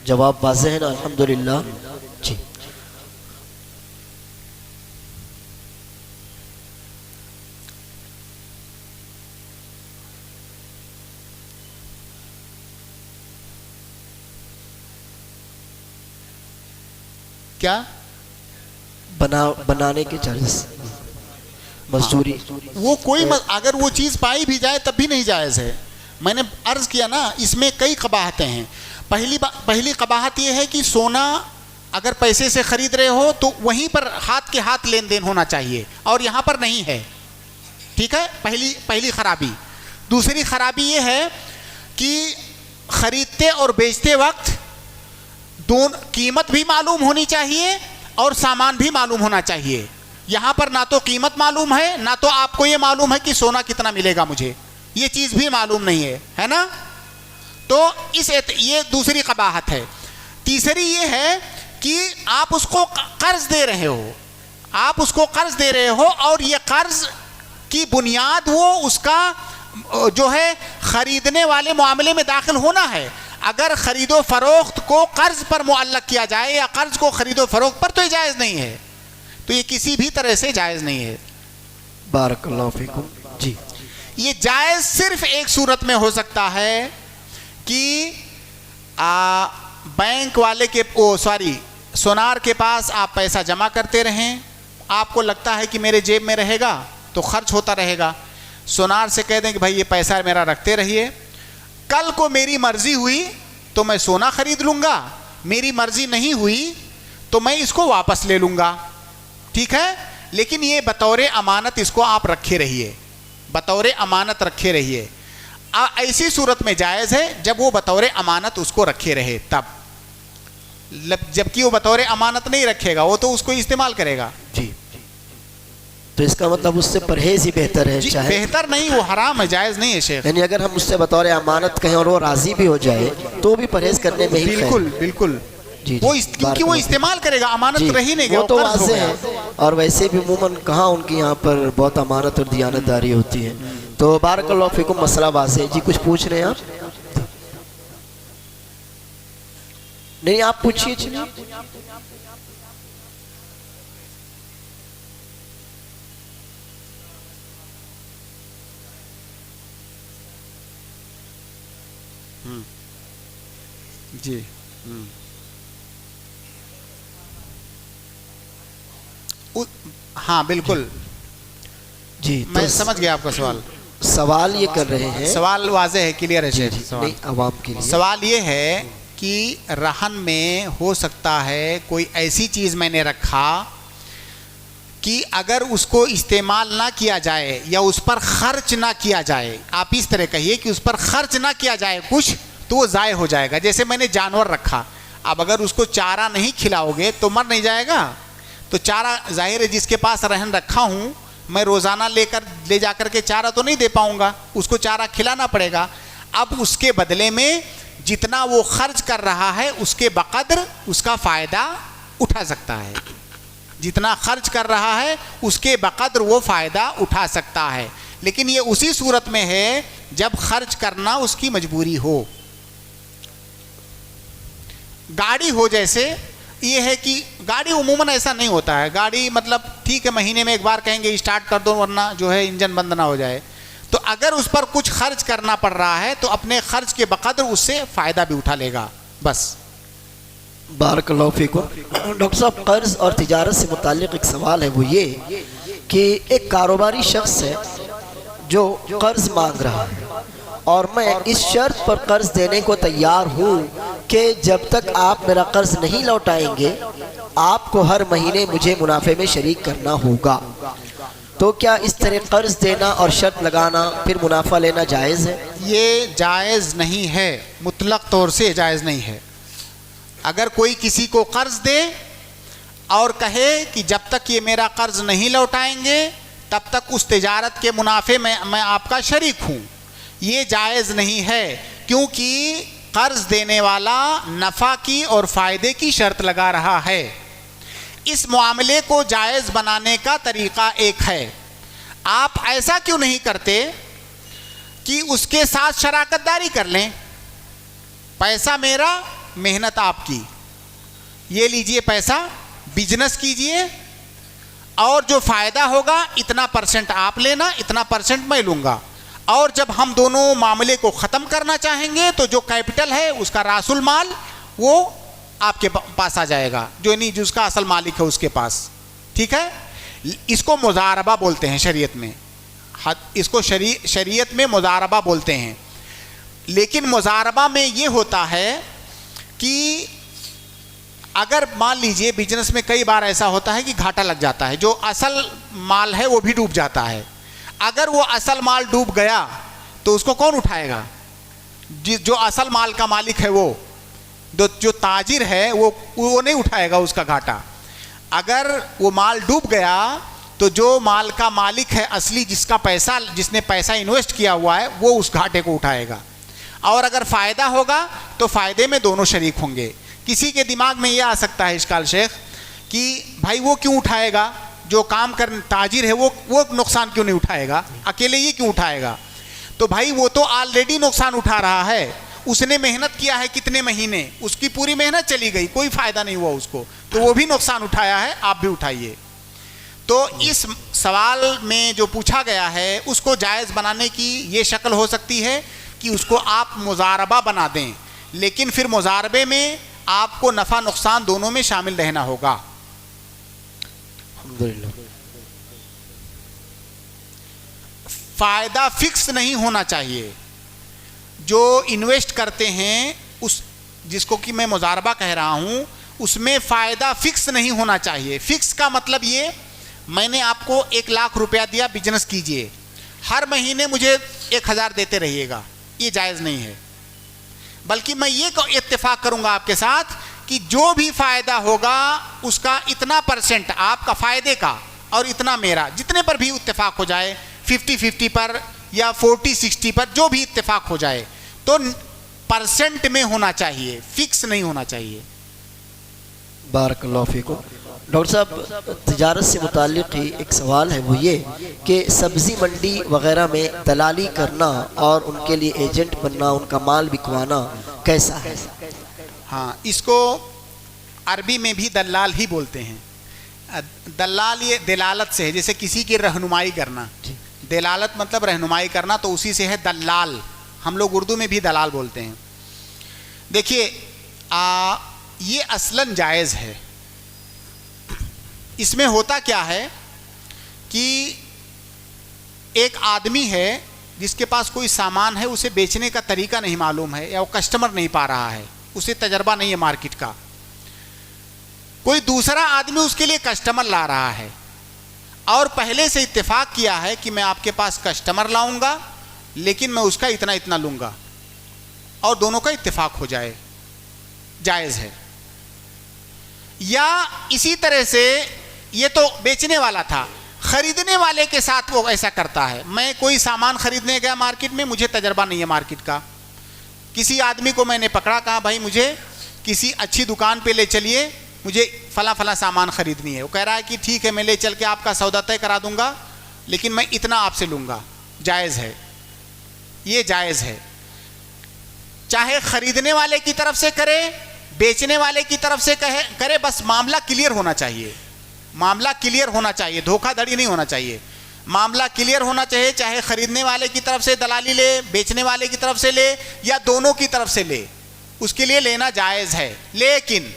جواب واضح ہے نا؟ الحمدللہ. جی کیا بنانے کے چارجز مزدوری وہ کوئی اگر وہ چیز پائی بھی جائے تب بھی نہیں جائز ہے. میں نے عرض کیا نا اس میں کئی قباحتیں ہیں. پہلی قباحت یہ ہے کہ سونا اگر پیسے سے خرید رہے ہو تو وہیں پر ہاتھ کے ہاتھ لین دین ہونا چاہیے اور یہاں پر نہیں ہے. ٹھیک ہے، پہلی خرابی. دوسری خرابی یہ ہے کہ خریدتے اور بیچتے وقت قیمت بھی معلوم ہونی چاہیے اور سامان بھی معلوم ہونا چاہیے. یہاں پر نہ تو قیمت معلوم ہے نہ تو آپ کو یہ معلوم ہے کہ سونا کتنا ملے گا مجھے، یہ چیز بھی معلوم نہیں ہے نا. تو یہ دوسری قباحت ہے. تیسری یہ ہے کہ آپ اس کو قرض دے رہے ہو اور یہ قرض کی بنیاد وہ اس کا جو ہے خریدنے والے معاملے میں داخل ہونا ہے. اگر خرید و فروخت کو قرض پر معلق کیا جائے یا قرض کو خرید و فروخت پر تو یہ جائز نہیں ہے. تو یہ کسی بھی طرح سے جائز نہیں ہے. بارک اللہ فیکم. جی یہ جائز صرف ایک صورت میں ہو سکتا ہے کہ بینک والے کے سونار کے پاس آپ پیسہ جمع کرتے رہیں. آپ کو لگتا ہے کہ میرے جیب میں رہے گا تو خرچ ہوتا رہے گا. سونار سے کہہ دیں کہ بھائی یہ پیسہ میرا رکھتے رہیے، کل کو میری مرضی ہوئی تو میں سونا خرید لوں گا، میری مرضی نہیں ہوئی تو میں اس کو واپس لے لوں گا. ٹھیک ہے، لیکن یہ بطور امانت اس کو آپ رکھے رہیے، بطور امانت رکھے رہیے. ایسی صورت میں جائز ہے جب وہ بطور امانت اس کو رکھے رہے تب. جبکہ وہ بطور امانت نہیں رکھے گا، وہ تو اس کو استعمال کرے گا. جی تو اس کا مطلب اس سے پرہیز ہی بہتر ہے. چاہے بہتر نہیں، وہ حرام ہے، جائز نہیں ہے شیخ. یعنی اگر ہم اس سے بطور امانت کہیں اور وہ راضی بھی ہو جائے تو بھی پرہیز کرنے میں ہی بالکل بالکل. کیونکہ وہ استعمال کرے گا، امانت رہی نہیں گا، وہ تو واضح ہے. اور ویسے بھی عموماً کہاں ان کی یہاں پر بہت امانت اور دیانت داری ہوتی ہے. تو بارک اللہ فیکم. مسئلہ واضح ہے. جی کچھ پوچھ رہے ہیں آپ؟ نہیں آپ پوچھیے. جی ہاں بالکل. جی میں سمجھ گیا آپ کا سوال. سوال یہ کر رہے ہیں، سوال واضح ہے، کلیئر ہے شیخ. عوام کے لیے سوال یہ ہے کہ رہن میں ہو سکتا ہے کوئی ایسی چیز میں نے رکھا کہ اگر اس کو استعمال نہ کیا جائے یا اس پر خرچ نہ کیا جائے، آپ اس طرح کہیے کہ اس پر خرچ نہ کیا جائے کچھ تو وہ ضائع ہو جائے گا. جیسے میں نے جانور رکھا، اب اگر اس کو چارہ نہیں کھلاؤ گے تو مر نہیں جائے گا. تو چارہ ظاہر ہے جس کے پاس رہن رکھا ہوں میں روزانہ لے جا کر کے چارہ تو نہیں دے پاؤں گا، اس کو چارہ کھلانا پڑے گا. اب اس کے بدلے میں جتنا وہ خرچ کر رہا ہے اس کے بقدر اس کا فائدہ اٹھا سکتا ہے. جتنا خرچ کر رہا ہے اس کے بقدر وہ فائدہ اٹھا سکتا ہے. لیکن یہ اسی صورت میں ہے جب خرچ کرنا اس کی مجبوری ہو. گاڑی ہو، جیسے یہ ہے کہ گاڑی عموماً ایسا نہیں ہوتا ہے. گاڑی مطلب ٹھیک ہے مہینے میں ایک بار کہیں گے اسٹارٹ کر دو ورنہ جو ہے انجن بند نہ ہو جائے. تو اگر اس پر کچھ خرچ کرنا پڑ رہا ہے تو اپنے خرچ کے بقدر اس سے فائدہ بھی اٹھا لے گا بس. بارک اللہ فیکم. ڈاکٹر صاحب قرض اور تجارت سے متعلق ایک سوال ہے، وہ یہ کہ ایک کاروباری شخص ہے جو قرض مانگ رہا ہے اور میں اس شرط پر قرض دینے کو تیار ہوں کہ جب تک آپ میرا قرض نہیں لوٹائیں گے آپ کو ہر مہینے مجھے منافع میں شریک کرنا ہوگا. تو کیا اس طرح قرض دینا اور شرط لگانا پھر منافع لینا جائز ہے؟ یہ جائز نہیں ہے، مطلق طور سے جائز نہیں ہے. اگر کوئی کسی کو قرض دے اور کہے کہ جب تک یہ میرا قرض نہیں لوٹائیں گے تب تک اس تجارت کے منافع میں آپ کا شریک ہوں، یہ جائز نہیں ہے. کیونکہ قرض دینے والا نفع کی اور فائدے کی شرط لگا رہا ہے. اس معاملے کو جائز بنانے کا طریقہ ایک ہے. آپ ایسا کیوں نہیں کرتے کہ اس کے ساتھ شراکت داری کر لیں؟ پیسہ میرا، محنت آپ کی، یہ لیجئے پیسہ، بزنس کیجئے، اور جو فائدہ ہوگا اتنا پرسنٹ آپ لینا، اتنا پرسنٹ میں لوں گا. اور جب ہم دونوں معاملے کو ختم کرنا چاہیں گے تو جو کیپٹل ہے اس کا راس المال وہ آپ کے پاس آ جائے گا، جو نہیں جس کا اصل مالک ہے اس کے پاس. ٹھیک ہے؟ اس کو مضاربہ بولتے ہیں شریعت میں، اس کو شریعت میں مضاربہ بولتے ہیں. لیکن مضاربہ میں یہ ہوتا ہے کہ اگر مان لیجئے بزنس میں کئی بار ایسا ہوتا ہے کہ گھاٹا لگ جاتا ہے، جو اصل مال ہے وہ بھی ڈوب جاتا ہے. اگر وہ اصل مال ڈوب گیا تو اس کو کون اٹھائے گا؟ جو اصل مال کا مالک ہے وہ، جو تاجر ہے وہ نہیں اٹھائے گا اس کا گھاٹا. اگر وہ مال ڈوب گیا تو جو مال کا مالک ہے اصلی، جس نے پیسہ انویسٹ کیا ہوا ہے، وہ اس گھاٹے کو اٹھائے گا. اور اگر فائدہ ہوگا تو فائدے میں دونوں شریک ہوں گے. کسی کے دماغ میں یہ آ سکتا ہے اشکال شیخ کہ بھائی وہ کیوں اٹھائے گا؟ جو کام تاجر ہے وہ نقصان کیوں نہیں اٹھائے گا؟ اکیلے یہ کیوں اٹھائے گا؟ تو بھائی وہ تو آلریڈی نقصان اٹھا رہا ہے. اس نے محنت کیا ہے کتنے مہینے، اس کی پوری محنت چلی گئی، کوئی فائدہ نہیں ہوا اس کو، تو وہ بھی نقصان اٹھایا ہے، آپ بھی اٹھائیے. تو اس سوال میں جو پوچھا گیا ہے اس کو جائز بنانے کی یہ شکل ہو سکتی ہے کہ اس کو آپ مضاربہ بنا دیں، لیکن پھر مضاربے میں آپ کو نفع نقصان دونوں میں شامل رہنا ہوگا. الحمدللہ. فائدہ فکس نہیں ہونا چاہیے. جو انویسٹ کرتے ہیں جس کو کہ میں مضاربہ کہہ رہا ہوں، اس میں فائدہ فکس نہیں ہونا چاہیے. فکس کا مطلب یہ، میں نے آپ کو 1,00,000 روپیہ دیا، بزنس کیجئے، ہر مہینے مجھے 1,000 دیتے رہیے گا، یہ جائز نہیں ہے. بلکہ میں یہ اتفاق کروں گا آپ کے ساتھ کہ جو بھی فائدہ ہوگا اس کا اتنا پرسنٹ آپ کا فائدے کا اور اتنا میرا، جتنے پر بھی اتفاق ہو جائے، 50-50 پر یا 40-60 پر، جو بھی اتفاق ہو جائے، تو پرسنٹ میں ہونا چاہیے، فکس نہیں ہونا چاہیے. بارک اللہ فیکم. ڈاکٹر صاحب، تجارت سے متعلق ہی ایک سوال ہے، وہ یہ کہ سبزی منڈی وغیرہ میں دلالی کرنا اور ان کے لیے ایجنٹ بننا، ان کا مال بکوانا کیسا ہے؟ ہاں، اس کو عربی میں بھی دلال ہی بولتے ہیں. دلال یہ دلالت سے ہے، جیسے کسی کی رہنمائی کرنا. دلالت مطلب رہنمائی کرنا، تو اسی سے ہے دلال. ہم لوگ اردو میں بھی دلال بولتے ہیں. دیکھیے، یہ اصلاً جائز ہے. اس میں ہوتا کیا ہے کہ ایک آدمی ہے جس کے پاس کوئی سامان ہے، اسے بیچنے کا طریقہ نہیں معلوم ہے، یا وہ کسٹمر نہیں پا رہا ہے، اسے تجربہ نہیں ہے مارکیٹ کا. کوئی دوسرا آدمی اس کے لیے کسٹمر لا رہا ہے، اور پہلے سے اتفاق کیا ہے کہ میں آپ کے پاس کسٹمر لاؤں گا، لیکن میں اس کا اتنا لوں گا، اور دونوں کا اتفاق ہو جائے، جائز ہے. یا اسی طرح سے، یہ تو بیچنے والا تھا، خریدنے والے کے ساتھ وہ ایسا کرتا ہے. میں کوئی سامان خریدنے گیا مارکیٹ میں، مجھے تجربہ نہیں ہے مارکیٹ کا، کسی آدمی کو میں نے پکڑا، کہا بھائی مجھے کسی اچھی دکان پہ لے چلیے، مجھے فلاں سامان خریدنی ہے. وہ کہہ رہا ہے کہ ٹھیک ہے، میں لے چل کے آپ کا سودا طے کرا دوں گا، لیکن میں اتنا آپ سے لوں گا. جائز ہے، یہ جائز ہے. چاہے خریدنے والے کی طرف سے کرے، بیچنے والے کی طرف سے کرے، بس معاملہ کلیئر ہونا چاہیے. معاملہ کلیئر ہونا چاہیے، دھوکہ دھڑی نہیں ہونا چاہیے. معاملہ کلیئر ہونا چاہیے، چاہے خریدنے والے کی طرف سے دلالی لے، بیچنے والے کی طرف سے لے، یا دونوں کی طرف سے لے، اس کے لیے لینا جائز ہے. لیکن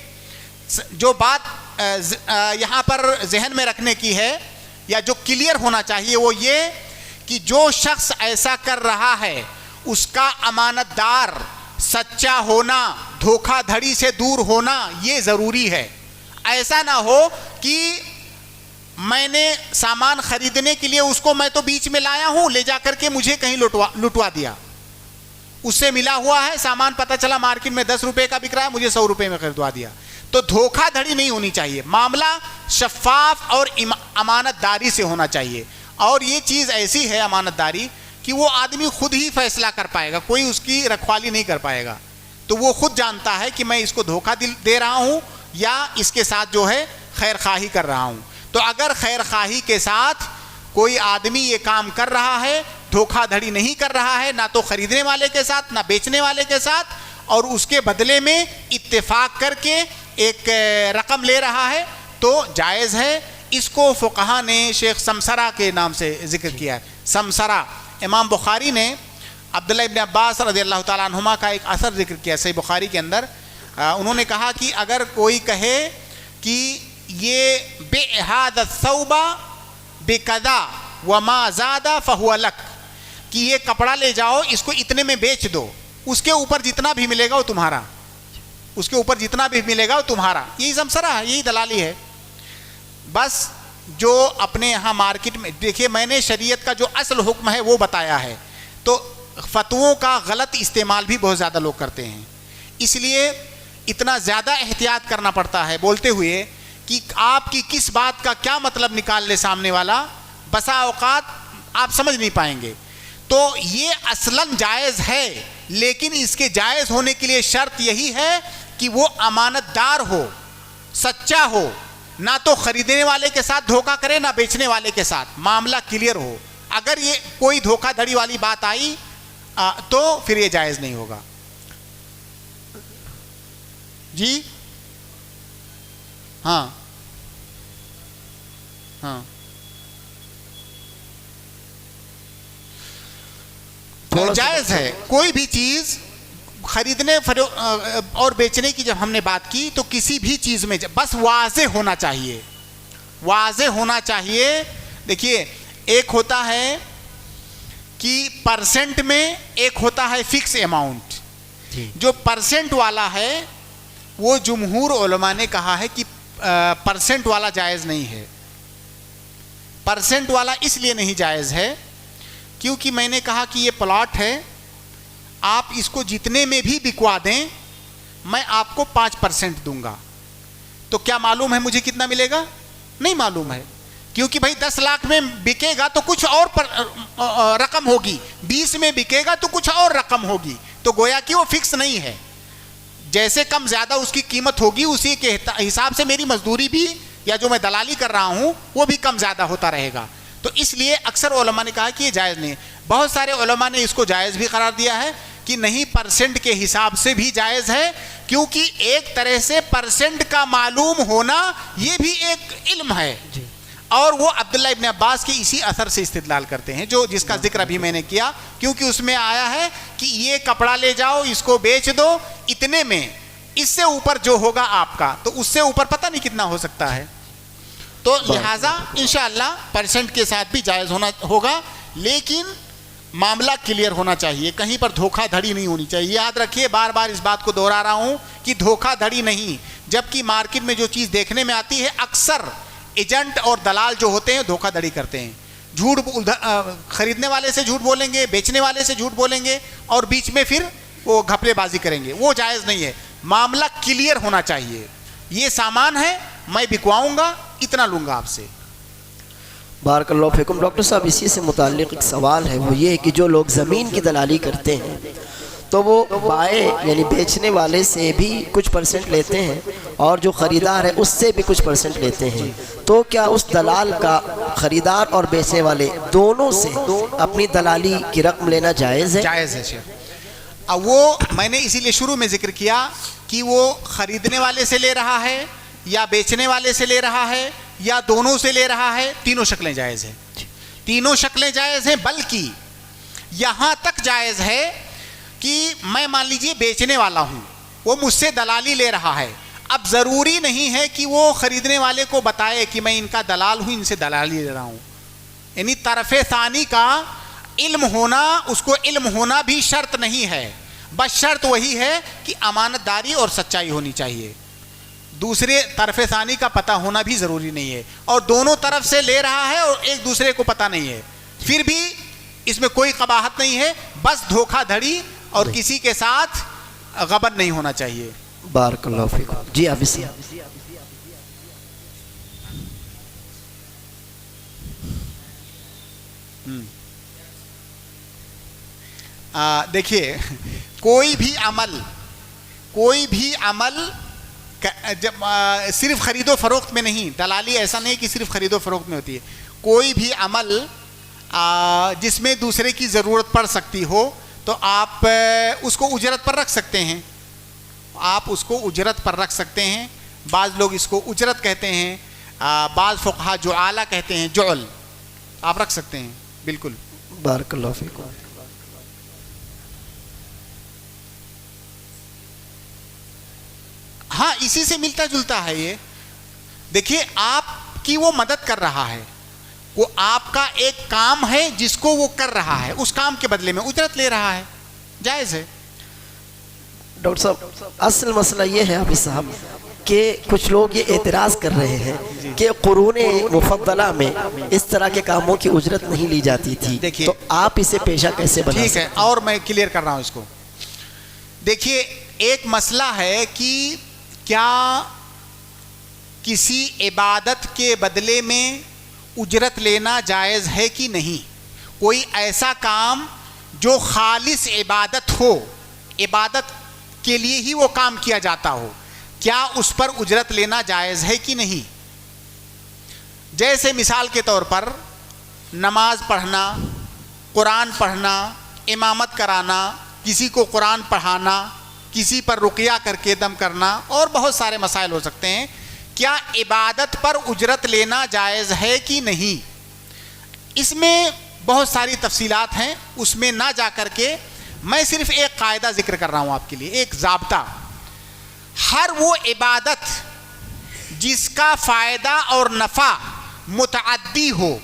جو بات یہاں پر ذہن میں رکھنے کی ہے، یا جو کلیئر ہونا چاہیے، وہ یہ کہ جو شخص ایسا کر رہا ہے اس کا امانت دار سچا ہونا، دھوکہ دھڑی سے دور ہونا یہ ضروری ہے. ایسا نہ ہو کہ میں نے سامان خریدنے کے لیے اس کو میں تو بیچ میں لایا ہوں، لے جا کر کے مجھے کہیں لٹوا دیا. اس سے ملا ہوا ہے سامان، پتہ چلا مارکیٹ میں 10 روپے کا بک رہا ہے، مجھے 100 روپے میں خریدوا دیا. تو دھوکہ دھڑی نہیں ہونی چاہیے، معاملہ شفاف اور امانت داری سے ہونا چاہیے. اور یہ چیز ایسی ہے امانت داری کہ وہ آدمی خود ہی فیصلہ کر پائے گا، کوئی اس کی رکھوالی نہیں کر پائے گا. تو وہ خود جانتا ہے کہ میں اس کو دھوکہ دے رہا ہوں یا اس کے ساتھ جو ہے خیر خواہی کر رہا ہوں. تو اگر خیر خواہی کے ساتھ کوئی آدمی یہ کام کر رہا ہے, دھوکہ دھڑی نہیں کر رہا ہے, نہ تو خریدنے والے کے ساتھ نہ بیچنے والے کے ساتھ, اور اس کے بدلے میں اتفاق کر کے ایک رقم لے رہا ہے, تو جائز ہے. اس کو فقہا نے شیخ سمسرہ کے نام سے ذکر کیا ہے. سمسرہ, امام بخاری نے عبداللہ ابن عباس رضی اللہ تعالیٰ عنہما کا ایک اثر ذکر کیا صحیح بخاری کے اندر. انہوں نے کہا کہ اگر کوئی کہے کہ یہ بِعْ الثَّوْبَ بِكَذَا وَمَا زَادَ فَهُوَ لَكَ, کہ یہ کپڑا لے جاؤ, اس کو اتنے میں بیچ دو, اس کے اوپر جتنا بھی ملے گا وہ تمہارا, اس کے اوپر جتنا بھی ملے گا وہ تمہارا. یہی سمسرہ ہے, یہی دلالی ہے. بس جو اپنے یہاں مارکیٹ میں دیکھیے, میں نے شریعت کا جو اصل حکم ہے وہ بتایا ہے, تو فتووں کا غلط استعمال بھی بہت زیادہ لوگ کرتے ہیں. اس لیے اتنا زیادہ احتیاط کرنا پڑتا ہے بولتے ہوئے کہ آپ کی کس بات کا کیا مطلب نکال لے سامنے والا, بسا اوقات آپ سمجھ نہیں پائیں گے. تو یہ اصلاً جائز ہے, لیکن اس کے جائز ہونے کے لیے شرط یہی ہے کہ وہ امانت دار ہو, سچا ہو, نہ تو خریدنے والے کے ساتھ دھوکہ کرے نہ بیچنے والے کے ساتھ, معاملہ کلیئر ہو. اگر یہ کوئی دھوکہ دھڑی والی بات آئی تو پھر یہ جائز نہیں ہوگا. جی ہاں ہاں, جائز ہے. کوئی بھی چیز خریدنے اور بیچنے کی جب ہم نے بات کی تو کسی بھی چیز میں بس واضح ہونا چاہیے, واضح ہونا چاہیے. دیکھیے, ایک ہوتا ہے کہ پرسنٹ میں, ایک ہوتا ہے فکس اماؤنٹ. جو پرسنٹ والا ہے وہ جمہور علماء نے کہا ہے کہ پرسنٹ والا جائز نہیں ہے. پرسنٹ والا اس لیے نہیں جائز ہے کیونکہ میں نے کہا کہ یہ پلاٹ ہے, آپ اس کو جتنے میں بھی بکوا دیں میں آپ کو 5% دوں گا. تو کیا معلوم ہے مجھے کتنا ملے گا؟ نہیں معلوم ہے, کیونکہ بھائی 10 لاکھ میں بکے گا تو کچھ اور رقم ہوگی, 20 میں بکے گا تو کچھ اور رقم ہوگی. تو گویا کہ وہ فکس نہیں ہے, جیسے کم زیادہ اس کی قیمت ہوگی اسی کے حساب سے میری مزدوری بھی یا جو میں دلالی کر رہا ہوں وہ بھی کم زیادہ ہوتا رہے گا. تو اس لیے اکثر علماء نے کہا کہ یہ جائز نہیں ہے. بہت سارے علماء نے اس کو جائز بھی قرار دیا ہے کہ نہیں, پرسنٹ کے حساب سے بھی جائز ہے, کیونکہ ایک طرح سے پرسنٹ کا معلوم ہونا یہ بھی ایک علم ہے. اور وہ عبداللہ ابن عباس کے اسی اثر سے استدلال کرتے ہیں جو جس کا ذکر ابھی میں نے کیا, کیونکہ اس میں آیا ہے کہ یہ کپڑا لے جاؤ, اس کو بیچ دو اتنے میں, اس سے اوپر جو ہوگا آپ کا, تو اس سے اوپر پتہ نہیں کتنا ہو سکتا ہے. تو لہٰذا انشاءاللہ پرسنٹ کے ساتھ بھی جائز ہوگا, لیکن معاملہ کلیئر ہونا چاہیے, کہیں پر دھوکہ دھڑی نہیں ہونی چاہیے. یاد رکھیے, بار بار اس بات کو دہرا رہا ہوں کہ دھوکہ دھڑی نہیں, جبکہ مارکیٹ میں جو چیز دیکھنے میں آتی ہے اکثر ایجنٹ اور دلال جو ہوتے ہیں دھوکہ دھڑی کرتے ہیں. جھوٹ خریدنے والے سے جھوٹ بولیں گے, بیچنے والے سے جھوٹ بولیں گے, اور بیچ میں پھر وہ گھپلے بازی کریں گے. وہ جائز نہیں ہے. معاملہ کلیئر ہونا چاہیے, یہ سامان ہے میں بکواؤں گا, اتنا لوں گا آپ سے. بارک اللہ فیکم. ڈاکٹر صاحب, اسی سے متعلق ایک سوال ہے, وہ یہ کہ جو لوگ زمین کی دلالی کرتے ہیں تو وہ بائے یعنی بیچنے والے سے بھی کچھ پرسنٹ لیتے ہیں اور جو خریدار ہے اس سے بھی کچھ پرسنٹ لیتے ہیں, تو کیا اس دلال کا خریدار اور بیچنے والے دونوں سے اپنی دلالی کی رقم لینا جائز ہے؟ جائز ہے شیخ. وہ میں نے اسی لیے شروع میں ذکر کیا کہ وہ خریدنے والے سے لے رہا ہے یا بیچنے والے سے لے رہا ہے یا دونوں سے لے رہا ہے, تینوں شکلیں جائز ہیں. تینوں شکلیں جائز ہیں, بلکہ یہاں تک جائز ہے کہ میں مان لیجئے بیچنے والا ہوں, وہ مجھ سے دلالی لے رہا ہے. اب ضروری نہیں ہے کہ وہ خریدنے والے کو بتائے کہ میں ان کا دلال ہوں, ان سے دلالی لے رہا ہوں. یعنی طرف ثانی کا علم ہونا, اس کو علم ہونا بھی شرط نہیں ہے, بس شرط وہی ہے کہ امانت داری اور سچائی ہونی چاہیے. دوسرے طرف ثانی کا پتہ ہونا بھی ضروری نہیں ہے, اور دونوں طرف سے لے رہا ہے اور ایک دوسرے کو پتہ نہیں ہے, پھر بھی اس میں کوئی قباحت نہیں ہے. بس دھوکہ دھڑی اور کسی کے ساتھ غبن نہیں ہونا چاہیے. بارک اللہ فیکم. جی آپ اسے دیکھیے, کوئی بھی عمل جب صرف خرید و فروخت میں نہیں، دلالی ایسا نہیں کہ صرف خرید و فروخت میں ہوتی ہے، کوئی بھی عمل جس میں دوسرے کی ضرورت پڑ سکتی ہو تو آپ اس کو اجرت پر رکھ سکتے ہیں، آپ اس کو اجرت پر رکھ سکتے ہیں. بعض لوگ اس کو اجرت کہتے ہیں، بعض فقہا جعالہ کہتے ہیں، جعل آپ رکھ سکتے ہیں. بالکل. بارک اللہ فیکم. ہاں اسی سے ملتا جلتا ہے یہ. دیکھیے آپ کی وہ مدد کر رہا ہے، وہ آپ کا ایک کام ہے جس کو وہ کر رہا ہے، اس کام کے بدلے میں اجرت لے رہا ہے، جائز ہے. ڈاکٹر صاحب اصل مسئلہ یہ ہے حافظ صاحب کہ کچھ لوگ یہ اعتراض کر رہے ہیں کہ قرون مفضلہ میں اس طرح کے کاموں کی اجرت نہیں لی جاتی تھی، تو آپ اسے پیشہ کیسے بنا سکتے ہیں؟ ٹھیک ہے، اور میں کلیئر کر رہا ہوں اس کو. دیکھیے ایک مسئلہ ہے کہ کیا کسی عبادت کے بدلے میں اجرت لینا جائز ہے کہ نہیں. کوئی ایسا کام جو خالص عبادت ہو، عبادت کے لیے ہی وہ کام کیا جاتا ہو، کیا اس پر اجرت لینا جائز ہے کہ نہیں. جیسے مثال کے طور پر نماز پڑھنا، قرآن پڑھنا، امامت کرانا، کسی کو قرآن پڑھانا، کسی پر رقیہ کر کے دم کرنا، اور بہت سارے مسائل ہو سکتے ہیں. کیا عبادت پر اجرت لینا جائز ہے کہ نہیں؟ اس میں بہت ساری تفصیلات ہیں، اس میں نہ جا کر کے میں صرف ایک قاعدہ ذکر کر رہا ہوں آپ کے لیے، ایک ضابطہ. ہر وہ عبادت جس کا فائدہ اور نفع متعدی ہو،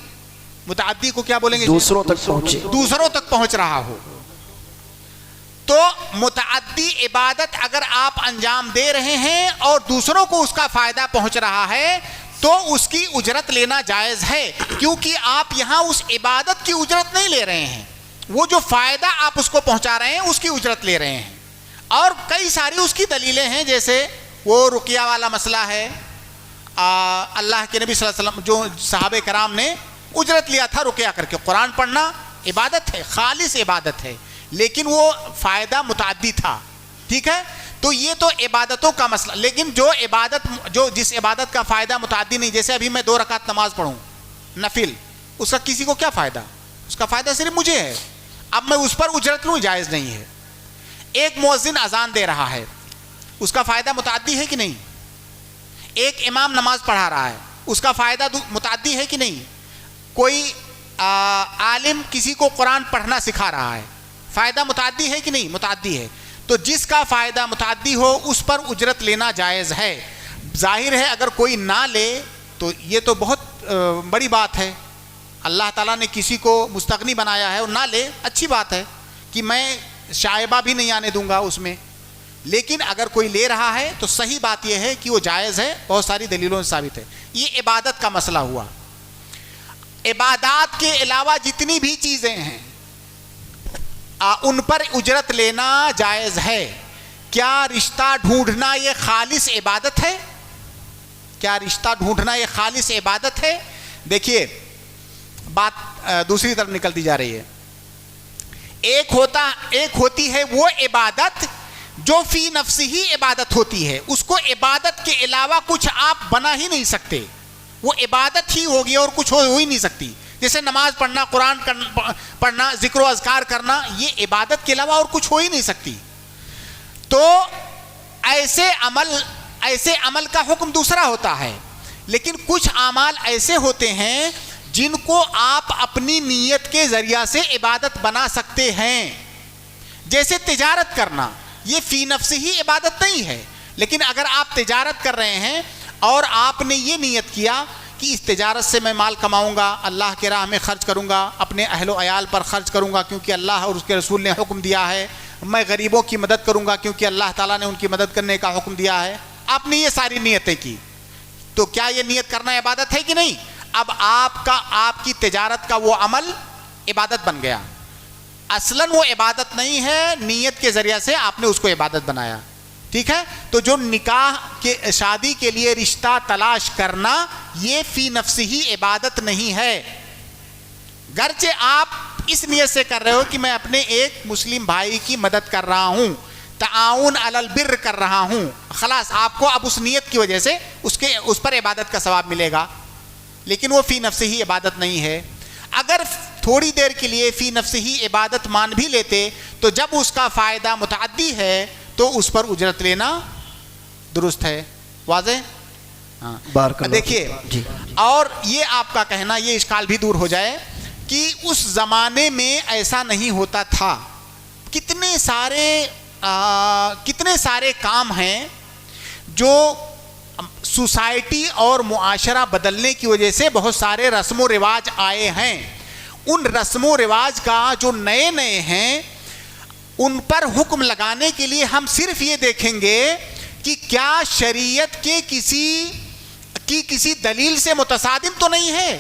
متعدی کو کیا بولیں گے؟ دوسروں تک پہنچے، دوسروں تک پہنچ رہا ہو. تو متعدی عبادت اگر آپ انجام دے رہے ہیں اور دوسروں کو اس کا فائدہ پہنچ رہا ہے تو اس کی اجرت لینا جائز ہے، کیونکہ آپ یہاں اس عبادت کی اجرت نہیں لے رہے ہیں، وہ جو فائدہ آپ اس کو پہنچا رہے ہیں اس کی اجرت لے رہے ہیں. اور کئی ساری اس کی دلیلیں ہیں، جیسے وہ رقیہ والا مسئلہ ہے. اللہ کے نبی صلی اللہ علیہ وسلم، جو صحابہ کرام نے اجرت لیا تھا رقیہ کر کے. قرآن پڑھنا عبادت ہے، خالص عبادت ہے، لیکن وہ فائدہ متعدی تھا. ٹھیک ہے، تو یہ تو عبادتوں کا مسئلہ. لیکن جس عبادت کا فائدہ متعدی نہیں، جیسے ابھی میں 2 رکعت نماز پڑھوں نفل، اس کا کسی کو کیا فائدہ؟ اس کا فائدہ صرف مجھے ہے، اب میں اس پر اجرت لوں، جائز نہیں ہے. ایک مؤذن اذان دے رہا ہے، اس کا فائدہ متعدی ہے کہ نہیں؟ ایک امام نماز پڑھا رہا ہے، اس کا فائدہ متعدی ہے کہ نہیں؟ کوئی عالم کسی کو قرآن پڑھنا سکھا رہا ہے، فائدہ متعدی ہے کہ نہیں؟ متعدی ہے. تو جس کا فائدہ متعدی ہو اس پر اجرت لینا جائز ہے. ظاہر ہے اگر کوئی نہ لے تو یہ تو بہت بڑی بات ہے. اللہ تعالیٰ نے کسی کو مستغنی بنایا ہے اور نہ لے، اچھی بات ہے کہ میں شائبہ بھی نہیں آنے دوں گا اس میں. لیکن اگر کوئی لے رہا ہے تو صحیح بات یہ ہے کہ وہ جائز ہے، بہت ساری دلیلوں سے ثابت ہے. یہ عبادت کا مسئلہ ہوا. عبادات کے علاوہ جتنی بھی چیزیں ہیں ان پر اجرت لینا جائز ہے. کیا رشتہ ڈھونڈنا یہ خالص عبادت ہے؟ کیا رشتہ ڈھونڈنا یہ خالص عبادت ہے؟ دیکھیے بات دوسری طرف نکلتی جا رہی ہے. ایک ہوتی ہے وہ عبادت جو فی نفسی ہی عبادت ہوتی ہے، اس کو عبادت کے علاوہ کچھ آپ بنا ہی نہیں سکتے، وہ عبادت ہی ہوگی اور کچھ ہو ہی نہیں سکتی. جیسے نماز پڑھنا، قرآن پڑھنا، ذکر و اذکار کرنا، یہ عبادت کے علاوہ اور کچھ ہو ہی نہیں سکتی. تو ایسے عمل کا حکم دوسرا ہوتا ہے. لیکن کچھ اعمال ایسے ہوتے ہیں جن کو آپ اپنی نیت کے ذریعہ سے عبادت بنا سکتے ہیں. جیسے تجارت کرنا، یہ فی نفس ہی عبادت نہیں ہے، لیکن اگر آپ تجارت کر رہے ہیں اور آپ نے یہ نیت کیا کہ اس تجارت سے میں مال کماؤں گا، اللہ کے راہ میں خرچ کروں گا، اپنے اہل و عیال پر خرچ کروں گا کیونکہ اللہ اور اس کے رسول نے حکم دیا ہے، میں غریبوں کی مدد کروں گا کیونکہ اللہ تعالیٰ نے ان کی مدد کرنے کا حکم دیا ہے. آپ نے یہ ساری نیتیں کی، تو کیا یہ نیت کرنا عبادت ہے کہ نہیں؟ اب آپ کی تجارت کا وہ عمل عبادت بن گیا. اصلاً وہ عبادت نہیں ہے، نیت کے ذریعہ سے آپ نے اس کو عبادت بنایا. ٹھیک ہے، تو جو نکاح کے شادی کے لیے رشتہ تلاش کرنا، یہ فی نفسی ہی عبادت نہیں ہے. گرچہ آپ اس نیت سے کر رہے ہو کہ میں اپنے ایک مسلم بھائی کی مدد کر رہا ہوں، تعاون علی البر کر رہا ہوں، خلاص آپ کو اب اس نیت کی وجہ سے اس پر عبادت کا ثواب ملے گا، لیکن وہ فی نفس ہی عبادت نہیں ہے۔ اگر تھوڑی دیر کے لیے فی نفس ہی عبادت مان بھی لیتے تو جب اس کا فائدہ متعدی ہے تو اس پر اجرت لینا درست ہے۔ واضح؟ ہاں بارک اللہ دیکھیے جی۔ اور یہ آپ کا کہنا یہ اشکال بھی دور ہو جائے کہ اس زمانے میں ایسا نہیں ہوتا تھا۔ کتنے سارے کام ہیں جو سوسائٹی اور معاشرہ بدلنے کی وجہ سے بہت سارے رسم و رواج آئے ہیں، ان رسم و رواج کا جو نئے ہیں ان پر حکم لگانے کے لیے ہم صرف یہ دیکھیں گے کہ کیا شریعت کے کسی دلیل سے متصادم تو نہیں ہے،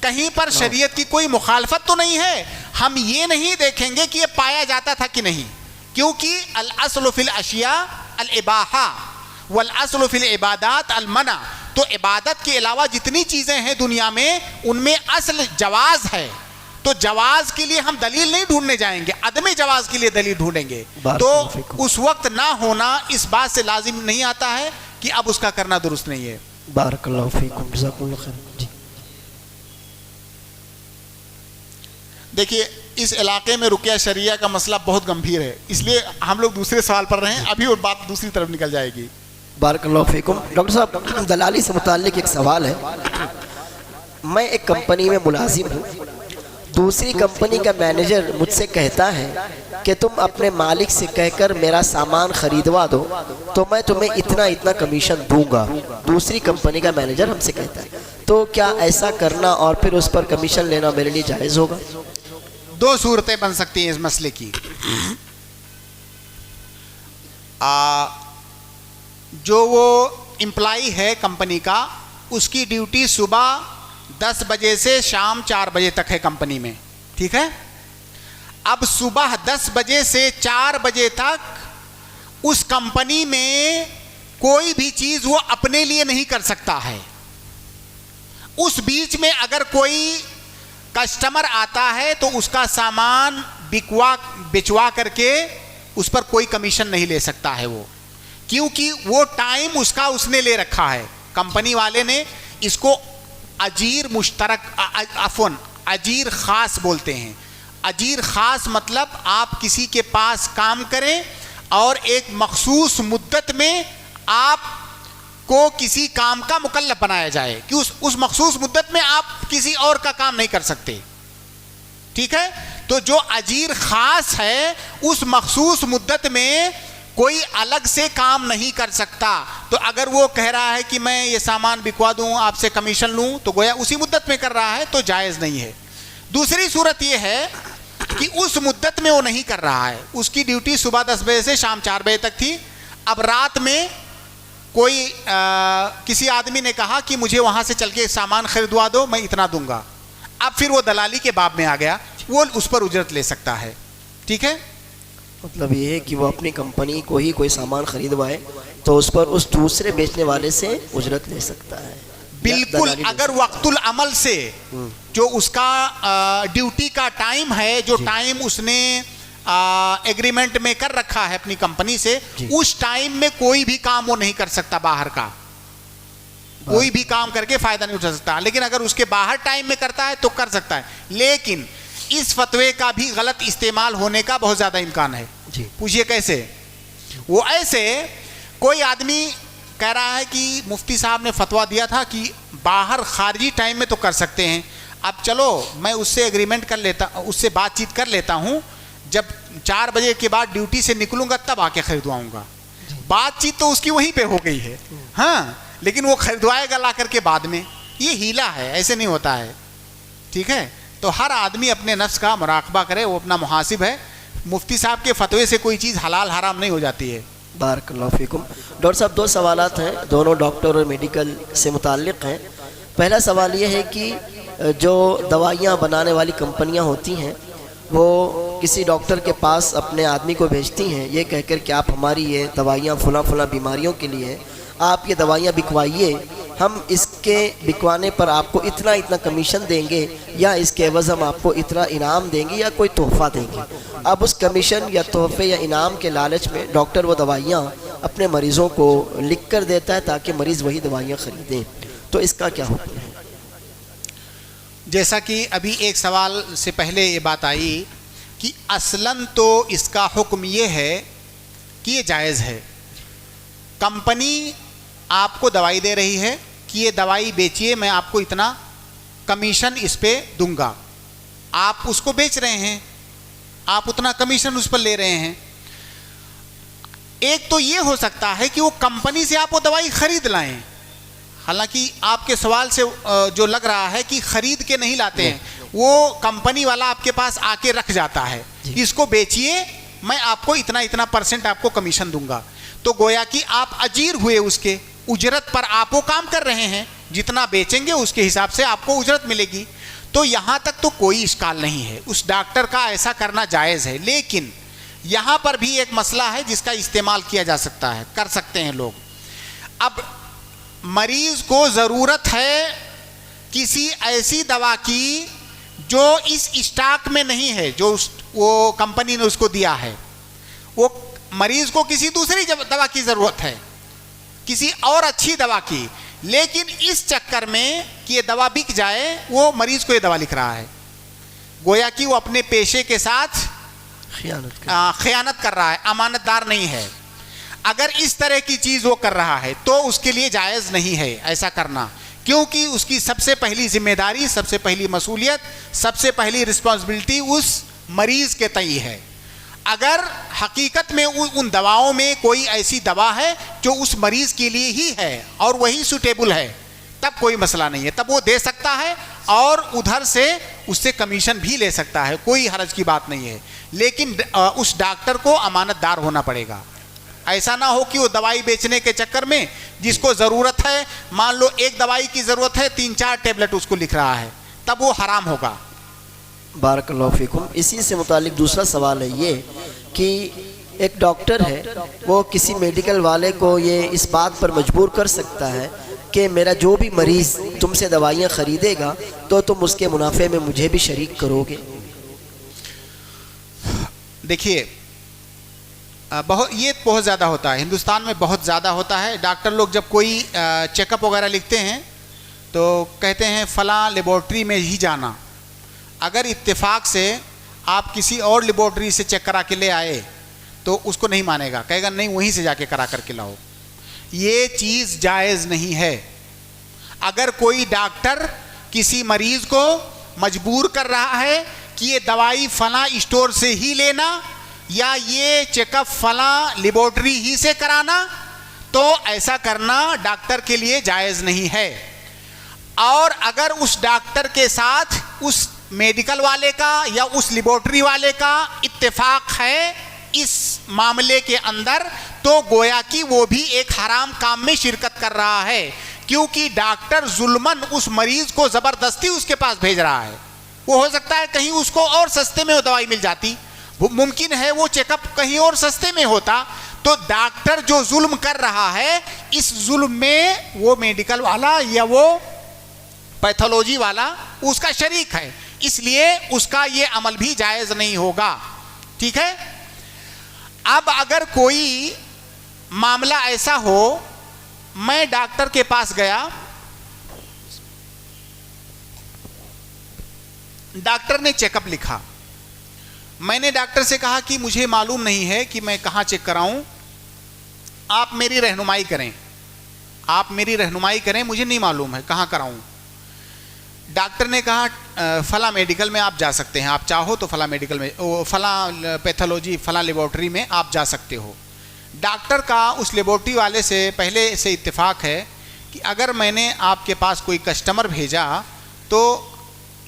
کہیں پر شریعت کی کوئی مخالفت تو نہیں ہے۔ ہم یہ نہیں دیکھیں گے کہ یہ پایا جاتا تھا کہ نہیں، کیونکہ الاصل فی الاشیاء الاباحہ والاصل فی العبادات المنع، تو عبادت کے علاوہ جتنی چیزیں ہیں دنیا میں ان میں اصل جواز ہے، تو جواز کے لیے ہم دلیل نہیں ڈھونڈنے جائیں گے، عدم جواز کے لیے دلیل ڈھونڈیں گے۔ تو اس وقت نہ ہونا اس بات سے لازم نہیں آتا ہے کہ اب اس کا کرنا درست نہیں ہے۔ بارک اللہ فیکم، جزاکم اللہ خیر جی۔ دیکھیے اس علاقے میں رقیہ شرعیہ کا مسئلہ بہت گمبھیر ہے، اس لیے ہم لوگ دوسرے سوال پر رہے ہیں، ابھی وہ بات دوسری طرف نکل جائے گی۔ بارک اللہ فیکم۔ ڈاکٹر صاحب دلالی سے متعلق ایک سوال ہے۔ میں ایک کمپنی میں ملازم ہوں، دوسری کمپنی کا مینیجر مجھ سے کہتا ہے کہ تم اپنے مالک سے کہہ کر میرا سامان خریدوا دو تو میں تمہیں اتنا کمیشن دوں گا، دوسری کمپنی کا مینیجر ہم سے کہتا ہے، تو کیا ایسا کرنا اور پھر اس پر کمیشن لینا میرے لیے جائز ہوگا؟ دو صورتیں بن سکتی ہیں اس مسئلے کی۔ جو وہ امپلائی ہے کمپنی کا، اس کی ڈیوٹی صبح 10 بجے سے شام 4 بجے تک ہے کمپنی میں، ٹھیک ہے؟ اب صبح 10 بجے سے 4 بجے تک اس کمپنی میں کوئی بھی چیز وہ اپنے لیے نہیں کر سکتا ہے۔ اس بیچ میں اگر کوئی کسٹمر آتا ہے تو اس کا سامان بچوا کر کے اس پر کوئی کمیشن نہیں لے سکتا ہے وہ، کیونکہ وہ ٹائم اس نے لے رکھا ہے، کمپنی والے نے اس کو اجیر مشترک اجیر خاص بولتے ہیں۔ اجیر خاص مطلب آپ کسی کے پاس کام کریں اور ایک مخصوص مدت میں آپ کو کسی کام کا مکلف بنایا جائے کہ اس مخصوص مدت میں آپ کسی اور کا کام نہیں کر سکتے، ٹھیک ہے؟ تو جو اجیر خاص ہے اس مخصوص مدت میں کوئی الگ سے کام نہیں کر سکتا، تو اگر وہ کہہ رہا ہے کہ میں یہ سامان بکوا دوں آپ سے کمیشن لوں تو گویا اسی مدت میں کر رہا ہے تو جائز نہیں ہے۔ دوسری صورت یہ ہے کہ اس مدت میں وہ نہیں کر رہا ہے، اس کی ڈیوٹی صبح 10 بجے سے شام 4 بجے تک تھی، اب رات میں کوئی کسی آدمی نے کہا کہ مجھے وہاں سے چل کے سامان خریدوا دو میں اتنا دوں گا، اب پھر وہ دلالی کے باب میں آ گیا، وہ اس پر اجرت لے سکتا ہے، ٹھیک ہے؟ مطلب یہ ہے کہ وہ اپنی کمپنی کو ہی کوئی سامان خریدوائے تو اس پر اس دوسرے بیچنے والے سے اجرت لے سکتا ہے۔ بالکل، اگر وقت العمل سے جو اس کا ڈیوٹی کا ٹائم ہے، جو ٹائم اس نے ایگریمنٹ میں کر رکھا ہے اپنی کمپنی سے، اس ٹائم میں کوئی بھی کام وہ نہیں کر سکتا، باہر کا کوئی بھی کام کر کے فائدہ نہیں اٹھا سکتا، لیکن اگر اس کے باہر ٹائم میں کرتا ہے تو کر سکتا ہے، لیکن اس فتوے کا بھی غلط استعمال ہونے کا بہت زیادہ امکان ہے۔ پوچھئے کیسے؟ وہ ایسے کوئی آدمی کہہ رہا ہے کہ مفتی صاحب نے فتویٰ دیا تھا کہ باہر خارجی ٹائم میں تو کر سکتے ہیں، اب چلو میں اس سے ایگریمنٹ کر لیتا، اس سے بات چیت کر لیتا ہوں، جب 4 بجے کے بعد ڈیوٹی سے نکلوں گا تب آ کے خریدواؤں گا۔ بات چیت تو اس کی وہیں پہ ہو گئی ہے، ہاں، لیکن وہ خریدوائے گا لا کر کے بعد میں، یہ ہیلا ہے، ایسے نہیں ہوتا ہے، ٹھیک ہے؟ تو ہر آدمی اپنے نفس کا مراقبہ کرے، وہ اپنا محاسب ہے، مفتی صاحب کے فتوے سے کوئی چیز حلال حرام نہیں ہو جاتی ہے۔ بارک اللہ فیکم۔ ڈاکٹر صاحب 2 سوالات ہیں، دونوں ڈاکٹر اور میڈیکل سے متعلق ہیں۔ پہلا سوال یہ ہے کہ جو دوائیاں بنانے والی کمپنیاں ہوتی ہیں وہ کسی ڈاکٹر کے پاس اپنے آدمی کو بھیجتی ہیں یہ کہہ کر کہ آپ ہماری یہ دوائیاں فلاں بیماریوں کے لیے آپ یہ دوائیاں بکوائیے، ہم اس کے بکوانے پر آپ کو اتنا اتنا کمیشن دیں گے یا اس کے عوض ہم آپ کو اتنا انعام دیں گے یا کوئی تحفہ دیں گے. اب اس کمیشن یا تحفے یا انعام کے لالچ میں ڈاکٹر وہ دوائیاں اپنے مریضوں کو لکھ کر دیتا ہے تاکہ مریض وہی دوائیاں خریدیں. تو اس کا کیا حکم ہے؟ جیسا کہ ابھی ایک سوال سے پہلے یہ بات آئی کہ اصلاً تو اس کا حکم یہ ہے کہ یہ جائز ہے. کمپنی آپ کو دوائی دے رہی ہے کہ یہ دوائی بیچیے، میں آپ کو اتنا کمیشن اس پہ دوں گا. آپ اس کو بیچ رہے ہیں، آپ اتنا کمیشن اس پر لے رہے ہیں. ایک تو یہ ہو سکتا ہے کہ وہ کمپنی سے آپ وہ دوائی خرید لائیں، حالانکہ آپ کے سوال سے جو لگ رہا ہے کہ خرید کے نہیں لاتے ہیں، وہ کمپنی والا آپ کے پاس آ کے رکھ جاتا ہے کہ اس کو بیچیے، میں آپ کو اتنا اتنا پرسنٹ آپ کو کمیشن دوں گا. تو گویا کہ آپ اجیر ہوئے، اس کے اجرت پر آپ وہ کام کر رہے ہیں، جتنا بیچیں گے اس کے حساب سے آپ کو اجرت ملے گی. تو یہاں تک تو کوئی اشکال نہیں ہے، اس ڈاکٹر کا ایسا کرنا جائز ہے. لیکن یہاں پر بھی ایک مسئلہ ہے جس کا استعمال کیا جا سکتا ہے، کر سکتے ہیں لوگ. اب مریض کو ضرورت ہے کسی ایسی دوا کی جو اس اسٹاک میں نہیں ہے، جو وہ کمپنی نے اس کو دیا ہے. وہ مریض کو کسی دوسری دوا کی ضرورت ہے، کسی اور اچھی دوا کی، لیکن اس چکر میں کہ یہ دوا بک جائے وہ مریض کو یہ دوا لکھ رہا ہے. گویا کہ وہ اپنے پیشے کے ساتھ خیانت کر رہا ہے، امانت دار نہیں ہے. اگر اس طرح کی چیز وہ کر رہا ہے تو اس کے لیے جائز نہیں ہے ایسا کرنا، کیونکہ اس کی سب سے پہلی ذمہ داری، سب سے پہلی مسئولیت، سب سے پہلی رسپانسبلٹی اس مریض کے تئیں ہے. اگر حقیقت میں ان دواؤں میں کوئی ایسی دوا ہے جو اس مریض کے لیے ہی ہے اور وہی سوٹیبل ہے، تب کوئی مسئلہ نہیں ہے، تب وہ دے سکتا ہے اور ادھر سے اس سے کمیشن بھی لے سکتا ہے، کوئی حرج کی بات نہیں ہے. لیکن اس ڈاکٹر کو امانت دار ہونا پڑے گا. ایسا نہ ہو کہ وہ دوائی بیچنے کے چکر میں جس کو ضرورت ہے، مان لو ایک دوائی کی ضرورت ہے 3-4 ٹیبلٹ اس کو لکھ رہا ہے، تب وہ حرام ہوگا. بارک اللہ فیکم. اسی سے متعلق دوسرا سوال ہے یہ کہ ایک ڈاکٹر ہے، وہ کسی میڈیکل والے کو یہ اس بات پر مجبور کر سکتا ہے کہ میرا جو بھی مریض تم سے دوائیاں خریدے گا تو تم اس کے منافع میں مجھے بھی شریک کرو گے. دیکھیے یہ بہت زیادہ ہوتا ہے، ہندوستان میں بہت زیادہ ہوتا ہے. ڈاکٹر لوگ جب کوئی چیک اپ وغیرہ لکھتے ہیں تو کہتے ہیں فلاں لیبارٹری میں ہی جانا. اگر اتفاق سے آپ کسی اور لیبارٹری سے چیک کرا کے لے آئے تو اس کو نہیں مانے گا، کہے گا نہیں وہیں سے جا کے کرا کر کے لاؤ. یہ چیز جائز نہیں ہے. اگر کوئی ڈاکٹر کسی مریض کو مجبور کر رہا ہے کہ یہ دوائی فلاں اسٹور سے ہی لینا یا یہ چیک اپ فلاں لیبارٹری ہی سے کرانا، تو ایسا کرنا ڈاکٹر کے لیے جائز نہیں ہے. اور اگر اس ڈاکٹر کے ساتھ اس میڈیکل والے کا یا اس لیبارٹری والے کا اتفاق ہے اس معاملے کے اندر، تو گویا کہ وہ بھی ایک حرام کام میں شرکت کر رہا ہے، کیونکہ ڈاکٹر ظلماً اس مریض کو زبردستی اس کے پاس بھیج رہا ہے. وہ ہو سکتا ہے کہیں اس کو اور سستے میں وہ دوائی مل جاتی، ممکن ہے وہ چیک اپ کہیں اور سستے میں ہوتا. تو ڈاکٹر جو ظلم کر رہا ہے، اس ظلم میں وہ میڈیکل والا یا وہ پیتھولوجی والا اس کا شریک ہے، اس لیے اس کا یہ عمل بھی جائز نہیں ہوگا. ٹھیک ہے. اب اگر کوئی معاملہ ایسا ہو، میں ڈاکٹر کے پاس گیا، ڈاکٹر نے چیک اپ لکھا، میں نے ڈاکٹر سے کہا کہ مجھے معلوم نہیں ہے کہ میں کہاں چیک کراؤں، آپ میری رہنمائی کریں، آپ میری رہنمائی کریں، مجھے نہیں معلوم ہے کہاں کراؤں. ڈاکٹر نے کہا فلاں میڈیکل میں آپ جا سکتے ہیں، آپ چاہو تو فلاں میڈیکل میں، فلاں پیتھولوجی فلاں لیبارٹری میں آپ جا سکتے ہو. ڈاکٹر کا اس لیبارٹری والے سے پہلے سے اتفاق ہے کہ اگر میں نے آپ کے پاس کوئی کسٹمر بھیجا تو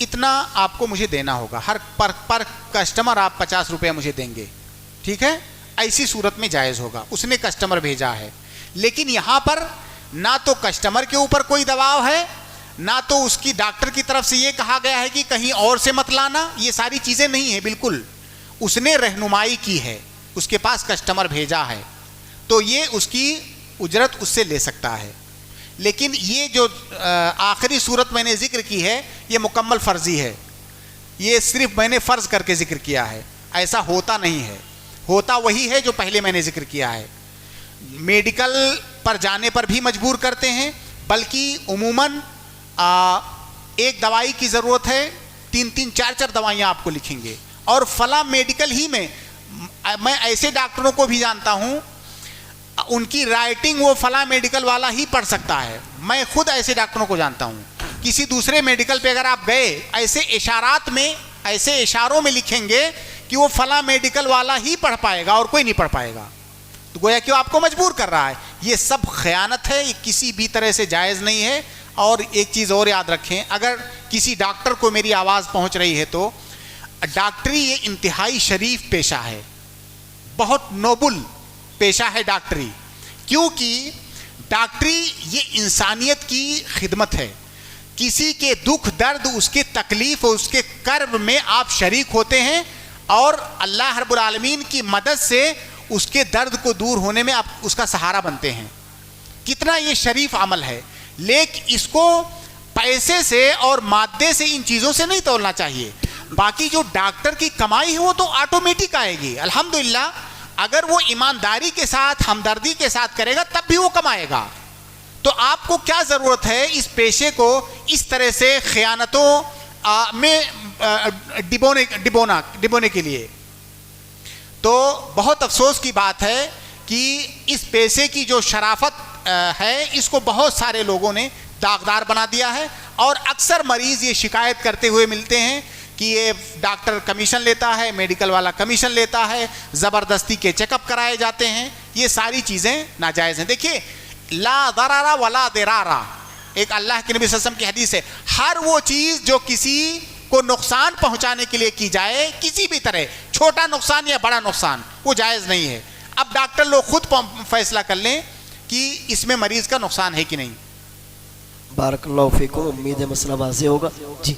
اتنا آپ کو مجھے دینا ہوگا، ہر پر کسٹمر آپ 50 روپے مجھے دیں گے. ٹھیک ہے. ایسی صورت میں جائز ہوگا. اس نے کسٹمر بھیجا ہے، لیکن یہاں پر نہ تو کسٹمر کے اوپر کوئی دباؤ ہے، نہ تو اس کی ڈاکٹر کی طرف سے یہ کہا گیا ہے کہ کہیں اور سے مت لانا. یہ ساری چیزیں نہیں ہیں. بالکل اس نے رہنمائی کی ہے، اس کے پاس کسٹمر بھیجا ہے، تو یہ اس کی اجرت اس سے لے سکتا ہے. لیکن یہ جو آخری صورت میں نے ذکر کی ہے یہ مکمل فرضی ہے، یہ صرف میں نے فرض کر کے ذکر کیا ہے، ایسا ہوتا نہیں ہے، ہوتا وہی ہے جو پہلے میں نے ذکر کیا ہے۔ میڈیکل پر جانے پر بھی مجبور کرتے ہیں، بلکہ عموماً ایک دوائی کی ضرورت ہے، 3 4 دوائیاں آپ کو لکھیں گے، اور فلاں میڈیکل ہی میں ایسے ڈاکٹروں کو بھی جانتا ہوں ان کی رائٹنگ وہ فلاں میڈیکل والا ہی پڑھ سکتا ہے، میں خود ایسے ڈاکٹروں کو جانتا ہوں۔ کسی دوسرے میڈیکل پہ اگر آپ گئے، ایسے اشارات میں، ایسے اشاروں میں لکھیں گے کہ وہ فلاں میڈیکل والا ہی پڑھ پائے گا اور کوئی نہیں پڑھ پائے گا، تو گویا کہ وہ آپ کو مجبور کر رہا ہے۔ یہ سب خیانت ہے، یہ کسی بھی طرح سے جائز نہیں ہے۔ اور ایک چیز اور یاد رکھیں، اگر کسی ڈاکٹر کو میری آواز پہنچ رہی ہے تو ڈاکٹری یہ انتہائی شریف پیشہ ہے، بہت نوبل پیشہ ہے ڈاکٹری، کیونکہ ڈاکٹری یہ انسانیت کی خدمت ہے۔ کسی کے دکھ درد، اس کے تکلیف اور اس کے کرب میں آپ شریک ہوتے ہیں، اور اللہ رب العالمین کی مدد سے اس کے درد کو دور ہونے میں آپ اس کا سہارا بنتے ہیں۔ کتنا یہ شریف عمل ہے، لیکن اس کو پیسے سے اور مادے سے، ان چیزوں سے نہیں تولنا چاہیے۔ باقی جو ڈاکٹر کی کمائی ہے وہ تو آٹومیٹک آئے گی، الحمدللہ۔ اگر وہ ایمانداری کے ساتھ، ہمدردی کے ساتھ کرے گا تب بھی وہ کمائے گا۔ تو آپ کو کیا ضرورت ہے اس پیشے کو اس طرح سے خیانتوں میں ڈبونے کے لیے؟ تو بہت افسوس کی بات ہے کہ اس پیشے کی جو شرافت ہے اس کو بہت سارے لوگوں نے داغدار بنا دیا ہے، اور اکثر مریض یہ شکایت کرتے ہوئے ملتے ہیں کہ یہ ڈاکٹر کمیشن لیتا ہے، میڈیکل والا کمیشن لیتا ہے، زبردستی کے چیک اپ کرائے جاتے ہیں۔ یہ ساری چیزیں ناجائز ہیں۔ دیکھیے، لا ضرر ولا ضرار، ایک اللہ کے نبی صلی اللہ علیہ وسلم کی حدیث ہے، ہر وہ چیز جو کسی کو نقصان پہنچانے کے لیے کی جائے، کسی بھی طرح، چھوٹا نقصان یا بڑا نقصان، وہ جائز نہیں ہے۔ اب ڈاکٹر لوگ خود فیصلہ کر لیں کہ اس میں مریض کا نقصان ہے کہ نہیں۔ بارک اللہ فیکم، امید ہے مسئلہ واضح ہوگا۔ جی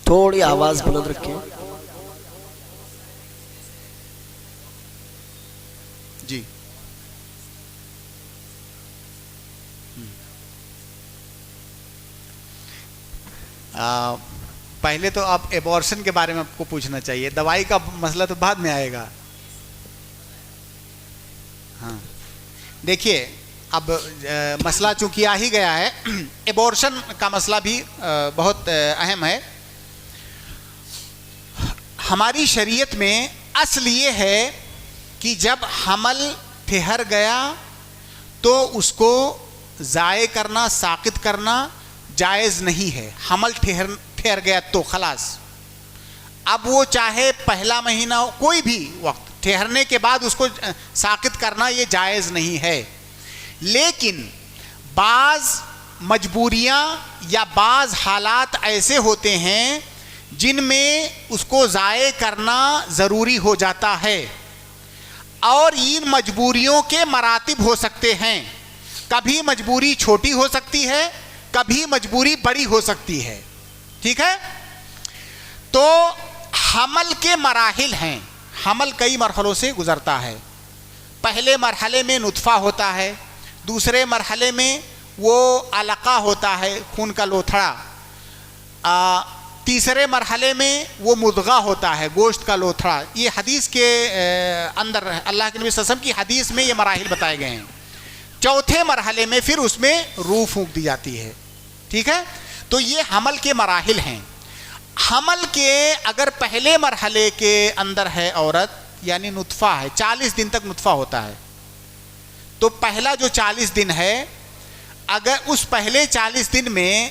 تھوڑی آواز بلند رکھیں۔ جی پہلے تو آپ ایبورشن کے بارے میں آپ کو پوچھنا چاہیے، دوائی کا مسئلہ تو بعد میں آئے گا۔ ہاں دیکھیے، اب مسئلہ چونکہ آ ہی گیا ہے، ایبورشن کا مسئلہ بھی بہت اہم ہے۔ ہماری شریعت میں اصل یہ ہے کہ جب حمل ٹھہر گیا تو اس کو ضائع کرنا، ساقط کرنا جائز نہیں ہے۔ حمل ٹھہر گیا تو خلاص، اب وہ چاہے پہلا مہینہ ہو، کوئی بھی وقت ٹھہرنے کے بعد اس کو ساقط کرنا یہ جائز نہیں ہے۔ لیکن بعض مجبوریاں یا بعض حالات ایسے ہوتے ہیں جن میں اس کو ضائع کرنا ضروری ہو جاتا ہے، اور ان مجبوریوں کے مراتب ہو سکتے ہیں۔ کبھی مجبوری چھوٹی ہو سکتی ہے، کبھی مجبوری بڑی ہو سکتی ہے، ٹھیک ہے؟ تو حمل کے مراحل ہیں، حمل کئی مرحلوں سے گزرتا ہے۔ پہلے مرحلے میں نطفہ ہوتا ہے، دوسرے مرحلے میں وہ علقہ ہوتا ہے، خون کا لوتھڑا، تیسرے مرحلے میں وہ مضغہ ہوتا ہے، گوشت کا لوتھڑا۔ یہ حدیث کے اندر اللہ کے نبی صلی اللہ علیہ وسلم کی حدیث میں یہ مراحل بتائے گئے ہیں۔ چوتھے مرحلے میں پھر اس میں روح پھونک دی جاتی ہے، ٹھیک ہے؟ تو یہ حمل کے مراحل ہیں۔ حمل کے اگر پہلے مرحلے کے اندر ہے عورت، یعنی نطفہ ہے، 40 دن تک نطفہ ہوتا ہے، تو پہلا جو 40 دن ہے، اگر اس پہلے 40 دن میں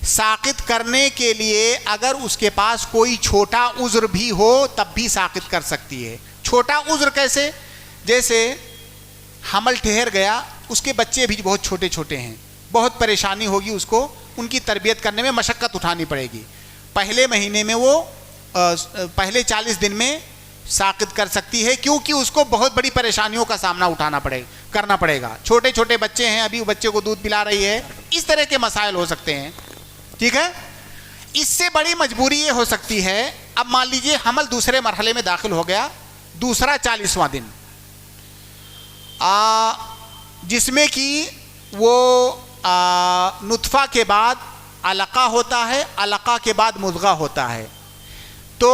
ساقط کرنے کے لیے اگر اس کے پاس کوئی چھوٹا عذر بھی ہو تب بھی ساقط کر سکتی ہے۔ چھوٹا عذر کیسے؟ جیسے حمل ٹھہر گیا، اس کے بچے بھی بہت چھوٹے چھوٹے ہیں، بہت پریشانی ہوگی اس کو، ان کی تربیت کرنے میں مشقت اٹھانی پڑے گی۔ پہلے مہینے میں وہ پہلے 40 دن میں ساقط کر سکتی ہے، کیونکہ اس کو بہت بڑی پریشانیوں کا سامنا کرنا پڑے گا۔ چھوٹے چھوٹے بچے ہیں، ابھی بچے کو دودھ پلا رہی ہے، اس طرح کے مسائل ہو سکتے ہیں، ٹھیک ہے؟ اس سے بڑی مجبوری یہ ہو سکتی ہے، اب مان لیجئے حمل دوسرے مرحلے میں داخل ہو گیا، دوسرا 40واں دن، جس میں کہ وہ نطفہ کے بعد علقہ ہوتا ہے، علقہ کے بعد مضغہ ہوتا ہے. تو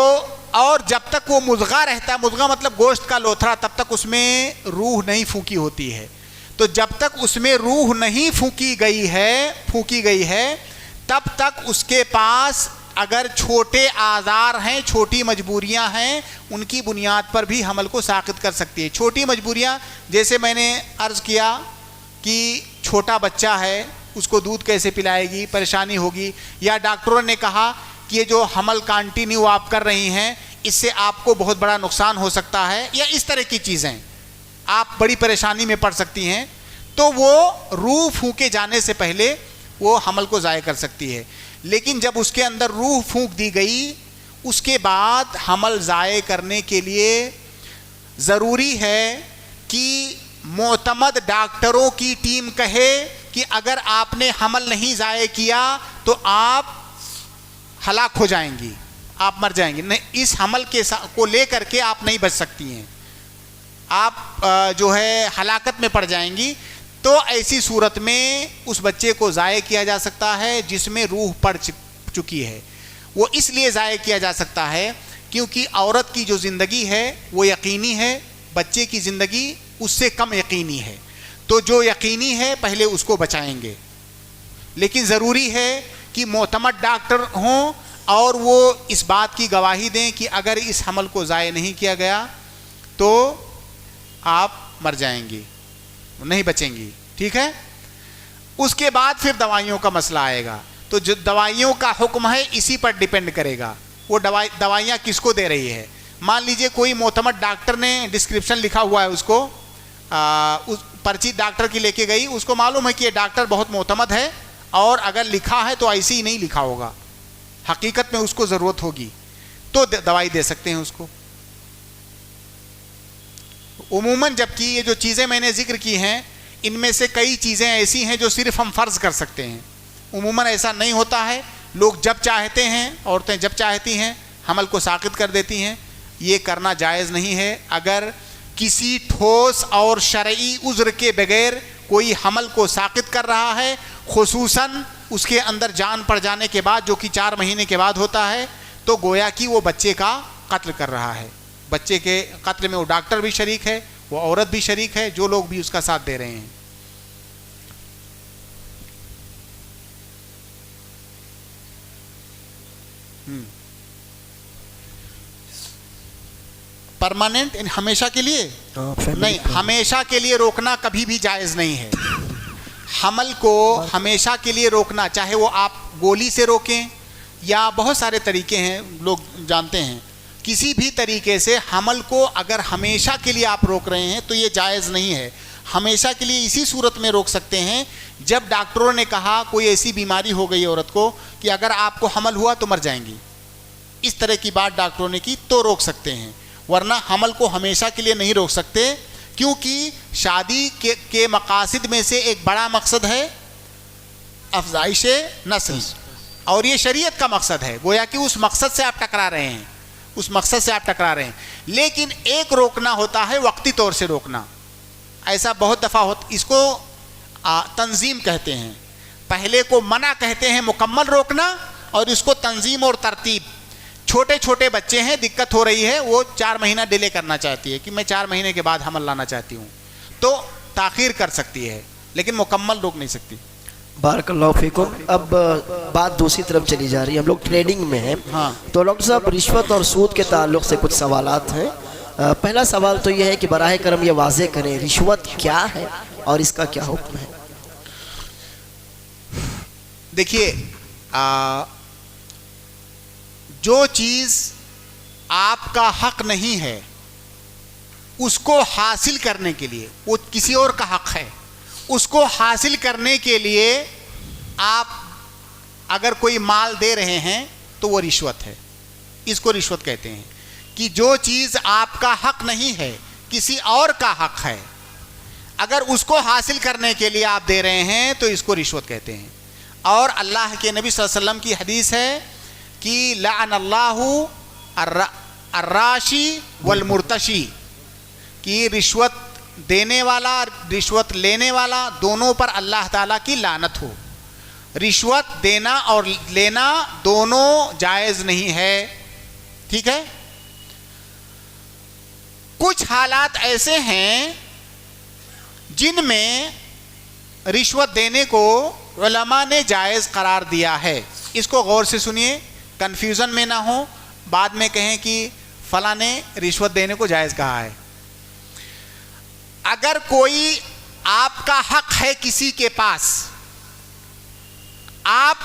اور جب تک وہ مضغہ رہتا ہے، مضغہ مطلب گوشت کا لوتھڑا، تب تک اس میں روح نہیں پھونکی ہوتی ہے. تو جب تک اس میں روح نہیں پھونکی گئی ہے تب تک اس کے پاس اگر چھوٹے آزار ہیں، چھوٹی مجبوریاں ہیں، ان کی بنیاد پر بھی حمل کو ساقط کر سکتی ہے. چھوٹی مجبوریاں جیسے میں نے عرض کیا کہ چھوٹا بچہ ہے، اس کو دودھ کیسے پلائے گی، پریشانی ہوگی. یا ڈاکٹروں نے کہا کہ یہ جو حمل کنٹینیو آپ کر رہی ہیں اس سے آپ کو بہت بڑا نقصان ہو سکتا ہے، یا اس طرح کی چیزیں آپ بڑی پریشانی میں پڑ سکتی ہیں، تو وہ روح پھونکے جانے سے پہلے وہ حمل کو ضائع کر سکتی ہے. لیکن جب اس کے اندر روح پھونک دی گئی، اس کے بعد حمل ضائع کرنے کے لیے ضروری ہے کہ معتمد ڈاکٹروں کی ٹیم کہے کہ اگر آپ نے حمل نہیں ضائع کیا تو آپ ہلاک ہو جائیں گی، آپ مر جائیں گی. نہیں، اس حمل کو لے کر کے آپ نہیں بچ سکتی ہیں، آپ جو ہے ہلاکت میں پڑ جائیں گی. تو ایسی صورت میں اس بچے کو ضائع کیا جا سکتا ہے جس میں روح پڑ چکی ہے. وہ اس لیے ضائع کیا جا سکتا ہے کیونکہ عورت کی جو زندگی ہے وہ یقینی ہے، بچے کی زندگی اس سے کم یقینی ہے. تو جو یقینی ہے پہلے اس کو بچائیں گے، لیکن ضروری ہے کہ معتمد ڈاکٹر ہوں اور وہ اس بات کی گواہی دیں کہ اگر اس حمل کو ضائع نہیں کیا گیا تو آپ مر جائیں گی، نہیں بچیں گی. ٹھیک ہے. اس کے بعد پھر دوائیوں کا مسئلہ آئے گا. تو جو دوائیوں کا حکم ہے اسی پر ڈیپینڈ کرے گا وہ دوائیاں کس کو دے رہی ہے. مان لیجئے کوئی معتمد ڈاکٹر نے ڈسکرپشن لکھا ہوا ہے، اس کو پرچی ڈاکٹر کی لے کے گئی، اس کو معلوم ہے کہ یہ ڈاکٹر بہت معتمد ہے اور اگر لکھا ہے تو ایسے ہی نہیں لکھا ہوگا، حقیقت میں اس کو ضرورت ہوگی تو دوائی دے سکتے ہیں اس کو. عموماً جبکہ یہ جو چیزیں میں نے ذکر کی ہیں ان میں سے کئی چیزیں ایسی ہیں جو صرف ہم فرض کر سکتے ہیں. عموماً ایسا نہیں ہوتا ہے، لوگ جب چاہتے ہیں، عورتیں جب چاہتی ہیں حمل کو ساقط کر دیتی ہیں. یہ کرنا جائز نہیں ہے. اگر کسی ٹھوس اور شرعی عذر کے بغیر کوئی حمل کو ساقط کر رہا ہے، خصوصاً اس کے اندر جان پڑ جانے کے بعد جو کہ 4 مہینے کے بعد ہوتا ہے، تو گویا کہ وہ بچے کا قتل کر رہا ہے. بچے کے قتل میں وہ ڈاکٹر بھی شریک ہے، وہ عورت بھی شریک ہے، جو لوگ بھی اس کا ساتھ دے رہے ہیں. پرماننٹ ہمیشہ کے لیے نہیں، ہمیشہ کے لیے روکنا کبھی بھی جائز نہیں ہے. حمل کو ہمیشہ کے لیے روکنا، چاہے وہ آپ گولی سے روکیں یا بہت سارے طریقے ہیں لوگ جانتے ہیں، کسی بھی طریقے سے حمل کو اگر ہمیشہ کے لیے آپ روک رہے ہیں تو یہ جائز نہیں ہے. ہمیشہ کے لیے اسی صورت میں روک سکتے ہیں جب ڈاکٹروں نے کہا کوئی ایسی بیماری ہو گئی عورت کو کہ اگر آپ کو حمل ہوا تو مر جائیں گی، اس طرح کی بات ڈاکٹروں نے کی تو روک سکتے ہیں. ورنہ حمل کو ہمیشہ کے لیے نہیں روک سکتے، کیونکہ شادی کے مقاصد میں سے ایک بڑا مقصد ہے افزائش نسل، اور یہ شریعت کا مقصد ہے. گویا کہ اس مقصد سے آپ ٹکرا رہے ہیں، اس مقصد سے آپ ٹکرا رہے ہیں. لیکن ایک روکنا ہوتا ہے وقتی طور سے روکنا، ایسا بہت دفعہ ہوتا، اس کو تنظیم کہتے ہیں. پہلے کو منع کہتے ہیں مکمل روکنا، اور اس کو تنظیم اور ترتیب. چھوٹے چھوٹے بچے ہیں، دقت ہو رہی ہے، وہ 4 مہینہ ڈیلے کرنا چاہتی ہے کہ میں 4 مہینے کے بعد حمل لانا چاہتی ہوں، تو تاخیر کر سکتی ہے لیکن مکمل روک نہیں سکتی. بارک اللہ فیکم. اب بات دوسری طرف چلی جا رہی ہے، ہم لوگ ٹریڈنگ میں ہیں. ہاں. تو ڈاکٹر صاحب رشوت اور سود کے تعلق سے کچھ سوالات ہیں. پہلا سوال تو یہ ہے کہ براہ کرم یہ واضح کریں رشوت کیا ہے اور اس کا کیا حکم ہے. دیکھیے، جو چیز آپ کا حق نہیں ہے اس کو حاصل کرنے کے لیے، وہ کسی اور کا حق ہے، اس کو حاصل کرنے کے لیے آپ اگر کوئی مال دے رہے ہیں تو وہ رشوت ہے. اس کو رشوت کہتے ہیں کہ جو چیز آپ کا حق نہیں ہے، کسی اور کا حق ہے، اگر اس کو حاصل کرنے کے لیے آپ دے رہے ہیں تو اس کو رشوت کہتے ہیں. اور اللہ کے نبی صلی اللہ علیہ وسلم کی حدیث ہے کہ لعن اللہ الراشی والمرتشی، کہ رشوت دینے والا رشوت لینے والا دونوں پر اللہ تعالیٰ کی لعنت ہو. رشوت دینا اور لینا دونوں جائز نہیں ہے. ٹھیک ہے. کچھ حالات ایسے ہیں جن میں رشوت دینے کو علماء نے جائز قرار دیا ہے. اس کو غور سے سنیے, کنفیوژن میں نہ ہو, بعد میں کہیں کہ فلاں نے رشوت دینے کو جائز کہا ہے. اگر کوئی آپ کا حق ہے کسی کے پاس, آپ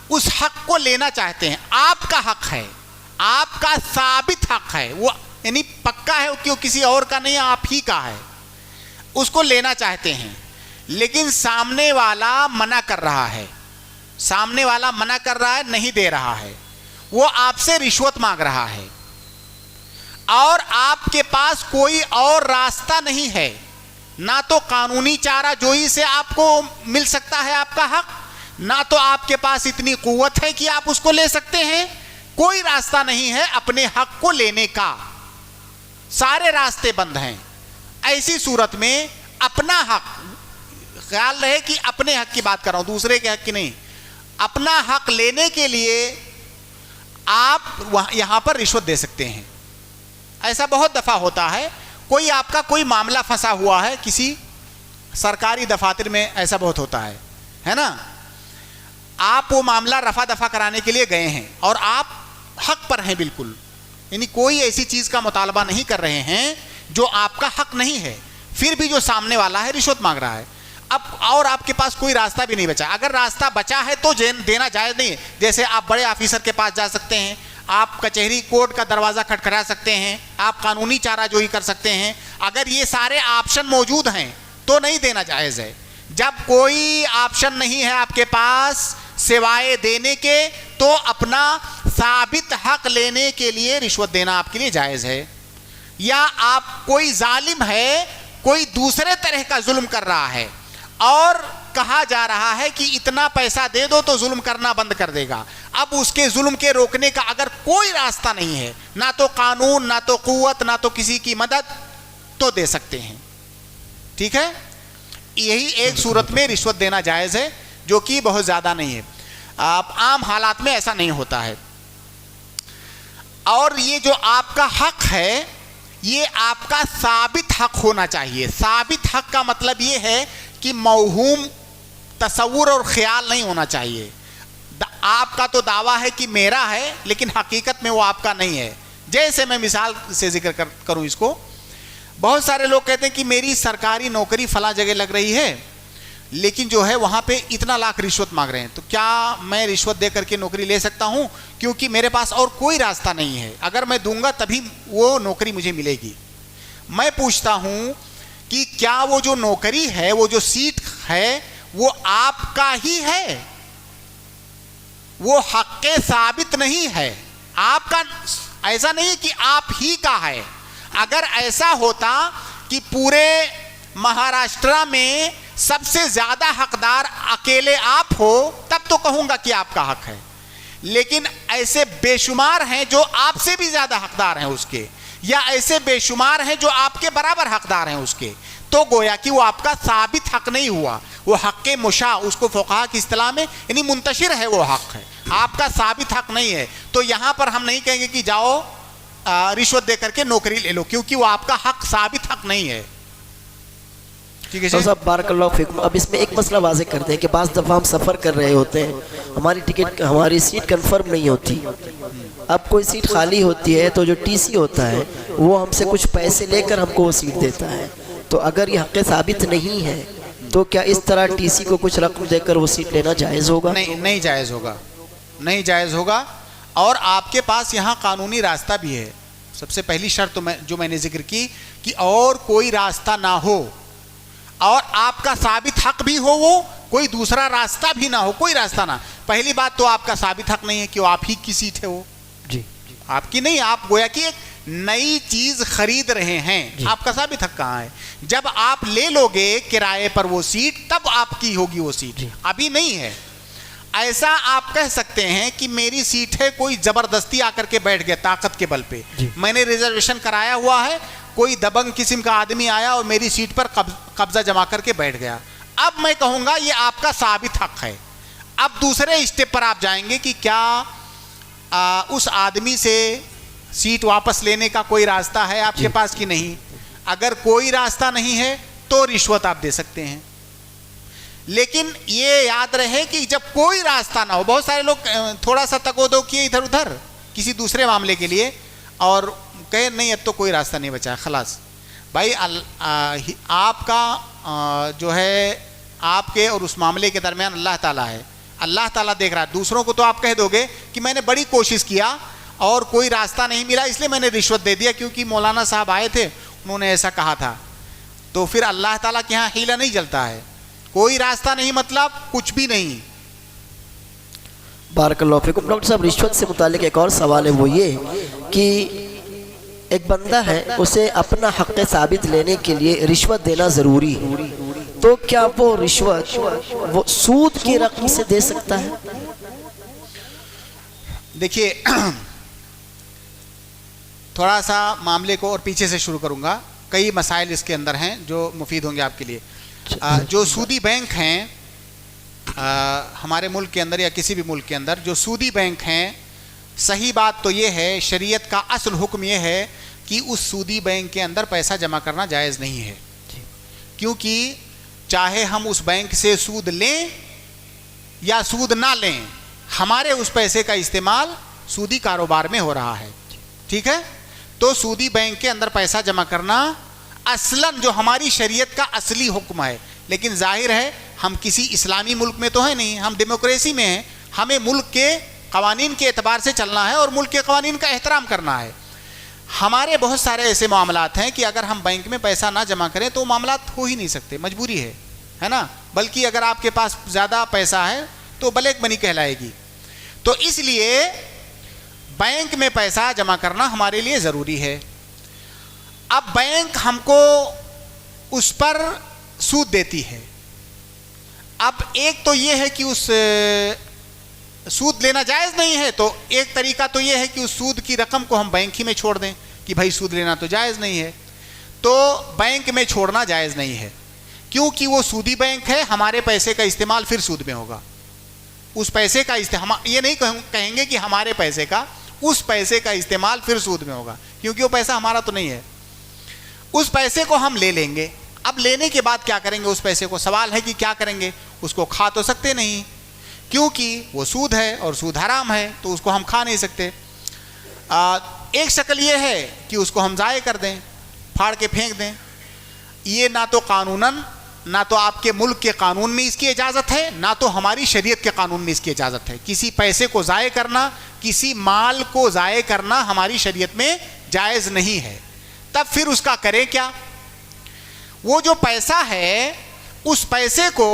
اس حق کو لینا چاہتے ہیں, آپ کا حق ہے, آپ کا ثابت حق ہے, وہ یعنی پکا ہے کہ وہ کسی اور کا نہیں, آپ ہی کا ہے, اس کو لینا چاہتے ہیں, لیکن سامنے والا منع کر رہا ہے, سامنے والا منع کر رہا ہے, نہیں دے رہا ہے, وہ آپ سے رشوت مانگ رہا ہے, اور آپ کے پاس کوئی اور راستہ نہیں ہے, نہ تو قانونی چارہ جوئی سے آپ کو مل سکتا ہے آپ کا حق, نہ تو آپ کے پاس اتنی قوت ہے کہ آپ اس کو لے سکتے ہیں, کوئی راستہ نہیں ہے اپنے حق کو لینے کا, سارے راستے بند ہیں. ایسی صورت میں اپنا حق, خیال رہے کہ اپنے حق کی بات کر رہا ہوں, دوسرے کے حق کی نہیں, اپنا حق لینے کے لیے آپ یہاں پر رشوت دے سکتے ہیں. ایسا بہت دفعہ ہوتا ہے, کوئی آپ کا کوئی معاملہ پھنسا ہوا ہے کسی سرکاری دفاتر میں, ایسا بہت ہوتا ہے نا, آپ وہ معاملہ رفع دفع کرانے کے لیے گئے ہیں اور آپ حق پر ہیں بالکل, یعنی کوئی ایسی چیز کا مطالبہ نہیں کر رہے ہیں جو آپ کا حق نہیں ہے, پھر بھی جو سامنے والا ہے رشوت مانگ رہا ہے. اب اور آپ کے پاس کوئی راستہ بھی نہیں بچا, اگر راستہ بچا ہے تو دینا جائز نہیں ہے. جیسے آپ بڑے آفیسر کے پاس جا سکتے ہیں, آپ کچہری کورٹ کا دروازہ کھٹکھٹا سکتے ہیں, آپ قانونی چارہ جوئی کر سکتے ہیں, اگر یہ سارے آپشن موجود ہیں تو نہیں دینا جائز ہے. جب کوئی آپشن نہیں ہے آپ کے پاس سوائے دینے کے, تو اپنا ثابت حق لینے کے لیے رشوت دینا آپ کے لیے جائز ہے. یا آپ کوئی ظالم ہے, کوئی دوسرے طرح کا ظلم کر رہا ہے اور کہا جا رہا ہے کہ اتنا پیسہ دے دو تو ظلم کرنا بند کر دے گا, اب اس کے ظلم کے روکنے کا اگر کوئی راستہ نہیں ہے, نہ تو قانون, نہ تو قوت, نہ تو کسی کی مدد, تو دے سکتے ہیں. ٹھیک ہے. یہی ایک صورت میں رشوت دینا جائز ہے, جو کہ بہت زیادہ نہیں ہے. عام حالات میں ایسا نہیں ہوتا ہے. اور یہ جو آپ کا حق ہے, یہ آپ کا ثابت حق ہونا چاہیے. ثابت حق کا مطلب یہ ہے کہ موہوم تصور اور خیال نہیں ہونا چاہیے. آپ کا تو دعویٰ ہے کہ میرا ہے, لیکن حقیقت میں وہ آپ کا نہیں ہے. جیسے میں مثال سے ذکر کروں اس کو, بہت سارے لوگ کہتے ہیں کہ میری سرکاری نوکری فلاں جگہ لگ رہی ہے, لیکن جو ہے وہاں پہ اتنا لاکھ رشوت مانگ رہے ہیں, تو کیا میں رشوت دے کر کے نوکری لے سکتا ہوں؟ کیونکہ میرے پاس اور کوئی راستہ نہیں ہے, اگر میں دوں گا تبھی وہ نوکری مجھے ملے گی. میں پوچھتا ہوں کہ کیا وہ جو نوکری ہے, وہ جو سیٹ ہے, وہ آپ کا ہی ہے؟ وہ حق ثابت نہیں ہے آپ کا, ایسا نہیں کہ آپ ہی کا ہے. اگر ایسا ہوتا کہ پورے مہاراشٹرا میں سب سے زیادہ حقدار اکیلے آپ ہو, تب تو کہوں گا کہ آپ کا حق ہے. لیکن ایسے بے شمار ہیں جو آپ سے بھی زیادہ حقدار ہیں اس کے, یا ایسے بے شمار ہیں جو آپ کے برابر حقدار ہیں اس کے, تو گویا کہ وہ آپ کا ثابت حق نہیں ہوا, وہ حق مشاع, اس کو فقہا کی اصطلاح میں یعنی منتشر ہے وہ حق ہے, آپ کا ثابت حق نہیں ہے. تو یہاں پر ہم نہیں کہیں گے کہ جاؤ رشوت دے کر کے نوکری لے لو, کیونکہ وہ آپ کا حق ثابت حق نہیں ہے. ٹھیک ہے صاحب, بارک اللہ فیکم. اب اس میں ایک مسئلہ واضح کر دیں کہ بعض دفعہ ہم سفر کر رہے ہوتے ہیں, ہماری ٹکٹ, ہماری سیٹ کنفرم نہیں ہوتی. اب کوئی سیٹ خالی ہوتی ہے تو جو ٹی سی ہوتا ہے وہ ہم سے کچھ پیسے لے کر ہم کو وہ سیٹ دیتا ہے. تو اگر یہ حق ثابت نہیں ہے تو کیا اس طرح ٹی سی کو کچھ رقم دے کر وہ سیٹ لینا جائز ہوگا؟ نہیں جائز ہوگا, نہیں جائز ہوگا. اور آپ کے پاس یہاں قانونی راستہ بھی ہے. سب سے پہلی شرط جو میں نے ذکر کی کہ اور کوئی راستہ نہ ہو, اور آپ کا ثابت حق بھی ہو, وہ کوئی دوسرا راستہ بھی نہ ہو, کوئی راستہ نہ. پہلی بات تو آپ کا ثابت حق نہیں ہے کہ وہ آپ ہی کی سیٹ ہے, وہ جی آپ کی نہیں. آپ گویا کہ ایک نئی چیز خرید رہے ہیں, آپ کا ثابت حق کہاں ہے؟ جب آپ لے لو گے کرائے پر وہ سیٹ, تب آپ کی ہوگی وہ سیٹ, ابھی نہیں ہے. ایسا آپ کہہ سکتے ہیں کہ میری سیٹ ہے, کوئی زبردستی آ کر کے بیٹھ گیا طاقت کے بل پہ, میں نے ریزرویشن کرایا ہوا ہے, کوئی دبنگ قسم کا آدمی آیا اور میری سیٹ پر قبضہ جما کر کے بیٹھ گیا. اب میں کہوں گا یہ آپ کا ثابت حق ہے. اب دوسرے اسٹیپ پر آپ جائیں گے کہ کیا اس آدمی سے سیٹ واپس لینے کا کوئی راستہ ہے آپ کے پاس کہ نہیں. اگر کوئی راستہ نہیں ہے تو رشوت آپ دے سکتے ہیں. لیکن یہ یاد رہے کہ جب کوئی راستہ نہ ہو, بہت سارے لوگ تھوڑا سا تک و دو کیے ادھر ادھر کسی دوسرے معاملے کے لیے اور کہے نہیں اب تو کوئی راستہ نہیں بچا خلاص. بھائی آپ کا جو ہے آپ کے اور اس معاملے کے درمیان اللہ تعالیٰ ہے. اللہ تعالیٰ دیکھ رہا ہے. دوسروں کو تو آپ کہہ دو گے کہ میں نے بڑی کوشش کیا اور کوئی راستہ نہیں ملا اس لیے میں نے رشوت دے دیا کیونکہ مولانا صاحب آئے تھے انہوں نے ایسا کہا تھا. تو پھر اللہ تعالیٰ کے یہاں حیلہ نہیں چلتا ہے. کوئی راستہ نہیں مطلب کچھ بھی نہیں. بارک اللہ فیکم. ڈاکٹر صاحب رشوت سے متعلق ایک اور سوال ہے, وہ یہ کہ ایک بندہ ہے اسے اپنا حق ثابت لینے کے لیے رشوت دینا ضروری ہے, تو کیا وہ رشوت وہ سود کی رقم سے دے سکتا ہے؟ دیکھیے تھوڑا سا معاملے کو اور پیچھے سے شروع کروں گا. کئی مسائل اس کے اندر ہیں جو مفید ہوں گے آپ کے لیے. جو سودی بینک ہیں ہمارے ملک کے اندر یا کسی بھی ملک کے اندر جو سودی بینک ہیں, صحیح بات تو یہ ہے شریعت کا اصل حکم یہ ہے کہ اس سودی بینک کے اندر پیسہ جمع کرنا جائز نہیں ہے. کیونکہ چاہے ہم اس بینک سے سود لیں یا سود نہ لیں, ہمارے اس پیسے کا استعمال سودی کاروبار میں ہو رہا ہے. ٹھیک ہے, تو سودی بینک کے اندر پیسہ جمع کرنا اصلاً جو ہماری شریعت کا اصلی حکم ہے. لیکن ظاہر ہے ہم کسی اسلامی ملک میں تو ہیں نہیں, ہم ڈیموکریسی میں ہیں. ہمیں ملک کے قوانین کے اعتبار سے چلنا ہے اور ملک کے قوانین کا احترام کرنا ہے. ہمارے بہت سارے ایسے معاملات ہیں کہ اگر ہم بینک میں پیسہ نہ جمع کریں تو معاملات ہو ہی نہیں سکتے, مجبوری ہے نا. بلکہ اگر آپ کے پاس زیادہ پیسہ ہے تو بلیک منی کہلائے گی. تو اس لیے بینک میں پیسہ جمع کرنا ہمارے لیے ضروری ہے. اب بینک ہم کو اس پر سود دیتی ہے. اب ایک تو یہ ہے کہ اس سود لینا جائز نہیں ہے, تو ایک طریقہ تو یہ ہے کہ اس سود کی رقم کو ہم بینک ہی میں چھوڑ دیں کہ بھائی سود لینا تو جائز نہیں ہے. تو بینک میں چھوڑنا جائز نہیں ہے کیونکہ وہ سودی بینک ہے, ہمارے پیسے کا استعمال پھر سود میں ہوگا. اس پیسے کا یہ نہیں کہیں گے کہ ہمارے پیسے کا, اس پیسے کا استعمال پھر سود میں ہوگا کیونکہ وہ پیسہ ہمارا تو نہیں ہے. اس پیسے کو ہم لے لیں گے. اب لینے کے بعد کیا کریں گے اس پیسے کو؟ سوال ہے کہ کیا کریں گے. اس کو کھا تو سکتے نہیں کیونکہ وہ سود ہے اور سود حرام ہے, تو اس کو ہم کھا نہیں سکتے. ایک شکل یہ ہے کہ اس کو ہم ضائع کر دیں, پھاڑ کے پھینک دیں. یہ نہ تو قانوناً, نہ تو آپ کے ملک کے قانون میں اس کی اجازت ہے, نہ تو ہماری شریعت کے قانون میں اس کی اجازت ہے. کسی پیسے کو ضائع کرنا, کسی مال کو ضائع کرنا ہماری شریعت میں جائز نہیں ہے. تب پھر اس کا کریں کیا؟ وہ جو پیسہ ہے اس پیسے کو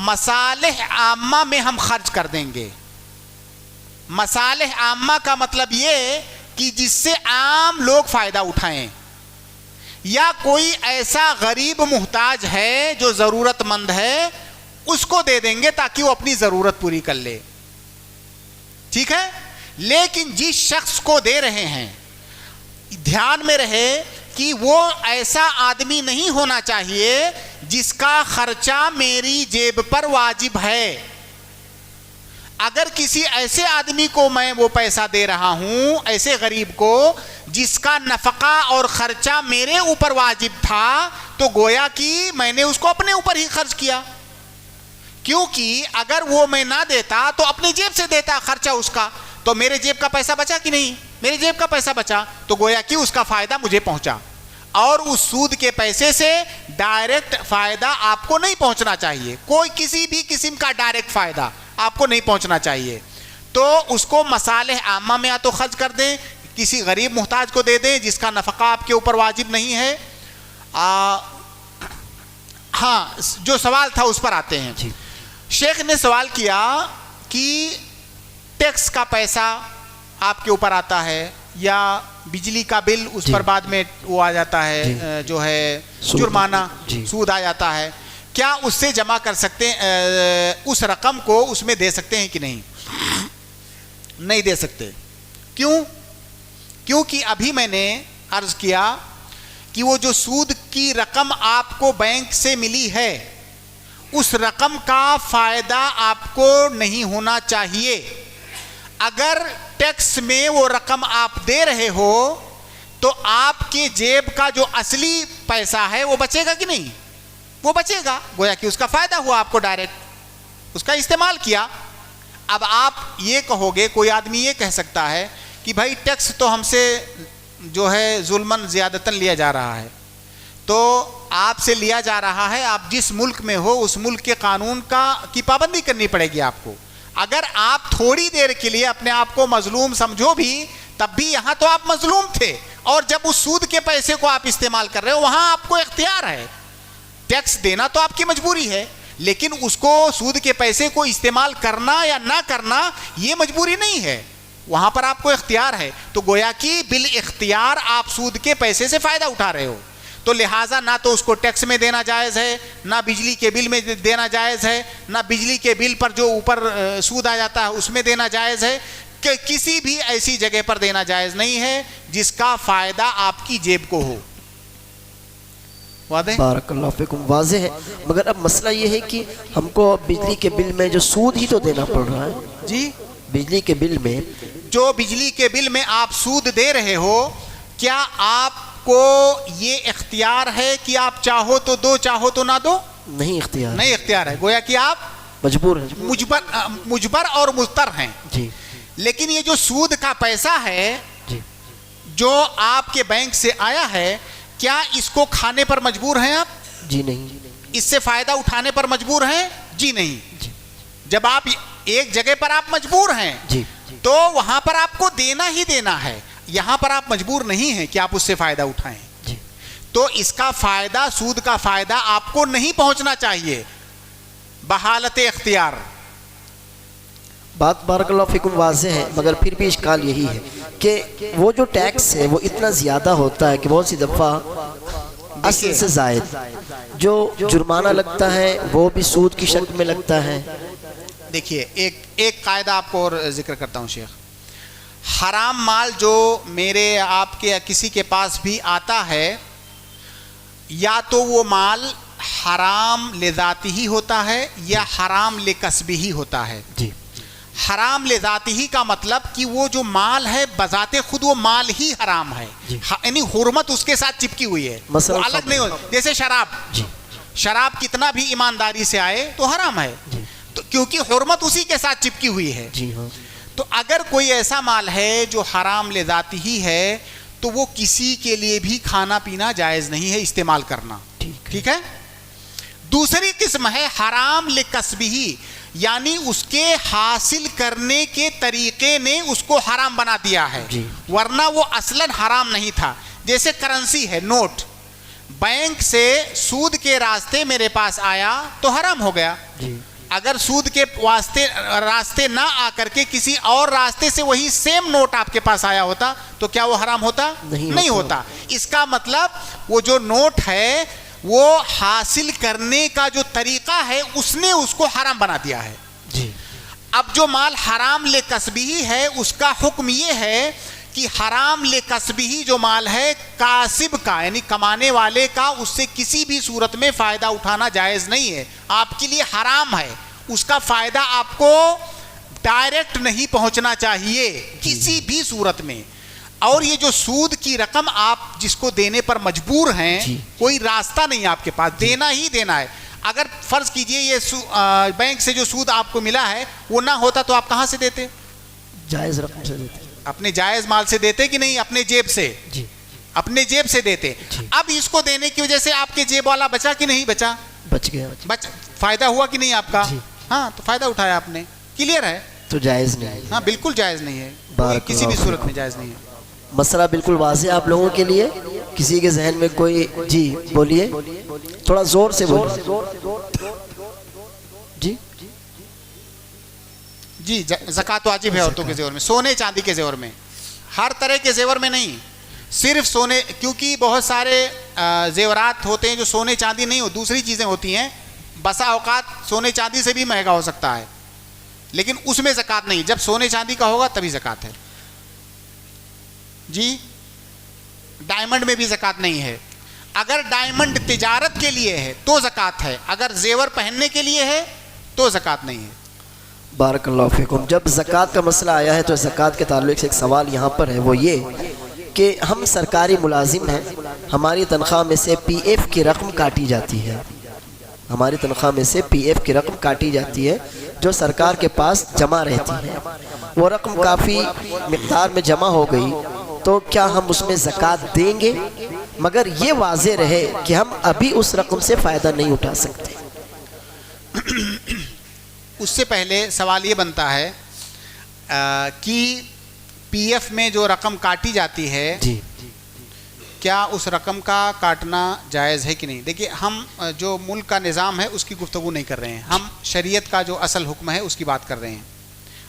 مصالح عامہ میں ہم خرچ کر دیں گے. مصالح عامہ کا مطلب یہ کہ جس سے عام لوگ فائدہ اٹھائیں, یا کوئی ایسا غریب محتاج ہے جو ضرورت مند ہے اس کو دے دیں گے تاکہ وہ اپنی ضرورت پوری کر لے. ٹھیک ہے, لیکن جس شخص کو دے رہے ہیں دھیان میں رہے کہ وہ ایسا آدمی نہیں ہونا چاہیے جس کا خرچہ میری جیب پر واجب ہے. اگر کسی ایسے آدمی کو میں وہ پیسہ دے رہا ہوں, ایسے غریب کو جس کا نفقہ اور خرچہ میرے اوپر واجب تھا, تو گویا کہ میں نے اس کو اپنے اوپر ہی خرچ کیا. کیونکہ اگر وہ میں نہ دیتا تو اپنی جیب سے دیتا خرچہ اس کا, تو میرے جیب کا پیسہ بچا کہ نہیں؟ میری جیب کا پیسہ بچا, تو گویا کہ اس کا فائدہ مجھے پہنچا. اور اس سود کے پیسے سے ڈائریکٹ فائدہ آپ کو نہیں پہنچنا چاہیے, کوئی کسی بھی قسم کا ڈائریکٹ فائدہ آپ کو نہیں پہنچنا چاہیے. تو اس کو مصالح عامہ میں یا تو خرچ کر دیں, کسی غریب محتاج کو دے دیں جس کا نفقہ آپ کے اوپر واجب نہیں ہے. ہاں, جو سوال تھا اس پر آتے ہیں. شیخ نے سوال کیا کہ ٹیکس کا پیسہ آپ کے اوپر آتا ہے یا بجلی کا بل, اس پر بعد میں وہ آ جاتا ہے جو ہے جرمانہ, سود آ جاتا ہے, کیا اس سے جمع کر سکتے ہیں, اس رقم کو اس میں دے سکتے ہیں کہ نہیں؟ نہیں دے سکتے. کیوں؟ کیونکہ ابھی میں نے عرض کیا کہ وہ جو سود کی رقم آپ کو بینک سے ملی ہے اس رقم کا فائدہ آپ کو نہیں ہونا چاہیے. اگر ٹیکس میں وہ رقم آپ دے رہے ہو تو آپ کے جیب کا جو اصلی پیسہ ہے وہ بچے گا کہ نہیں؟ وہ بچے گا. گویا کہ اس کا فائدہ ہوا آپ کو، ڈائریکٹ اس کا استعمال کیا. اب آپ یہ کہو گے، کوئی آدمی یہ کہہ سکتا ہے کہ بھائی ٹیکس تو ہم سے جو ہے ظلماً زیادتاً لیا جا رہا ہے، تو آپ سے لیا جا رہا ہے، آپ جس ملک میں ہو اس ملک کے قانون کی پابندی کرنی پڑے گی آپ کو. اگر آپ تھوڑی دیر کے لیے اپنے آپ کو مظلوم سمجھو بھی، تب بھی یہاں تو آپ مظلوم تھے، اور جب اس سود کے پیسے کو آپ استعمال کر رہے ہو وہاں آپ کو اختیار ہے. ٹیکس دینا تو آپ کی مجبوری ہے، لیکن اس کو سود کے پیسے کو استعمال کرنا یا نہ کرنا یہ مجبوری نہیں ہے، وہاں پر آپ کو اختیار ہے. تو گویا کہ بالاختیار آپ سود کے پیسے سے فائدہ اٹھا رہے ہو، تو لہٰذا نہ تو اس کو ٹیکس میں دینا جائز ہے، نہ بجلی کے بل میں دینا جائز ہے، نہ بجلی کے بل پر جو اوپر سود آ جاتا ہے اس میں دینا جائز ہے، کہ کسی بھی ایسی جگہ پر دینا جائز نہیں ہے جس کا فائدہ آپ کی جیب کو ہو. واضح؟ بارک اللہ فیکم. واضح ہے، مگر اب مسئلہ یہ ہے کہ ہم کو بجلی کے بل میں جو سود ہی تو دینا پڑ رہا ہے. جی، بجلی کے بل میں جو بجلی کے بل میں آپ سود دے رہے ہو، کیا آپ کو یہ اختیار ہے کہ آپ چاہو تو دو، چاہو تو نہ دو؟ نہیں اختیار، نہیں اختیار ہے. گویا کہ آپ مجبور ہیں، مجبر اور مضطر ہیں. جی. لیکن یہ جو سود کا پیسہ ہے جی جو آپ کے بینک سے آیا ہے، کیا اس کو کھانے پر مجبور ہیں آپ؟ جی نہیں. اس سے فائدہ اٹھانے پر مجبور ہیں؟ جی نہیں. جی. جب آپ ایک جگہ پر آپ مجبور ہیں جی تو وہاں پر آپ کو دینا ہی دینا ہے. یہاں پر آپ مجبور نہیں ہیں کہ آپ اس سے فائدہ اٹھائیں. جی. تو اس کا فائدہ، سود کا فائدہ آپ کو نہیں پہنچنا چاہیے بحالت اختیار. بات بارک اللہ فیکم واضح ہے، مگر پھر بھی اشکال یہی ہے کہ وہ جو ٹیکس ہے وہ اتنا زیادہ ہوتا ہے کہ بہت سی دفعہ اصل سے زائد جو جرمانہ لگتا ہے وہ بھی سود کی شکل میں لگتا ہے. دیکھیے، ایک قاعدہ آپ کو اور ذکر کرتا ہوں شیخ. حرام مال جو میرے آپ کے یا کسی کے پاس بھی آتا ہے، یا تو وہ مال حرام لذاتی ہی ہوتا ہے یا حرام لکسبی ہی ہوتا ہے. جی. حرام لذاتی ہی کا مطلب کہ وہ جو مال ہے بذات خود وہ مال ہی حرام ہے، یعنی حرمت اس کے ساتھ چپکی ہوئی ہے، وہ الگ نہیں ہوتا. جیسے شراب، شراب کتنا بھی ایمانداری سے آئے تو حرام ہے، تو کیونکہ حرمت اسی کے ساتھ چپکی ہوئی ہے. جی ہاں. تو اگر کوئی ایسا مال ہے جو حرام لذاتی ہی ہے تو وہ کسی کے لیے بھی کھانا پینا جائز نہیں ہے، استعمال کرنا. ٹھیک ہے. دوسری قسم ہے حرام لکسبی ہی، یعنی اس کے حاصل کرنے کے طریقے نے اس کو حرام بنا دیا ہے، ورنہ وہ اصلاً حرام نہیں تھا. جیسے کرنسی ہے، نوٹ، بینک سے سود کے راستے میرے پاس آیا تو حرام ہو گیا. اگر سود کے راستے نہ آ کر کے کسی اور راستے سے وہی سیم نوٹ آپ کے پاس آیا ہوتا تو کیا وہ حرام ہوتا؟ نہیں ہوتا. اس کا مطلب وہ جو نوٹ ہے وہ حاصل کرنے کا جو طریقہ ہے اس نے اس کو حرام بنا دیا ہے. جی. اب جو مال حرام لکسبی ہے اس کا حکم یہ ہے کہ حرام لکسبی جو مال ہے کاسب کا، یعنی کمانے والے کا، اس سے کسی بھی صورت میں فائدہ اٹھانا جائز نہیں ہے، آپ کے لیے حرام ہے. اس کا فائدہ آپ کو ڈائریکٹ نہیں پہنچنا چاہیے کسی بھی صورت میں. اور یہ جو سود کی رقم آپ جس کو دینے پر مجبور ہیں، کوئی راستہ نہیں آپ کے پاس، دینا ہی دینا ہے. اگر فرض کیجئے یہ بینک سے جو سود آپ کو ملا ہے وہ نہ ہوتا تو آپ کہاں سے دیتے؟ جائز رقم سے دیتے. اپنے جائز مال سے دیتے کہ نہیں؟ اپنے جیب سے. جی. اپنے جیب سے دیتے. اب اس کو دینے کی وجہ سے آپ کے جیب والا بچا کہ نہیں بچا؟ بچ گیا. فائدہ ہوا کہ نہیں آپ کا؟ ہاں، تو فائدہ اٹھایا آپ نے. کلیئر ہے؟ تو جائز نہیں. ہاں، بالکل جائز نہیں ہے، کسی بھی صورت میں جائز نہیں ہے. مسئلہ بالکل واضح آپ لوگوں کے لیے. کسی کے ذہن میں کوئی؟ جی بولیے، تھوڑا زور سے بولیے. جی. جی. زکوٰۃ واجب ہے عورتوں کے زیور میں، سونے چاندی کے زیور میں، ہر طرح کے زیور میں نہیں، صرف سونے. کیونکہ بہت سارے زیورات ہوتے ہیں جو سونے چاندی نہیں ہو، دوسری چیزیں ہوتی ہیں. بسا اوقات سونے چاندی سے بھی مہنگا ہو سکتا ہے، لیکن اس میں زکوٰۃ نہیں. جب سونے چاندی کا ہوگا تبھی زکوٰۃ ہے. جی ڈائمنڈ میں بھی زکوٰۃ نہیں ہے. اگر ڈائمنڈ تجارت کے لیے ہے تو زکوٰۃ ہے, اگر زیور پہننے کے لیے ہے تو زکوٰۃ نہیں ہے. بارک اللہ فیکم. جب زکوٰۃ کا مسئلہ آیا ہے تو زکوٰۃ کے تعلق سے ایک سوال یہاں پر ہے, وہ یہ کہ ہم سرکاری ملازم ہیں, ہماری تنخواہ میں سے پی ایف کی رقم کاٹی جاتی ہے, ہماری تنخواہ میں سے پی ایف کی رقم کاٹی جاتی ہے جو سرکار کے پاس جمع رہتی ہے. وہ رقم کافی مقدار میں جمع ہو گئی تو کیا ہم اس میں زکوٰۃ دیں گے, مگر یہ واضح رہے کہ ہم ابھی اس رقم سے فائدہ نہیں اٹھا سکتے؟ اس سے پہلے سوال یہ بنتا ہے کہ پی ایف میں جو رقم کاٹی جاتی ہے جی کیا اس رقم کا کاٹنا جائز ہے کہ نہیں. دیکھیے ہم جو ملک کا نظام ہے اس کی گفتگو نہیں کر رہے ہیں, ہم شریعت کا جو اصل حکم ہے اس کی بات کر رہے ہیں.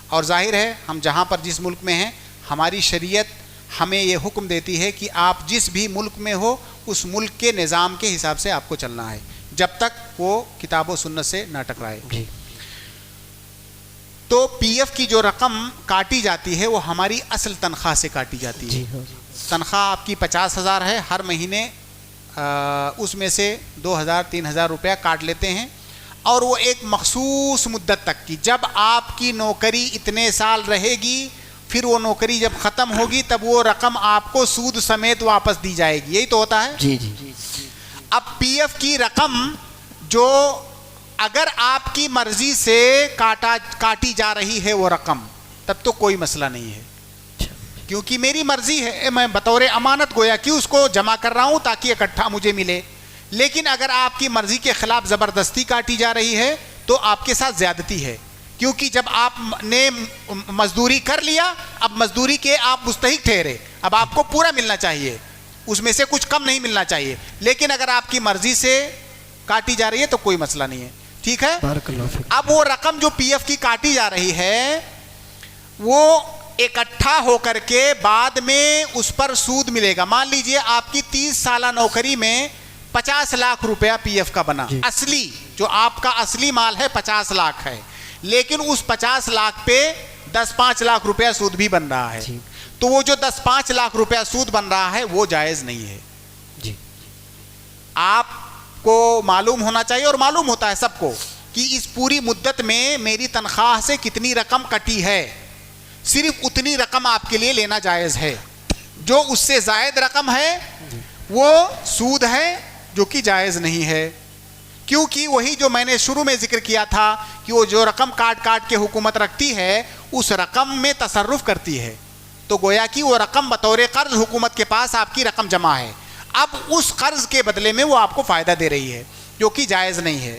اور ظاہر ہے ہم جہاں پر جس ملک میں ہیں ہماری شریعت ہمیں یہ حکم دیتی ہے کہ آپ جس بھی ملک میں ہو اس ملک کے نظام کے حساب سے آپ کو چلنا ہے جب تک وہ کتاب و سنت سے نہ ٹکرائے. جی. تو پی ایف کی جو رقم کاٹی جاتی ہے وہ ہماری اصل تنخواہ سے کاٹی جاتی ہے. جی ہاں. تنخواہ آپ کی 50,000 ہے, ہر مہینے اس میں سے 2,000-3,000 روپیہ کاٹ لیتے ہیں, اور وہ ایک مخصوص مدت تک کی, جب آپ کی نوکری اتنے سال رہے گی پھر وہ نوکری جب ختم ہوگی تب وہ رقم آپ کو سود سمیت واپس دی جائے گی. یہی تو ہوتا ہے. جی جی. اب پی ایف کی رقم جو اگر آپ کی مرضی سے کاٹی جا رہی ہے وہ رقم, تب تو کوئی مسئلہ نہیں ہے, کیونکہ میری مرضی ہے, میں بطور امانت گویا کہ اس کو جمع کر رہا ہوں تاکہ اکٹھا مجھے ملے. لیکن اگر آپ کی مرضی کے خلاف زبردستی کاٹی جا رہی ہے تو آپ کے ساتھ زیادتی ہے, کیونکہ جب آپ نے مزدوری کر لیا اب مزدوری کے آپ مستحق ٹھہرے, اب آپ کو پورا ملنا چاہیے, اس میں سے کچھ کم نہیں ملنا چاہیے. لیکن اگر آپ کی مرضی سے کاٹی جا رہی ہے تو کوئی مسئلہ نہیں ہے. ٹھیک ہے. اب وہ رقم جو پی ایف کی کاٹی جا رہی ہے وہ اکٹھا ہو کر کے بعد میں اس پر سود ملے گا. مان لیجئے آپ کی 30 سالہ نوکری میں 50 لاکھ روپیہ پی ایف کا بنا, اصلی جو آپ کا اصلی مال ہے 50 لاکھ ہے, لیکن اس 50 لاکھ پہ 10-5 لاکھ روپیہ سود بھی بن رہا ہے. تو وہ جو 10-5 لاکھ روپیہ سود بن رہا ہے وہ جائز نہیں ہے. جی. آپ کو معلوم ہونا چاہیے, اور معلوم ہوتا ہے سب کو, کہ اس پوری مدت میں میری تنخواہ سے کتنی رقم کٹی ہے, صرف اتنی رقم آپ کے لیے لینا جائز ہے. جو اس سے زائد رقم ہے وہ سود ہے جو کہ جائز نہیں ہے. کیونکہ وہی جو میں نے شروع میں ذکر کیا تھا کہ وہ جو رقم کاٹ کاٹ کے حکومت رکھتی ہے اس رقم میں تصرف کرتی ہے, تو گویا کہ وہ رقم بطور قرض حکومت کے پاس آپ کی رقم جمع ہے, اب اس قرض کے بدلے میں وہ آپ کو فائدہ دے رہی ہے جو کہ جائز نہیں ہے.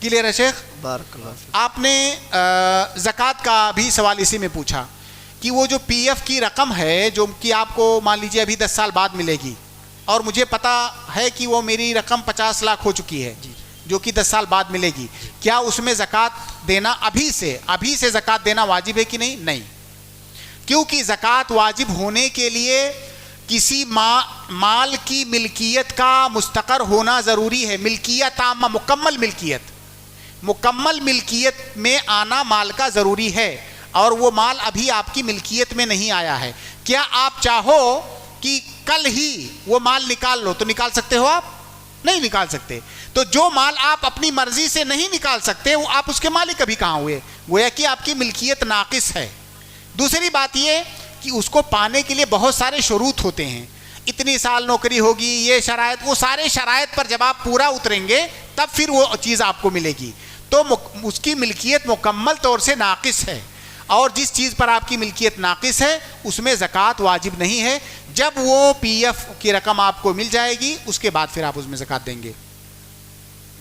کلیئر ہے شیخ؟ بارک اللہ. آپ نے زکوٰۃ کا بھی سوال اسی میں پوچھا کہ وہ جو پی ایف کی رقم ہے جو کہ آپ کو مان لیجیے ابھی 10 سال بعد ملے گی, اور مجھے پتا ہے کہ وہ میری رقم 50 لاکھ ہو چکی ہے جو کہ 10 سال بعد ملے گی, کیا اس میں زکوٰۃ دینا ابھی سے زکوٰۃ دینا واجب ہے کہ نہیں؟ نہیں, کیونکہ زکوٰۃ واجب ہونے کے لیے کسی مال کی ملکیت کا مستقر ہونا ضروری ہے. ملکیت عامہ, مکمل ملکیت میں آنا مال کا ضروری ہے, اور وہ مال ابھی آپ کی ملکیت میں نہیں آیا ہے. کیا آپ چاہو کہ کل ہی وہ مال نکال لو تو نکال سکتے ہو؟ آپ نہیں نکال سکتے. تو جو مال آپ اپنی مرضی سے نہیں نکال سکتے وہ آپ اس کے مالک کبھی کہاں ہوئے, گویا کہ آپ کی ملکیت ناقص ہے. دوسری بات یہ کہ اس کو پانے کے لیے بہت سارے شروط ہوتے ہیں, اتنی سال نوکری ہوگی, یہ شرائط, وہ سارے شرائط پر جب آپ پورا اتریں گے تب پھر وہ چیز آپ کو ملے گی. تو اس کی ملکیت مکمل طور سے ناقص ہے, اور جس چیز پر آپ کی ملکیت ناقص ہے اس میں زکوٰۃ واجب نہیں ہے. جب وہ پی ایف کی رقم آپ کو مل جائے گی اس کے بعد پھر آپ اس میں زکوٰۃ دیں گے.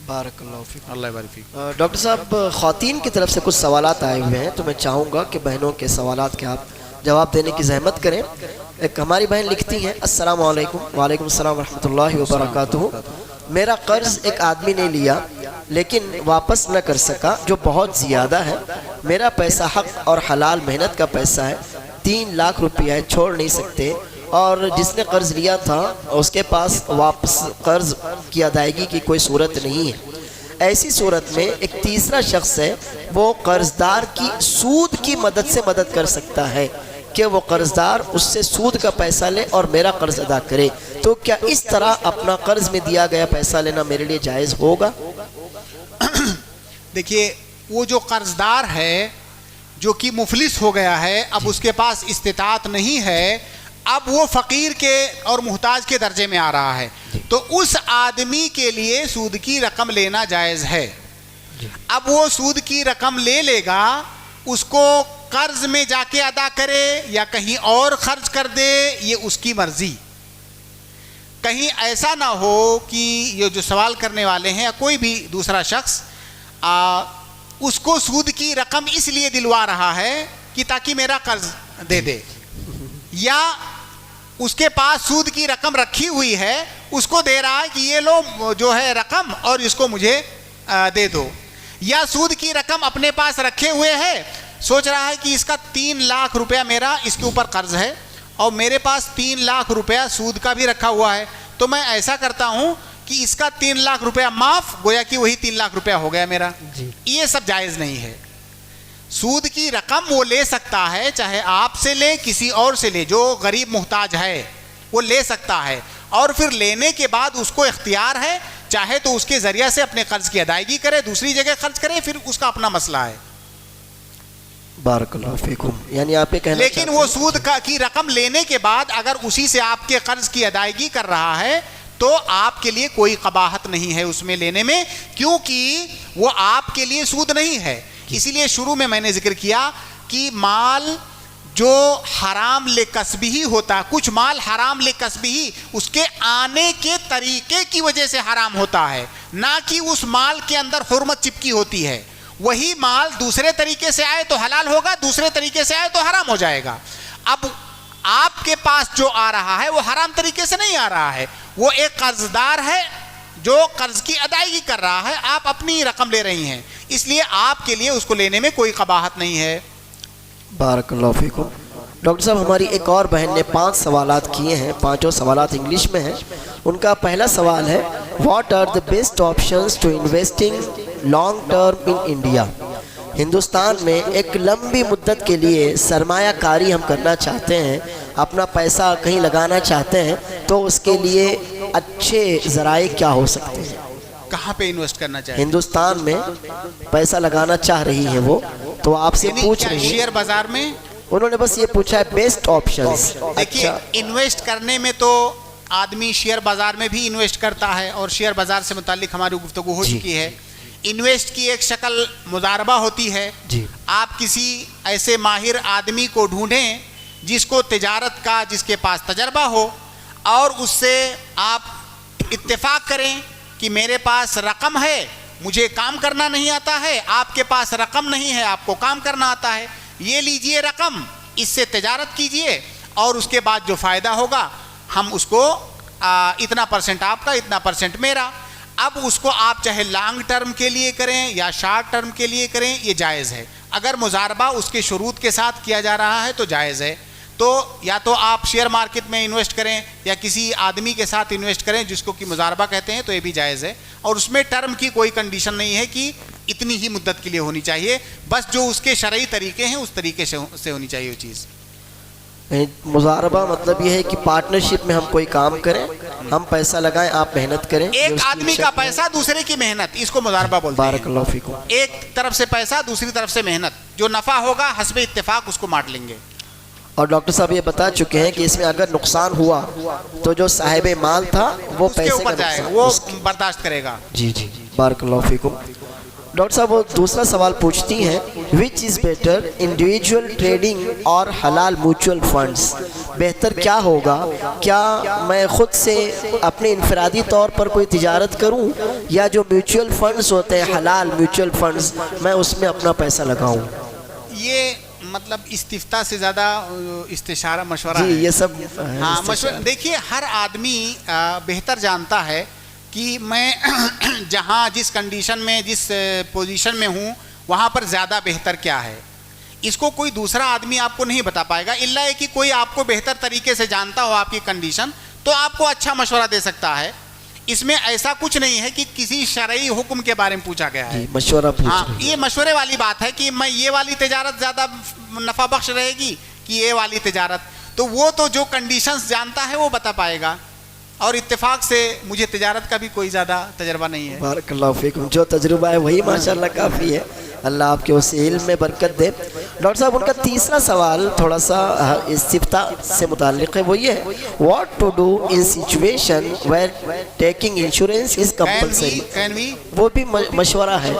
بارک اللہ فیک. اللہ بارک فیک. ڈاکٹر صاحب, خواتین کی طرف سے کچھ سوالات آئے ہوئے ہیں تو میں چاہوں گا کہ بہنوں کے سوالات کے آپ جواب دینے کی زحمت کریں. ایک ہماری بہن لکھتی ہیں, السلام علیکم. وعلیکم السلام ورحمۃ اللہ وبرکاتہ. میرا قرض ایک آدمی نے لیا لیکن واپس نہ کر سکا جو بہت زیادہ ہے. میرا پیسہ حق اور حلال محنت کا پیسہ ہے, 3 لاکھ روپیہ ہے, چھوڑ نہیں سکتے, اور جس نے قرض لیا تھا اس کے پاس واپس قرض کی ادائیگی کی کوئی صورت نہیں ہے. ایسی صورت میں ایک تیسرا شخص ہے وہ قرض دار کی سود کی مدد سے مدد کر سکتا ہے, کہ وہ قرضدار اس سے سود کا پیسہ لے اور میرا قرض ادا کرے، تو کیا اس طرح اپنا قرض میں دیا گیا پیسہ لینا میرے لیے جائز ہوگا؟ دیکھیے وہ جو قرضدار ہے جو کہ مفلس ہو گیا ہے، اب اس کے پاس استطاعت نہیں ہے، اب وہ فقیر کے اور محتاج کے درجے میں آ رہا ہے، تو اس آدمی کے لیے سود کی رقم لینا جائز ہے۔ اب وہ سود کی رقم لے لے گا، اس کو قرض میں جا کے ادا کرے یا کہیں اور خرچ کر دے، یہ اس کی مرضی۔ کہیں ایسا نہ ہو کہ یہ جو سوال کرنے والے ہیں یا کوئی بھی دوسرا شخص اس کو سود کی رقم اس لیے دلوا رہا ہے کہ تاکہ میرا قرض دے دے، یا اس کے پاس سود کی رقم رکھی ہوئی ہے، اس کو دے رہا ہے کہ یہ لو جو ہے رقم اور اس کو مجھے دے دو، یا سود کی رقم اپنے پاس رکھے ہوئے ہے، سوچ رہا ہے کہ اس کا 3 لاکھ روپیہ میرا اس کے اوپر قرض ہے اور میرے پاس 3 لاکھ روپیہ سود کا بھی رکھا ہوا ہے، تو میں ایسا کرتا ہوں کہ اس کا 3 لاکھ روپیہ معاف، گویا کہ وہی 3 لاکھ روپیہ ہو گیا میرا۔ یہ سب جائز نہیں ہے۔ سود کی رقم وہ لے سکتا ہے، چاہے آپ سے لے کسی اور سے لے، جو غریب محتاج ہے وہ لے سکتا ہے، اور پھر لینے کے بعد اس کو اختیار ہے، چاہے تو اس کے ذریعہ سے اپنے قرض کی ادائیگی کرے، دوسری جگہ خرچ کرے، پھر اس کا اپنا مسئلہ ہے۔ بارک اللہ فیکم، یعنی آپ یہ کہنا لیکن وہ سود کی رقم لینے کے بعد اگر اسی سے آپ کے قرض کی ادائیگی کر رہا ہے تو آپ کے لیے کوئی قباحت نہیں ہے اس میں لینے میں، کیونکہ وہ آپ کے لیے سود نہیں ہے۔ اسی لیے شروع میں نے ذکر کیا کہ مال جو حرام لکسبی ہوتا، کچھ مال حرام لکسبی اس کے آنے کے طریقے کی وجہ سے حرام ہوتا ہے، نہ کہ اس مال کے اندر حرمت چپکی ہوتی ہے۔ وہی مال دوسرے طریقے سے آئے تو حلال ہوگا، دوسرے طریقے سے آئے تو حرام ہو جائے گا۔ اب آپ کے پاس جو آ رہا ہے وہ حرام طریقے سے نہیں آ رہا ہے، وہ ایک قرضدار ہے جو قرض کی ادائیگی کر رہا ہے، آپ اپنی رقم لے رہی ہیں، اس لیے آپ کے لیے اس کو لینے میں کوئی قباحت نہیں ہے۔ بارک اللہ فیکم۔ ڈاکٹر صاحب ہماری ایک اور بہن نے 5 سوالات کیے ہیں، 5 سوالات انگلش میں ہیں۔ ان کا پہلا سوال ہے what are the best options to investing long term in India? Hindustan میں ایک لمبی مدت کے لیے سرمایہ کاری ہم کرنا چاہتے ہیں، اپنا پیسہ کہیں لگانا چاہتے ہیں، تو اس کے لیے اچھے ذرائع کیا ہو سکتے ہیں؟ کہاں پہ انویسٹ کرنا چاہیے؟ ہندوستان میں پیسہ لگانا چاہ رہی ہیں وہ، تو آپ سے پوچھ رہی ہیں شیئر بازار میں؟ انہوں نے بس یہ پوچھا ہے بیسٹ آپشنز۔ دیکھیے انویسٹ کرنے میں تو آدمی شیئر بازار میں بھی انویسٹ کرتا ہے، اور شیئر بازار سے متعلق ہماری گفتگو ہو چکی ہے۔ انویسٹ کی ایک شکل مضاربہ ہوتی ہے، آپ کسی ایسے ماہر آدمی کو ڈھونڈیں جس کو تجارت کا، جس کے پاس تجربہ ہو، اور اس سے آپ اتفاق کریں کہ میرے پاس رقم ہے، مجھے کام کرنا نہیں آتا ہے، آپ کے پاس رقم نہیں ہے، آپ کو کام کرنا آتا ہے، یہ لیجئے رقم، اس سے تجارت کیجئے، اور اس کے بعد جو فائدہ ہوگا ہم اس کو اتنا پرسنٹ آپ کا، اتنا پرسنٹ میرا۔ اب اس کو آپ چاہے لانگ ٹرم کے لیے کریں یا شارٹ ٹرم کے لیے کریں، یہ جائز ہے۔ اگر مضاربہ اس کے شروط کے ساتھ کیا جا رہا ہے تو جائز ہے۔ تو یا تو آپ شیئر مارکیٹ میں انویسٹ کریں یا کسی آدمی کے ساتھ انویسٹ کریں جس کو کہ مضاربہ کہتے ہیں، تو یہ بھی جائز ہے، اور اس میں ٹرم کی کوئی کنڈیشن نہیں ہے کہ اتنی ہی مدت کے لیے ہونی چاہیے، بس جو اس کے شرعی طریقے ہیں اس طریقے سے ہونی چاہیے وہ چیز۔ مضاربہ مطلب یہ ہے کہ پارٹنرشپ میں ہم کوئی کام کریں، ہم پیسہ لگائیں، آپ محنت کریں، ایک آدمی کا پیسہ دوسرے کی محنت، اس کو مضاربہ بولتے ہیں۔ بارک اللہ فیکم۔ ایک طرف سے پیسہ، دوسری طرف سے محنت، جو نفع ہوگا حسب اتفاق اس کو بانٹ لیں گے۔ اور ڈاکٹر صاحب یہ بتا چکے ہیں کہ اس میں اگر نقصان ہوا تو جو صاحب مال تھا وہ اس کے پیسے اوپر کا جائے گا، نقصان وہ برداشت کرے گا۔ جی بارک اللہ فیکم۔ ڈاکٹر صاحب وہ دوسرا سوال پوچھتی ہیں وچ از بیٹر انڈیویجول ٹریڈنگ اور حلال میوچول فنڈز؟ بہتر کیا ہوگا؟ کیا میں خود سے اپنے انفرادی طور پر کوئی تجارت کروں، یا جو میوچول فنڈز ہوتے ہیں حلال میوچول فنڈز میں اس میں اپنا پیسہ لگاؤں؟ یہ مطلب استفتاء سے زیادہ استشارہ مشورہ جی ہے۔ یہ سب ہاں مشورہ، دیکھیے ہر آدمی بہتر جانتا ہے کہ میں جہاں جس کنڈیشن میں، جس پوزیشن میں ہوں وہاں پر زیادہ بہتر کیا ہے، اس کو کوئی دوسرا آدمی آپ کو نہیں بتا پائے گا، الا ہے کہ کوئی آپ کو بہتر طریقے سے جانتا ہو آپ کی کنڈیشن، تو آپ کو اچھا مشورہ دے سکتا ہے۔ اس میں ایسا کچھ نہیں ہے کہ کسی شرعی حکم کے بارے میں پوچھا گیا ہے، مشورہ ہاں یہ مشورے والی بات ہے کہ میں یہ والی تجارت زیادہ نفع بخش رہے گی کہ یہ والی تجارت, تو وہ تو جو کنڈیشنز جانتا ہے وہ بتا پائے گا, اور اتفاق سے مجھے تجارت کا بھی کوئی زیادہ تجربہ نہیں ہے. بارک اللہ فیکم, جو تجربہ ہے وہی ماشاءاللہ کافی ہے. اللہ آپ کے اس علم میں برکت دے. ڈاکٹر صاحب ان کا تیسرا سوال تھوڑا سا استفتاء سے متعلق ہے, وہ یہ ہے what to do in situation where taking insurance is compulsory. وہ بھی مشورہ ہے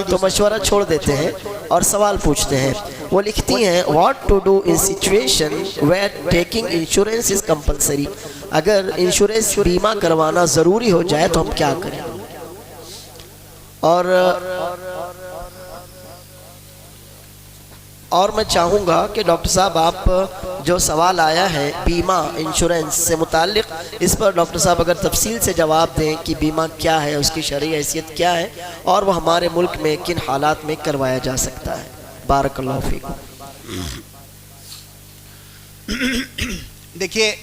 تو مشورہ چھوڑ دیتے ہیں اور سوال پوچھتے ہیں. وہ لکھتی ہیں what to do in situation where taking insurance is compulsory. اگر انشورنس بیمہ کروانا ضروری ہو جائے تو ہم کیا کریں؟ اور میں چاہوں گا کہ ڈاکٹر صاحب آپ جو سوال آیا ہے بیمہ انشورنس سے متعلق, اس پر ڈاکٹر صاحب اگر تفصیل سے جواب دیں کہ بیمہ کیا ہے, اس کی شرعی حیثیت کیا ہے, اور وہ ہمارے ملک میں کن حالات میں کروایا جا سکتا ہے. بارک اللہ فیکم. دیکھیے,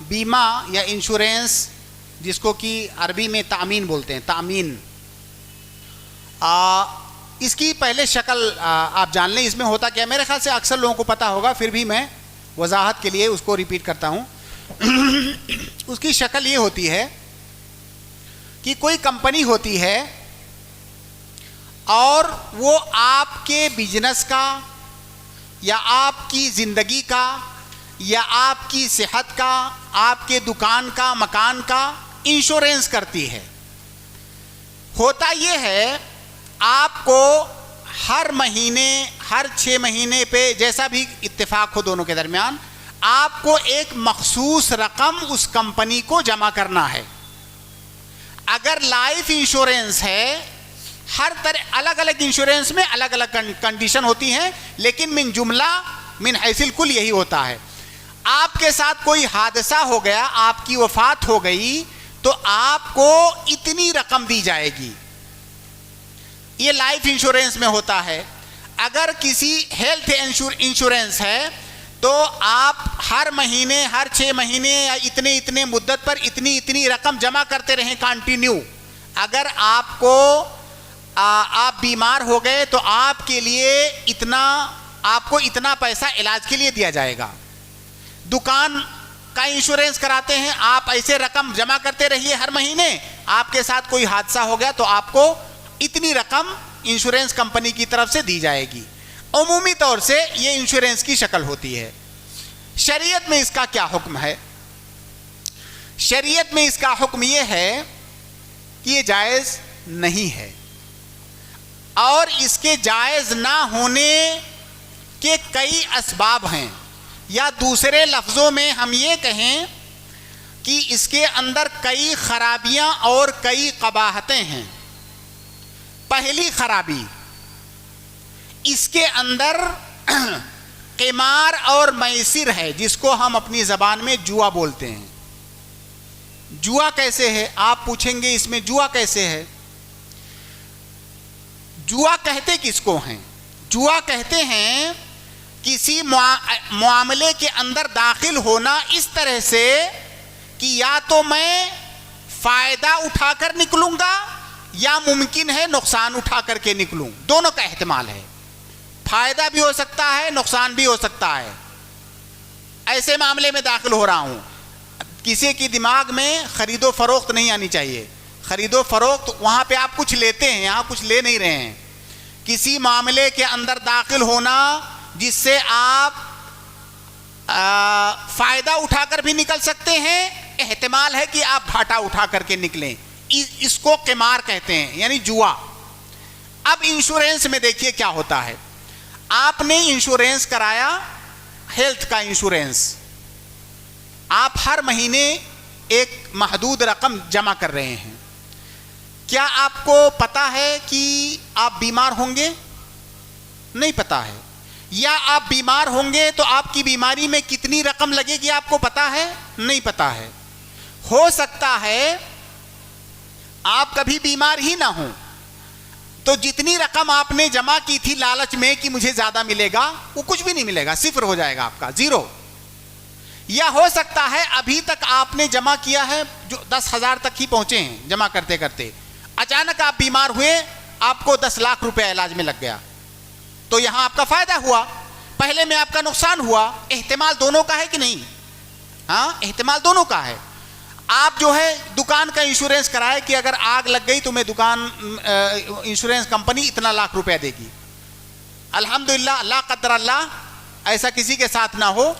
بیمہ یا انشورنس جس کو کہ عربی میں تامین بولتے ہیں, تامین, اس کی پہلے شکل آپ جان لیں. اس میں ہوتا کیا, میرے خیال سے اکثر لوگوں کو پتا ہوگا, پھر بھی میں وضاحت کے لیے اس کو ریپیٹ کرتا ہوں. اس کی شکل یہ ہوتی ہے کہ کوئی کمپنی ہوتی ہے اور وہ آپ کے بزنس کا یا آپ کی زندگی کا یا آپ کی صحت کا, آپ کے دکان کا, مکان کا انشورنس کرتی ہے. ہوتا یہ ہے آپ کو ہر مہینے, ہر 6 مہینے پہ, جیسا بھی اتفاق ہو دونوں کے درمیان, آپ کو ایک مخصوص رقم اس کمپنی کو جمع کرنا ہے. اگر لائف انشورنس ہے, ہر طرح الگ الگ انشورنس میں الگ الگ کنڈیشن ہوتی ہیں, لیکن من جملہ من حیث الکل یہی ہوتا ہے. آپ کے ساتھ کوئی حادثہ ہو گیا, آپ کی وفات ہو گئی, تو آپ کو اتنی رقم دی جائے گی. یہ لائف انشورنس میں ہوتا ہے. اگر کسی ہیلتھ انشورنس ہے تو آپ ہر مہینے, ہر 6 مہینے یا اتنے مدت پر اتنی رقم جمع کرتے رہیں کنٹینیو. اگر آپ بیمار ہو گئے تو آپ کے لیے آپ کو اتنا پیسہ علاج کے لیے دیا جائے گا. دکان کا انشورنس کراتے ہیں, آپ ایسے رقم جمع کرتے رہیے ہر مہینے, آپ کے ساتھ کوئی حادثہ ہو گیا تو آپ کو اتنی رقم انشورنس کمپنی کی طرف سے دی جائے گی. عمومی طور سے یہ انشورنس کی شکل ہوتی ہے. شریعت میں اس کا کیا حکم ہے؟ شریعت میں اس کا حکم یہ ہے کہ یہ جائز نہیں ہے, اور اس کے جائز نہ ہونے کے کئی اسباب ہیں, یا دوسرے لفظوں میں ہم یہ کہیں کہ اس کے اندر کئی خرابیاں اور کئی قباحتیں ہیں. پہلی خرابی, اس کے اندر قمار اور میسر ہے, جس کو ہم اپنی زبان میں جوا بولتے ہیں. جوا کیسے ہے آپ پوچھیں گے, اس میں جوا کیسے ہے؟ جوا کہتے کس کو ہیں؟ جوا کہتے ہیں کسی معاملے کے اندر داخل ہونا اس طرح سے کہ یا تو میں فائدہ اٹھا کر نکلوں گا یا ممکن ہے نقصان اٹھا کر کے نکلوں. دونوں کا احتمال ہے, فائدہ بھی ہو سکتا ہے, نقصان بھی ہو سکتا ہے. ایسے معاملے میں داخل ہو رہا ہوں. کسی کی دماغ میں خرید و فروخت نہیں آنی چاہیے. خرید و فروخت وہاں پہ آپ کچھ لیتے ہیں, یہاں کچھ لے نہیں رہے ہیں. کسی معاملے کے اندر داخل ہونا جس سے آپ فائدہ اٹھا کر بھی نکل سکتے ہیں, احتمال ہے کہ آپ گھاٹا اٹھا کر کے نکلیں, اس کو قمار کہتے ہیں, یعنی جوا. اب انشورنس میں دیکھیے کیا ہوتا ہے. آپ نے انشورنس کرایا, ہیلتھ کا انشورنس, آپ ہر مہینے ایک محدود رقم جمع کر رہے ہیں. کیا آپ کو پتا ہے کہ آپ بیمار ہوں گے؟ نہیں پتا ہے. یا آپ بیمار ہوں گے تو آپ کی بیماری میں کتنی رقم لگے گی آپ کو پتا ہے؟ نہیں پتا ہے. ہو سکتا ہے آپ کبھی بیمار ہی نہ ہوں, تو جتنی رقم آپ نے جمع کی تھی لالچ میں کہ مجھے زیادہ ملے گا, وہ کچھ بھی نہیں ملے گا, صفر ہو جائے گا آپ کا, زیرو. یا ہو سکتا ہے ابھی تک آپ نے جمع کیا ہے جو 10,000 تک ہی پہنچے ہیں جمع کرتے کرتے, اچانک آپ بیمار ہوئے, آپ کو 10 لاکھ روپے علاج میں لگ گیا, تو یہاں آپ کا فائدہ ہوا. پہلے میں آپ کا نقصان ہوا، احتمال دونوں کا ہے کہ نہیں؟ ہاں احتمال دونوں کا ہے. آپ جو ہے دکان کا انشورنس کرائے کہ اگر آگ لگ گئی تو میں دکان انشورنس کمپنی اتنا لاکھ روپے دے گی. الحمدللہ اللہ قدر اللہ ایسا کسی کے ساتھ نہ ہو،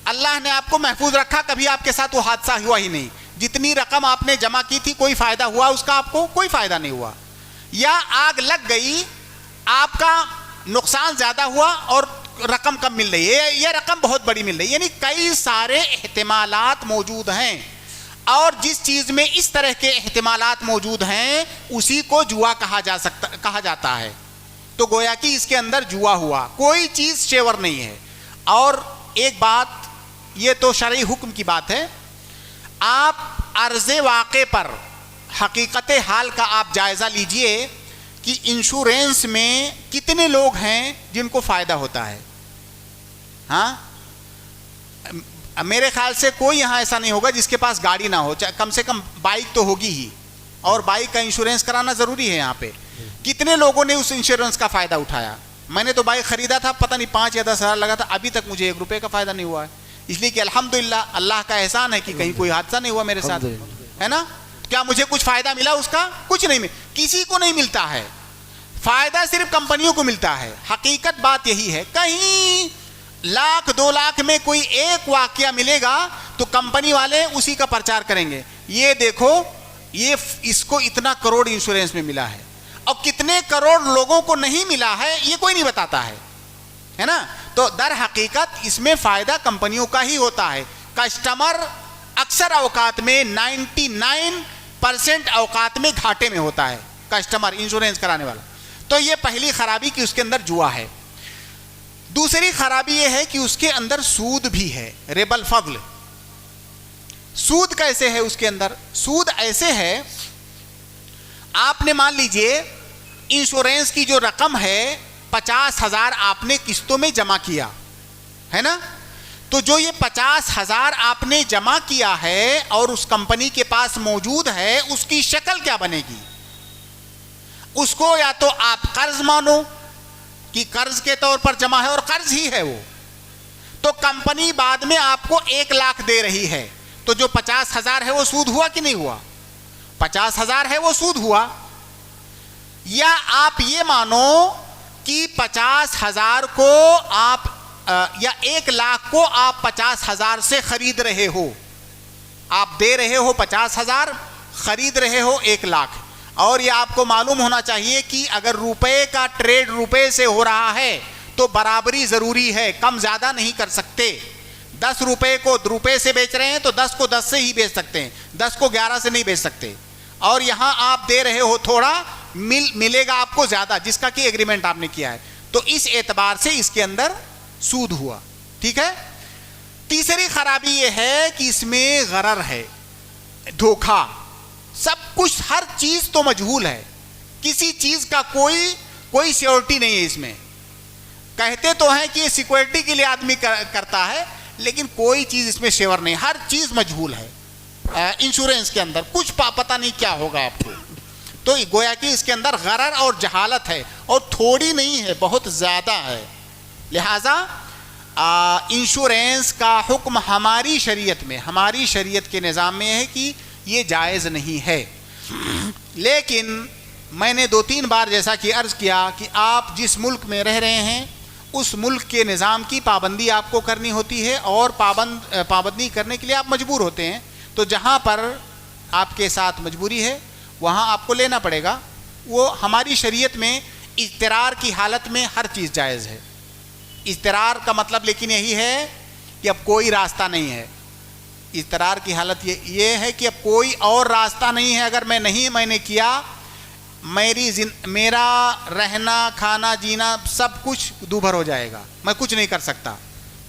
اللہ نے آپ کو محفوظ رکھا، کبھی آپ کے ساتھ وہ حادثہ ہوا ہی نہیں. جتنی رقم آپ نے جمع کی تھی کوئی فائدہ ہوا اس کا؟ آپ کو کوئی فائدہ نہیں ہوا. یا آگ لگ گئی، آپ کا نقصان زیادہ ہوا اور رقم کم مل رہی ہے، یہ رقم بہت بڑی مل رہی ہے. یعنی کئی سارے احتمالات موجود ہیں، اور جس چیز میں اس طرح کے احتمالات موجود ہیں اسی کو جوا کہا جاتا ہے. تو گویا کہ اس کے اندر جوا ہوا، کوئی چیز شیور نہیں ہے. اور ایک بات، یہ تو شرعی حکم کی بات ہے، آپ عرض واقع پر حقیقت حال کا آپ جائزہ لیجئے کہ انشورنس میں کتنے لوگ ہیں جن کو فائدہ ہوتا ہے. ہاں میرے خیال سے کوئی یہاں ایسا نہیں ہوگا جس کے پاس گاڑی نہ ہو، کم سے کم بائک تو ہوگی ہی، اور بائک کا انشورنس کرانا ضروری ہے. یہاں پہ کتنے لوگوں نے اس انشورنس کا فائدہ اٹھایا؟ میں نے تو بائک خریدا تھا، پتہ نہیں 5 یا 10 ہزار لگا تھا، ابھی تک مجھے 1 روپے کا فائدہ نہیں ہوا ہے. اس لیے کہ الحمدللہ اللہ کا احسان ہے کہ کہیں کوئی حادثہ نہیں ہوا میرے ساتھ، ہے نا. کیا مجھے کچھ فائدہ ملا اس کا؟ کچھ نہیں کسی کو نہیں ملتا ہے. فائدہ صرف کمپنیوں کو ملتا ہے. حقیقت بات یہی ہے، کہیں 1,00,000 2 لاکھ میں کوئی ایک واقعہ ملے گا تو کمپنی والے اسی کا پرچار کریں گے، یہ دیکھو یہ اس کو اتنا کروڑ انشورنس میں ملا ہے. اور کتنے کروڑ لوگوں کو نہیں ملا ہے یہ کوئی نہیں بتاتا ہے نا. تو در حقیقت اس میں فائدہ کمپنیوں کا ہی ہوتا ہے. کسٹمر اکثر اوقات میں 99% اوقات میں گھاٹے میں ہوتا ہے کسٹمر انشورنس کرانے والا. تو یہ پہلی خرابی کہ اس کے اندر جوا ہے. دوسری خرابی یہ ہے کہ اس کے اندر سود بھی ہے، ربا الفضل. سود کیسے ہے اس کے اندر؟ سود ایسے ہے، آپ نے مان لیجئے انشورنس کی جو رقم ہے 50,000 آپ نے قسطوں میں جمع کیا ہے نا. تو جو یہ 50,000 آپ نے جمع کیا ہے اور اس کمپنی کے پاس موجود ہے، اس کی شکل کیا بنے گی؟ اس کو یا تو آپ قرض مانو کہ قرض کے طور پر جمع ہے اور قرض ہی ہے وہ، تو کمپنی بعد میں آپ کو 1 لاکھ دے رہی ہے، تو جو 50,000 ہے وہ سود ہوا کہ نہیں ہوا؟ 50,000 ہے وہ سود ہوا. یا آپ یہ مانو کہ 50,000 کو آپ یا 1 لاکھ کو آپ 50,000 سے خرید رہے ہو، آپ دے رہے ہو 50,000، خرید رہے ہو 1 لاکھ. اور یہ آپ کو معلوم ہونا چاہیے کہ اگر روپے کا ٹریڈ روپے سے ہو رہا ہے تو برابری ضروری ہے، کم زیادہ نہیں کر سکتے. 10 روپے کو روپے سے بیچ رہے ہیں تو 10 کو 10 سے ہی بیچ سکتے ہیں، 10 کو 11 سے نہیں بیچ سکتے. اور یہاں آپ دے رہے ہو تھوڑا، ملے گا آپ کو زیادہ جس کا کہ ایگریمنٹ آپ نے کیا ہے. تو اس اعتبار سے اس کے اندر سود ہوا. ٹھیک ہے. تیسری خرابی یہ ہے کہ اس میں غرر ہے، دھوکہ. سب کچھ، ہر چیز تو مجہول ہے، کسی چیز کا کوئی سیکورٹی نہیں ہے اس میں. کہتے تو ہیں کہ یہ سیکورٹی کے لیے آدمی کرتا ہے، لیکن کوئی چیز اس میں شیور نہیں، ہر چیز مجہول ہے. انشورنس کے اندر کچھ پتہ نہیں کیا ہوگا آپ کو. تو گویا کہ اس کے اندر غرر اور جہالت ہے، اور تھوڑی نہیں ہے، بہت زیادہ ہے. لہذا انشورنس کا حکم ہماری شریعت میں، ہماری شریعت کے نظام میں ہے کہ یہ جائز نہیں ہے. لیکن میں نے 2-3 بار جیسا کہ عرض کیا کہ آپ جس ملک میں رہ رہے ہیں اس ملک کے نظام کی پابندی آپ کو کرنی ہوتی ہے، اور پابندی کرنے کے لیے آپ مجبور ہوتے ہیں. تو جہاں پر آپ کے ساتھ مجبوری ہے وہاں آپ کو لینا پڑے گا. وہ ہماری شریعت میں اضطرار کی حالت میں ہر چیز جائز ہے. اضطرار کا مطلب لیکن یہی ہے کہ اب کوئی راستہ نہیں ہے. اضطرار کی حالت یہ ہے کہ اب کوئی اور راستہ نہیں ہے، اگر میں نے کیا، میرا رہنا کھانا جینا سب کچھ دوبھر ہو جائے گا، میں کچھ نہیں کر سکتا.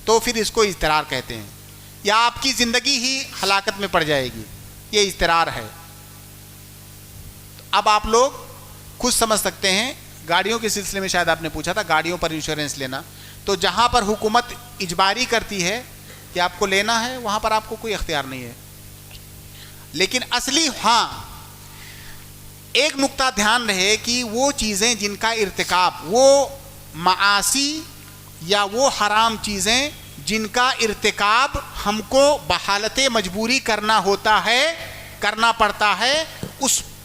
تو پھر اس کو اضطرار کہتے ہیں. یا آپ کی زندگی ہی ہلاکت میں پڑ جائے گی، یہ اضطرار ہے. اب آپ لوگ خود سمجھ سکتے ہیں. گاڑیوں کے سلسلے میں شاید آپ نے پوچھا تھا گاڑیوں پر انشورنس لینا، تو جہاں پر حکومت اجباری کرتی ہے کہ آپ کو لینا ہے وہاں پر آپ کو کوئی اختیار نہیں ہے. لیکن اصلی ہاں ایک نقطہ دھیان رہے کہ وہ چیزیں جن کا ارتکاب وہ معاصی یا وہ حرام چیزیں جن کا ارتکاب ہم کو بحالت مجبوری کرنا پڑتا ہے،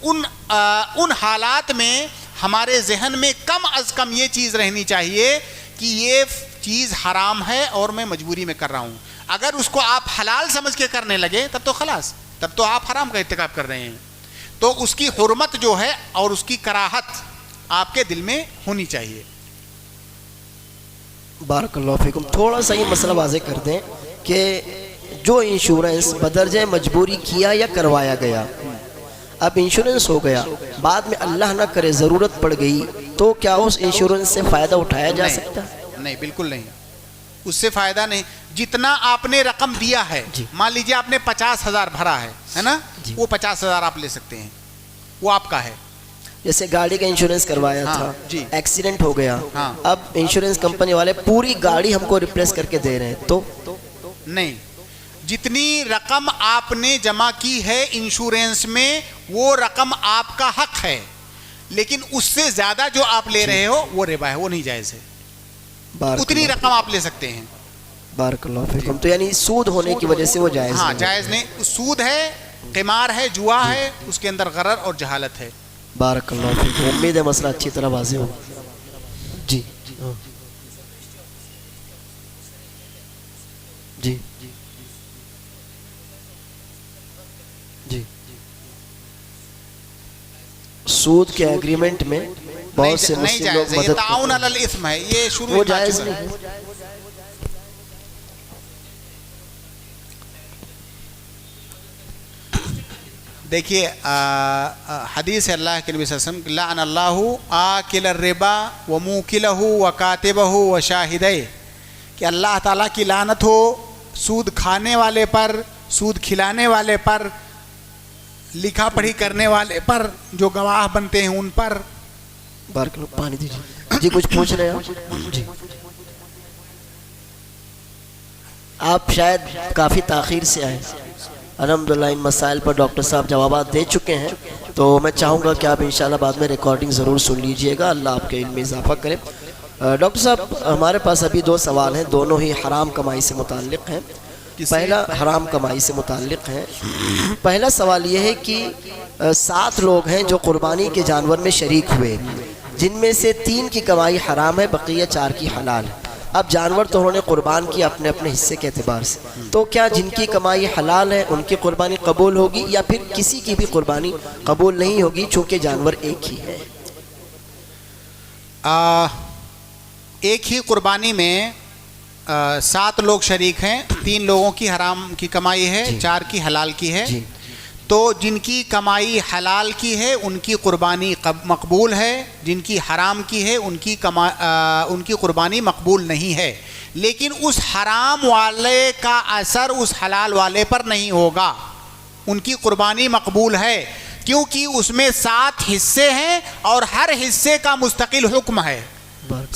ان حالات میں ہمارے ذہن میں کم از کم یہ چیز رہنی چاہیے کہ یہ چیز حرام ہے اور میں مجبوری میں کر رہا ہوں. اگر اس کو آپ حلال سمجھ کے کرنے لگے تب تو خلاص، تب تو آپ حرام کا ارتکاب کر رہے ہیں. تو اس کی حرمت جو ہے اور اس کی کراہت آپ کے دل میں ہونی چاہیے. بارک اللہ فیکم. تھوڑا سا یہ مسئلہ واضح کر دیں کہ جو انشورنس بدرجہ مجبوری کیا یا کروایا گیا، اب انشورنس ہو گیا، بعد میں اللہ نہ کرے ضرورت پڑ گئی، تو کیا اس انشورنس سے فائدہ اٹھایا جا سکتا ہے؟ نہیں، بالکل نہیں، اس سے فائدہ نہیں. جتنا آپ نے رقم دیا ہے، مان لیجیے آپ نے 50,000 بھرا ہے نا، وہ 50,000 آپ لے سکتے ہیں، وہ آپ کا ہے. جیسے گاڑی کا انشورنس کروایا تھا، ایکسیڈنٹ ہو گیا، اب انشورنس کمپنی والے پوری گاڑی ہم کو ریپلیس کر کے دے رہے ہیں، تو نہیں، جتنی رقم آپ نے جمع کی ہے انشورنس میں وہ رقم آپ کا حق ہے، لیکن اس سے زیادہ جو آپ لے رہے ہو وہ ربا ہے، وہ نہیں جائز ہے. اتنی رقم آپ لے سکتے ہیں. بارک اللہ فیکم. تو یعنی سود ہونے کی وجہ سے وہ جائز ہاں جائز نہیں. سود ہے، قمار ہے، جوا ہے، اس کے اندر غرر اور جہالت ہے. بارک اللہ فیکم. امید ہے مسئلہ اچھی طرح واضح ہو. جی جی جی سود کے ایگریمنٹ میں بہت سے نہیں مسلم لوگ جائز ہے، یہ مدد تعاون علی الاثم ہے، یہ شروع وہ جائز نہیں. دیکھیے حدیث اللہ کے نبی صلی اللہ علیہ وسلم لعن اللہ آکل الربا وموکلہ وکاتبہ وشاہدہ، کہ اللہ تعالیٰ کی لعنت ہو سود کھانے والے پر، سود کھلانے والے پر، لکھا پڑھی کرنے والے پر، جو گواہ بنتے ہیں ان پر. بارک اللہ. پانی دیجیے. جی کچھ پوچھ رہے ہیں آپ؟ جی آپ شاید کافی تاخیر سے آئے. الحمدللہ ان مسائل پر ڈاکٹر صاحب جوابات دے چکے ہیں، تو میں چاہوں گا کہ آپ انشاءاللہ بعد میں ریکارڈنگ ضرور سن لیجئے گا. اللہ آپ کے علم میں اضافہ کرے. ڈاکٹر صاحب ہمارے پاس ابھی 2 سوال ہیں، دونوں ہی حرام کمائی سے متعلق ہیں. پہلا حرام کمائی سے متعلق ہے. پہلا سوال یہ ہے کہ 7 لوگ ہیں جو قربانی کے جانور میں شریک ہوئے، جن میں سے 3 کی کمائی حرام ہے، بقیہ 4 کی حلال ہے. اب جانور تو انہوں نے قربان کیا اپنے اپنے حصے کے اعتبار سے، تو کیا جن کی کمائی حلال ہے ان کی قربانی قبول ہوگی یا پھر کسی کی بھی قربانی قبول نہیں ہوگی چونکہ جانور ایک ہی ہے؟ ایک ہی قربانی میں 7 لوگ شریک ہیں، 3 لوگوں کی حرام کی کمائی ہے، 4 کی حلال کی ہے. تو جن کی کمائی حلال کی ہے ان کی قربانی مقبول ہے، جن کی حرام کی ہے ان کی قربانی مقبول نہیں ہے. لیکن اس حرام والے کا اثر اس حلال والے پر نہیں ہوگا، ان کی قربانی مقبول ہے، کیونکہ اس میں 7 حصے ہیں اور ہر حصے کا مستقل حکم ہے.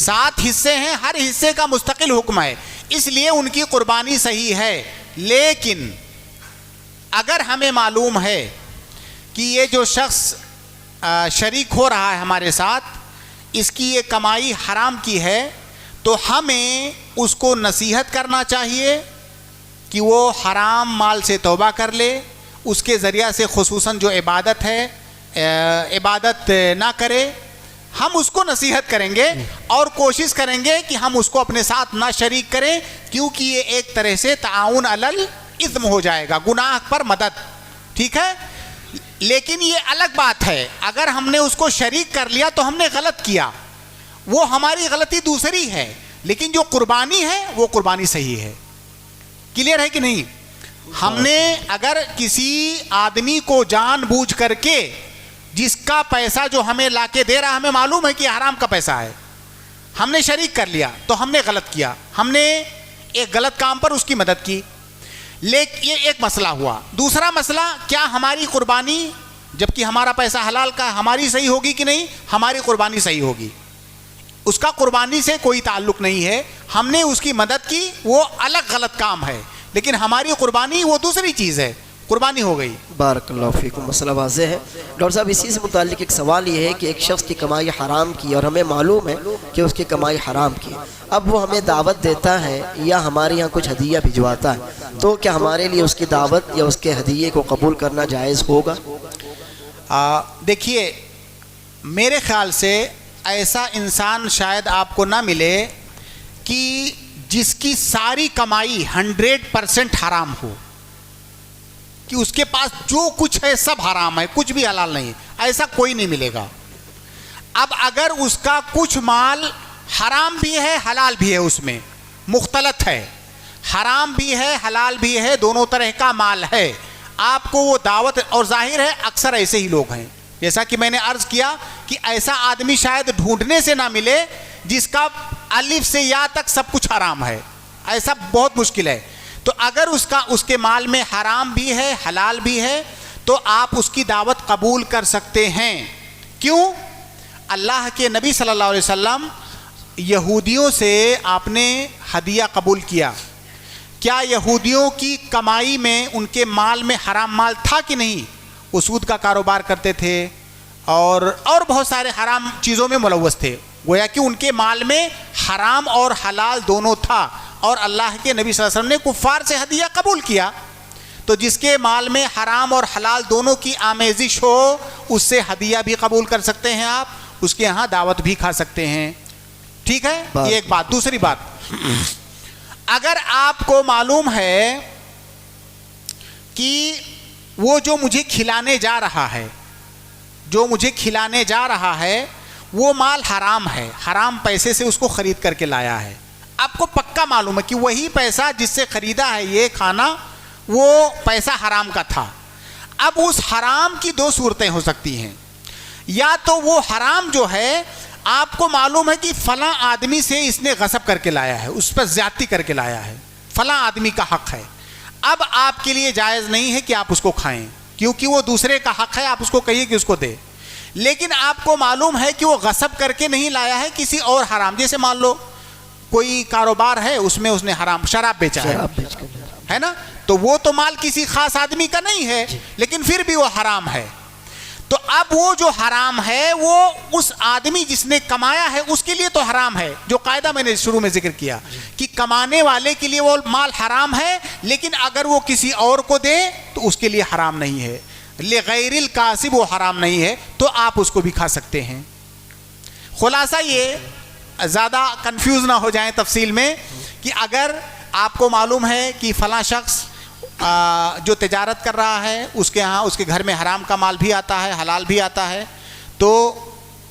7 حصے ہیں، ہر حصے کا مستقل حکم ہے، اس لیے ان کی قربانی صحیح ہے. لیکن اگر ہمیں معلوم ہے کہ یہ جو شخص شریک ہو رہا ہے ہمارے ساتھ، اس کی یہ کمائی حرام کی ہے، تو ہمیں اس کو نصیحت کرنا چاہیے کہ وہ حرام مال سے توبہ کر لے، اس کے ذریعہ سے خصوصاً جو عبادت ہے عبادت نہ کرے. ہم اس کو نصیحت کریں گے اور کوشش کریں گے کہ ہم اس کو اپنے ساتھ نہ شریک کریں، کیونکہ یہ ایک طرح سے تعاون علی الاثم ہو جائے گا، گناہ پر مدد. ٹھیک ہے، لیکن یہ الگ بات ہے اگر ہم نے اس کو شریک کر لیا تو ہم نے غلط کیا، وہ ہماری غلطی دوسری ہے، لیکن جو قربانی ہے وہ قربانی صحیح ہے. کلیئر ہے کہ نہیں؟ ہم نے اگر کسی آدمی کو جان بوجھ کر کے، جس کا پیسہ جو ہمیں لا کے دے رہا ہمیں معلوم ہے کہ حرام کا پیسہ ہے، ہم نے شریک کر لیا تو ہم نے غلط کیا، ہم نے ایک غلط کام پر اس کی مدد کی. لیکن یہ ایک مسئلہ ہوا. دوسرا مسئلہ، کیا ہماری قربانی جبکہ ہمارا پیسہ حلال کا ہماری صحیح ہوگی کہ نہیں؟ ہماری قربانی صحیح ہوگی، اس کا قربانی سے کوئی تعلق نہیں ہے. ہم نے اس کی مدد کی، وہ الگ غلط کام ہے، لیکن ہماری قربانی وہ دوسری چیز ہے، قربانی ہو گئی. بارک اللہ فیکم. مسئلہ واضح ہے. ڈاکٹر صاحب اسی سے متعلق ایک سوال یہ ہے کہ ایک شخص کی کمائی حرام کی اور ہمیں معلوم ہے کہ اس کی کمائی حرام کی، اب وہ ہمیں دعوت دیتا ہے یا ہمارے یہاں کچھ ہدیہ بھجواتا ہے، تو کیا ہمارے لیے اس کی دعوت یا اس کے ہدیے کو قبول کرنا جائز ہوگا؟ دیکھیے میرے خیال سے ایسا انسان شاید آپ کو نہ ملے کہ جس کی ساری کمائی 100% حرام ہو، کہ اس کے پاس جو کچھ ہے سب حرام ہے، کچھ بھی حلال نہیں ہے، ایسا کوئی نہیں ملے گا. اب اگر اس کا کچھ مال حرام بھی ہے حلال بھی ہے، اس میں مختلط ہے، حرام بھی ہے حلال بھی ہے، دونوں طرح کا مال ہے، آپ کو وہ دعوت، اور ظاہر ہے اکثر ایسے ہی لوگ ہیں، جیسا کہ میں نے عرض کیا کہ ایسا آدمی شاید ڈھونڈنے سے نہ ملے جس کا الف سے یا تک سب کچھ حرام ہے، ایسا بہت مشکل ہے. تو اگر اس کے مال میں حرام بھی ہے حلال بھی ہے تو آپ اس کی دعوت قبول کر سکتے ہیں. کیوں؟ اللہ کے نبی صلی اللہ علیہ وسلم یہودیوں سے آپ نے ہدیہ قبول کیا، کیا یہودیوں کی کمائی میں ان کے مال میں حرام مال تھا کہ نہیں؟ وہ سود کا کاروبار کرتے تھے اور بہت سارے حرام چیزوں میں ملوث تھے، گویا کہ ان کے مال میں حرام اور حلال دونوں تھا، اور اللہ کے نبی صلی اللہ علیہ وسلم نے کفار سے ہدیہ قبول کیا. تو جس کے مال میں حرام اور حلال دونوں کی آمیزش ہو اس سے ہدیہ بھی قبول کر سکتے ہیں، آپ اس کے ہاں دعوت بھی کھا سکتے ہیں. ٹھیک ہے، یہ ایک بات. دوسری بات، اگر آپ کو معلوم ہے کہ وہ جو مجھے کھلانے جا رہا ہے وہ مال حرام ہے، حرام پیسے سے اس کو خرید کر کے لایا ہے، آپ کو پکا معلوم ہے کہ وہی پیسہ جس سے خریدا ہے یہ کھانا وہ پیسہ حرام کا تھا. اب اس حرام کی دو صورتیں ہو سکتی ہیں، یا تو وہ حرام جو ہے آپ کو معلوم ہے کہ فلاں آدمی سے اس نے غصب کر کے لایا ہے، اس پر زیادتی کر کے لایا ہے، فلاں آدمی کا حق ہے، اب آپ کے لیے جائز نہیں ہے کہ آپ اس کو کھائیں کیونکہ وہ دوسرے کا حق ہے، آپ اس کو کہیے کہ اس کو دے. لیکن آپ کو معلوم ہے کہ وہ غصب کر کے نہیں لایا ہے، کسی اور حرام، جیسے مان لو کوئی کاروبار ہے اس میں اس نے حرام شراب بیچا ہے نا، تو وہ تو مال کسی خاص آدمی کا نہیں ہے لیکن پھر بھی وہ حرام ہے. تو اب وہ جو حرام ہے وہ اس آدمی جس نے کمایا ہے اس کے لیے تو حرام ہے، جو قاعدہ میں نے شروع میں ذکر کیا کہ کمانے والے کے لیے وہ مال حرام ہے، لیکن اگر وہ کسی اور کو دے تو اس کے لیے حرام نہیں ہے. لغیر الکاسب وہ حرام نہیں ہے، تو آپ اس کو بھی کھا سکتے ہیں. خلاصہ یہ زیادہ کنفیوز نہ ہو جائیں تفصیل میں کہ اگر آپ کو معلوم ہے کہ فلاں شخص جو تجارت کر رہا ہے اس کے ہاں اس کے گھر میں حرام کا مال بھی آتا ہے حلال بھی آتا ہے، تو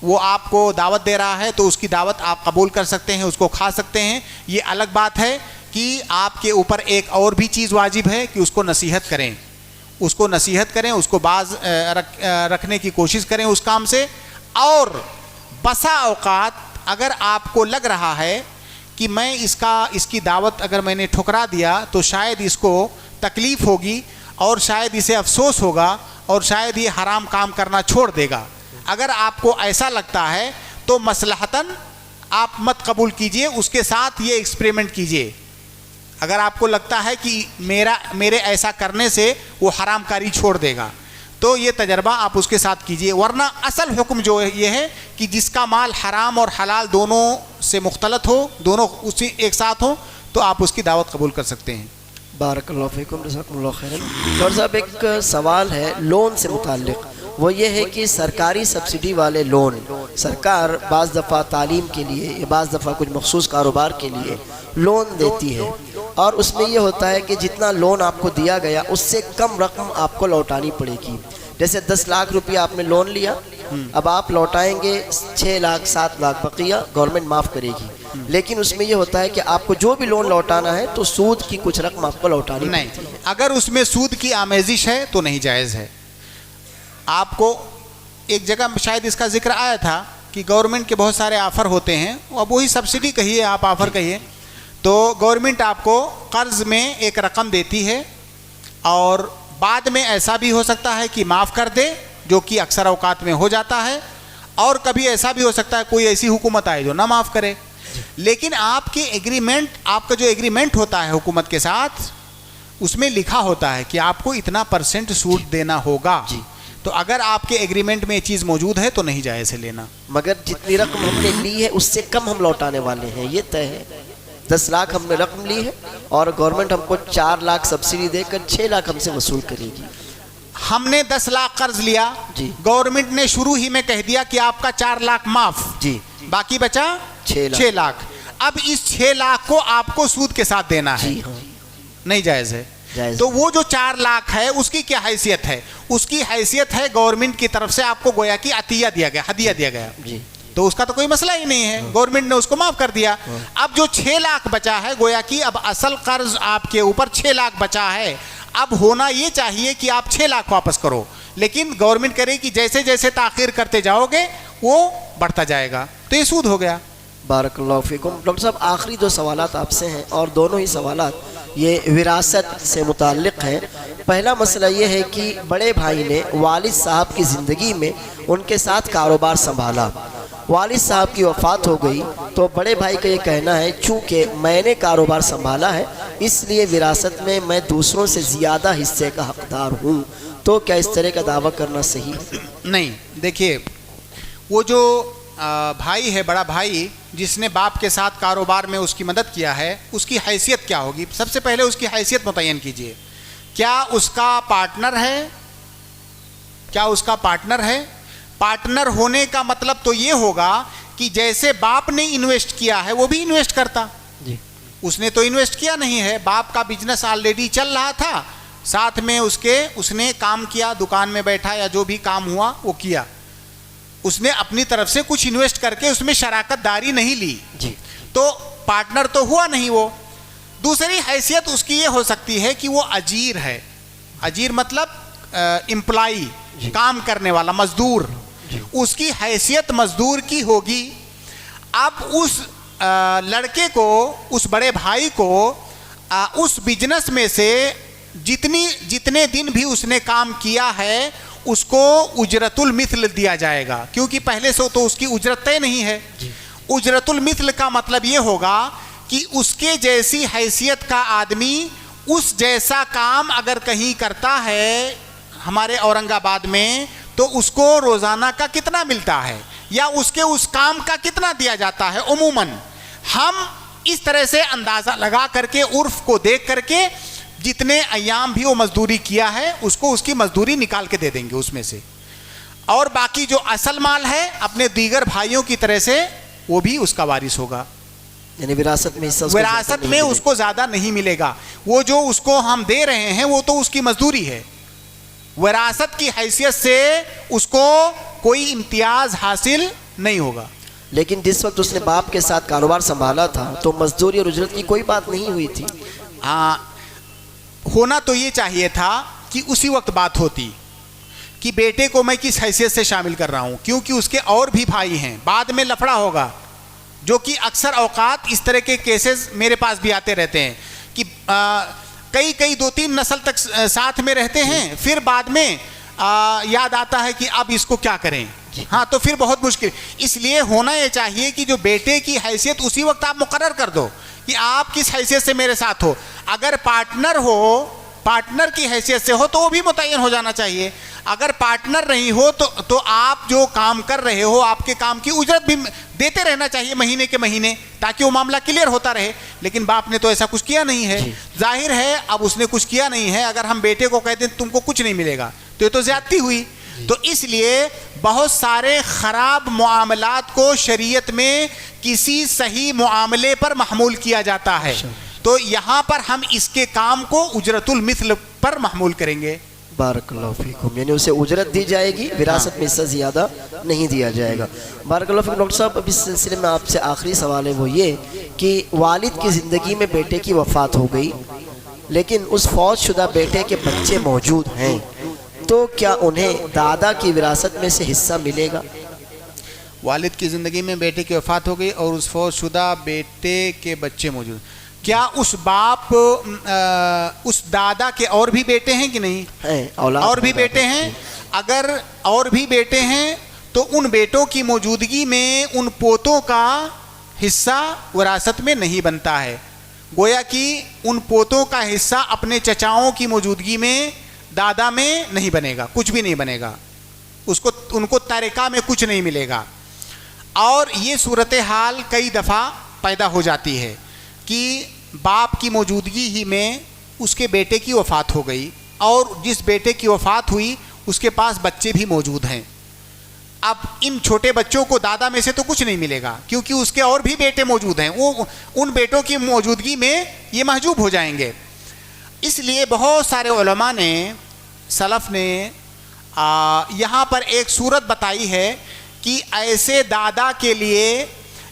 وہ آپ کو دعوت دے رہا ہے تو اس کی دعوت آپ قبول کر سکتے ہیں، اس کو کھا سکتے ہیں. یہ الگ بات ہے کہ آپ کے اوپر ایک اور بھی چیز واجب ہے کہ اس کو نصیحت کریں، اس کو باز رکھنے کی کوشش کریں اس کام سے. اور بسا اوقات اگر آپ کو لگ رہا ہے کہ میں اس کی دعوت اگر میں نے ٹھکرا دیا تو شاید اس کو تکلیف ہوگی اور شاید اسے افسوس ہوگا اور شاید یہ حرام کام کرنا چھوڑ دے گا، اگر آپ کو ایسا لگتا ہے تو مصلحتاً آپ مت قبول کیجئے، اس کے ساتھ یہ ایکسپریمنٹ کیجئے. اگر آپ کو لگتا ہے کہ میرے ایسا کرنے سے وہ حرام کاری چھوڑ دے گا تو یہ تجربہ آپ اس کے ساتھ کیجئے، ورنہ اصل حکم جو یہ ہے کہ جس کا مال حرام اور حلال دونوں سے مختلط ہو، دونوں اسی ایک ساتھ ہوں، تو آپ اس کی دعوت قبول کر سکتے ہیں. بارک اللہ فیکم، جزاکم اللہ خیرا. ڈاکٹر صاحب ایک سوال ہے لون سے متعلق، وہ یہ ہے کہ سرکاری سبسڈی والے لون سرکار بعض دفعہ تعلیم کے لیے یا بعض دفعہ کچھ مخصوص کاروبار کے لیے لون دیتی ہے، اور اس میں یہ ہوتا ہے کہ جتنا لون آپ کو دیا گیا اس سے کم رقم آپ کو لوٹانی پڑے گی. جیسے 10 لاکھ روپیہ آپ نے لون لیا، اب آپ لوٹائیں گے 6 لاکھ 7 لاکھ، بقیہ گورنمنٹ معاف کرے گی. لیکن اس میں یہ ہوتا ہے کہ آپ کو جو بھی لون لوٹانا ہے تو سود کی کچھ رقم آپ کو لوٹانی نہیں. اگر اس میں سود کی آمیزش ہے تو نہیں جائز ہے. آپ کو ایک جگہ شاید اس کا ذکر آیا تھا کہ گورنمنٹ کے بہت سارے آفر ہوتے ہیں، اب وہی سبسڈی کہیے آپ آفر کہیے، تو گورنمنٹ آپ کو قرض میں ایک رقم دیتی ہے اور بعد میں ایسا بھی ہو سکتا ہے کہ معاف کر دے، جو کہ اکثر اوقات میں ہو جاتا ہے، اور کبھی ایسا بھی ہو سکتا ہے کوئی ایسی حکومت آئے جو نہ معاف کرے. لیکن آپ کے ایگریمنٹ، آپ کا جو ایگریمنٹ ہوتا ہے حکومت کے ساتھ، اس میں لکھا ہوتا ہے کہ آپ کو اتنا % سود دینا ہوگا. جی. تو اگر آپ کے ایگریمنٹ میں یہ چیز موجود ہے تو نہیں جائز ہے لینا. مگر جتنی رقم ہم نے لی ہے اس سے کم ہم لوٹانے والے ہیں، یہ طے ہے. 10 لاکھ ہم نے رقم لی ہے اور گورنمنٹ ہم کو 4 لاکھ سبسڈی دے کر 6 لاکھ ہم سے وصول کرے گی. ہم نے 10 لاکھ قرض لیا، جی. گورنمنٹ نے شروع ہی میں کہہ دیا کہ آپ کا 4 لاکھ معاف، جی. باقی بچا 6 لاکھ. اب اس 6 لاکھ کو آپ کو سود کے ساتھ دینا ہے. جی ہاں نہیں جائز ہے. جائز. تو وہ جو 4 لاکھ ہے اس کی کیا حیثیت ہے؟ اس کی حیثیت ہے گورنمنٹ کی طرف سے آپ کو گویا کہ عطیہ دیا گیا، ہدیہ دیا گیا. جی. تو اس کا تو کوئی مسئلہ ہی نہیں ہے، گورنمنٹ نے اس کو معاف کر دیا. اب جو 6 لاکھ بچا ہے گویا کہ اب اصل قرض آپ کے اوپر 6 لاکھ بچا ہے. اب ہونا یہ چاہیے کہ آپ 6 لاکھ واپس کرو، لیکن گورنمنٹ کرے کہ جیسے جیسے تاخیر کرتے جاؤ گے وہ بڑھتا جائے گا، تو یہ سود ہو گیا. بارک اللہ فیکم. ڈاکٹر صاحب آخری 2 سوالات آپ سے ہیں اور دونوں ہی سوالات یہ وراثت سے متعلق ہیں. پہلا مسئلہ یہ ہے کہ بڑے بھائی نے والد صاحب کی زندگی میں ان کے ساتھ کاروبار سنبھالا، والد صاحب کی وفات ہو گئی تو بڑے بھائی کا یہ کہنا ہے چونکہ میں نے کاروبار سنبھالا ہے اس لیے وراثت میں میں دوسروں سے زیادہ حصے کا حقدار ہوں. تو کیا اس طرح کا دعویٰ کرنا صحیح ہے؟ نہیں. دیکھیے وہ جو بھائی ہے، بڑا بھائی جس نے باپ کے ساتھ کاروبار میں اس کی مدد کیا ہے، اس کی حیثیت کیا ہوگی؟ سب سے پہلے اس کی حیثیت متعین کیجئے. کیا اس کا پارٹنر ہے؟ کیا اس کا پارٹنر ہے؟ پارٹنر ہونے کا مطلب تو یہ ہوگا کہ جیسے باپ نے انویسٹ کیا ہے وہ بھی انویسٹ کرتا. جی. اس نے تو انویسٹ کیا نہیں ہے، باپ کا بزنس آلریڈی چل رہا تھا، ساتھ میں اس نے کام کیا، دکان میں بیٹھا یا جو بھی کام ہوا وہ کیا. اس نے اپنی طرف سے کچھ انویسٹ کر کے اس میں شراکت داری نہیں لی. جی. تو پارٹنر تو ہوا نہیں وہ. دوسری حیثیت اس کی یہ ہو سکتی ہے کہ وہ اجیر ہے. اجیر مطلب امپلائی، کام کرنے والا، مزدور. اس کی حیثیت مزدور کی ہوگی. اب اس لڑکے کو، اس بڑے بھائی کو اس بزنس میں سے جتنے دن بھی اس نے کام کیا ہے اس کو اجرت المثل دیا جائے گا، کیونکہ پہلے سے تو اس کی اجرت طے نہیں ہے. اجرت المثل کا مطلب یہ ہوگا کہ اس کے جیسی حیثیت کا آدمی اس جیسا کام اگر کہیں کرتا ہے ہمارے اورنگ آباد میں تو اس کو روزانہ کا کتنا ملتا ہے یا اس کے اس کام کا کتنا دیا جاتا ہے. عموماً ہم اس طرح سے اندازہ لگا کر کے، عرف کو دیکھ کر کے، جتنے ایام بھی وہ مزدوری کیا ہے اس کو اس کی مزدوری نکال کے دے دیں گے اس میں سے، اور باقی جو اصل مال ہے اپنے دیگر بھائیوں کی طرح سے وہ بھی اس کا وارث ہوگا. یعنی وراثت میں وراثت میں اس کو زیادہ نہیں ملے گا. وہ جو اس کو ہم دے رہے ہیں وہ تو اس کی مزدوری ہے. وراثت کی حیثیت سے اس کو کوئی امتیاز حاصل نہیں ہوگا. لیکن جس وقت اس نے باپ کے ساتھ کاروبار سنبھالا تھا تو مزدوری اور اجرت کی کوئی بات نہیں ہوئی تھی. ہاں، ہونا تو یہ چاہیے تھا کہ اسی وقت بات ہوتی کہ بیٹے کو میں کس حیثیت سے شامل کر رہا ہوں، کیونکہ اس کے اور بھی بھائی ہیں. بعد میں لفڑا ہوگا، جو کہ اکثر اوقات اس طرح کے کیسز میرے پاس بھی آتے رہتے ہیں کہ کئی 2-3 نسل تک ساتھ میں رہتے ہیں، پھر بعد میں یاد آتا ہے کہ اب اس کو کیا کریں. ہاں، تو پھر بہت مشکل. اس لیے ہونا یہ چاہیے کہ جو بیٹے کی حیثیت اسی وقت آپ مقرر کر دو کہ آپ کس حیثیت سے میرے ساتھ ہو. اگر پارٹنر کی حیثیت سے ہو تو وہ بھی متعین ہو جانا چاہیے. اگر پارٹنر نہیں ہو تو آپ جو کام کر رہے ہو آپ کے کام کی اجرت بھی دیتے رہنا چاہیے مہینے کے مہینے، تاکہ وہ معاملہ کلیئر ہوتا رہے. لیکن باپ نے تو ایسا کچھ کیا نہیں ہے. ظاہر ہے اب اس نے کچھ کیا نہیں ہے. اگر ہم بیٹے کو کہتے ہیں تم کو کچھ نہیں ملے گا تو یہ تو زیادتی ہوئی. تو اس لیے بہت سارے خراب معاملات کو شریعت میں کسی صحیح معاملے پر محمول کیا جاتا ہے. تو یہاں پر ہم اس کے کام کو اجرت المثل پر محمول کریں گے. بارک اللہ فیکم. یعنی اسے اجرت دی جائے گی، وراثت میں اس سے زیادہ نہیں دیا جائے گا. بارک اللہ فیکم. ڈاکٹر صاحب، اب اس سلسلے میں آپ سے آخری سوال ہے وہ یہ کہ والد کی زندگی میں بیٹے کی وفات ہو گئی لیکن اس فوت شدہ بیٹے کے بچے موجود ہیں، تو کیا انہیں دادا کی وراثت میں سے حصہ ملے گا؟ والد کی زندگی میں بیٹے کی وفات ہو گئی اور اس فوت شدہ بیٹے کے بچے موجود، کیا اس باپ اس دادا کے اور بھی بیٹے ہیں کہ نہیں؟ اور بھی بیٹے ہیں. اگر اور بھی بیٹے ہیں تو ان بیٹوں کی موجودگی میں ان پوتوں کا حصہ وراثت میں نہیں بنتا ہے. گویا کہ ان پوتوں کا حصہ اپنے چچاؤں کی موجودگی میں دادا میں نہیں بنے گا، کچھ بھی نہیں بنے گا، ان کو ترکہ میں کچھ نہیں ملے گا. اور یہ صورتحال کئی دفعہ پیدا ہو جاتی ہے کہ باپ کی موجودگی ہی میں اس کے بیٹے کی وفات ہو گئی، اور جس بیٹے کی وفات ہوئی اس کے پاس بچے بھی موجود ہیں. اب ان چھوٹے بچوں کو دادا میں سے تو کچھ نہیں ملے گا، کیونکہ اس کے اور بھی بیٹے موجود ہیں، وہ ان بیٹوں کی موجودگی میں یہ محجوب ہو جائیں گے. اس لیے بہت سارے علماء نے، سلف نے یہاں پر ایک صورت بتائی ہے کہ ایسے دادا کے لیے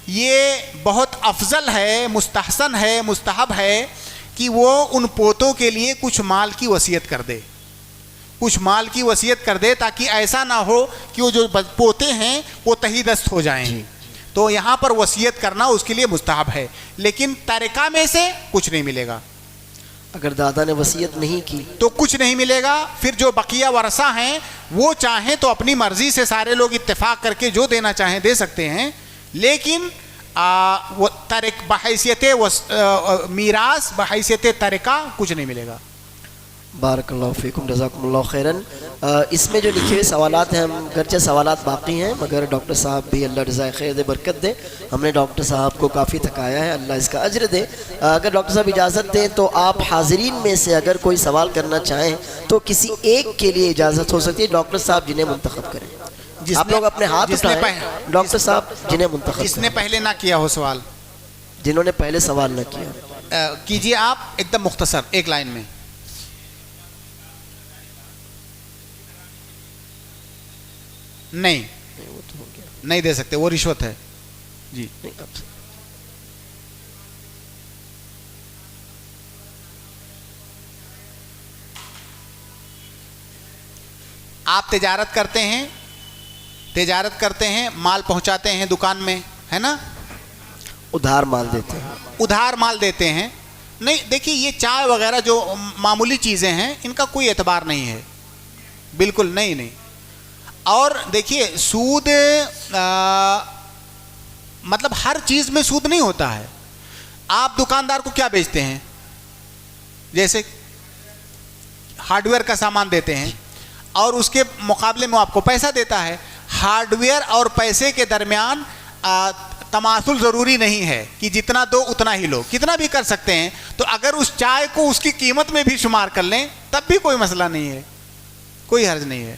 یہ بہت افضل ہے، مستحسن ہے، مستحب ہے کہ وہ ان پوتوں کے لیے کچھ مال کی وصیت کر دے، کچھ مال کی وصیت کر دے، تاکہ ایسا نہ ہو کہ وہ جو پوتے ہیں وہ تہی دست ہو جائیں. تو یہاں پر وصیت کرنا اس کے لیے مستحب ہے، لیکن ترکہ میں سے کچھ نہیں ملے گا. اگر دادا نے وصیت نہیں کی تو کچھ نہیں ملے گا. پھر جو بقیہ ورثہ ہیں وہ چاہیں تو اپنی مرضی سے سارے لوگ اتفاق کر کے جو دینا چاہیں دے سکتے ہیں، لیکن ترک بحیثیت میراث، بحیثیت ترکہ کچھ نہیں ملے گا. بارک اللہ فیکم، جزاکم اللہ خیراً. اس میں جو لکھے ہوئے سوالات ہیں، ہم گرچہ سوالات باقی ہیں مگر ڈاکٹر صاحب بھی اللہ جزائے خیر دے، برکت دے. ہم نے ڈاکٹر صاحب کو کافی تھکایا ہے، اللہ اس کا اجر دے. اگر ڈاکٹر صاحب اجازت دیں تو آپ حاضرین میں سے اگر کوئی سوال کرنا چاہیں تو کسی ایک کے لیے اجازت ہو سکتی ہے، ڈاکٹر صاحب جنہیں منتخب کریں. آپ لوگ اپنے ہاتھ اٹھائیں، ڈاکٹر صاحب جنہیں منتخب جس نے پہلے نہ کیا ہو سوال، جنہوں نے پہلے سوال نہ کیا، کیجئے آپ ایک دم مختصر ایک لائن میں. نہیں دے سکتے، وہ رشوت ہے. جی آپ تجارت کرتے ہیں، مال پہنچاتے ہیں دکان میں، ہے نا، ادھار مال دیتے ہیں. نہیں دیکھیے، یہ چائے وغیرہ جو معمولی چیزیں ہیں ان کا کوئی اعتبار نہیں ہے، بالکل نہیں. اور دیکھیے سود مطلب ہر چیز میں سود نہیں ہوتا ہے. آپ دکاندار کو کیا بیچتے ہیں؟ جیسے ہارڈ ویئر کا سامان دیتے ہیں اور اس کے مقابلے میں آپ کو پیسہ دیتا ہے. ہارڈ ویئر اور پیسے کے درمیان تماثل ضروری نہیں ہے کہ جتنا دو اتنا ہی لو، کتنا بھی کر سکتے ہیں. تو اگر اس چائے کو اس کی قیمت میں بھی شمار کر لیں تب بھی کوئی مسئلہ نہیں ہے، کوئی حرج نہیں ہے.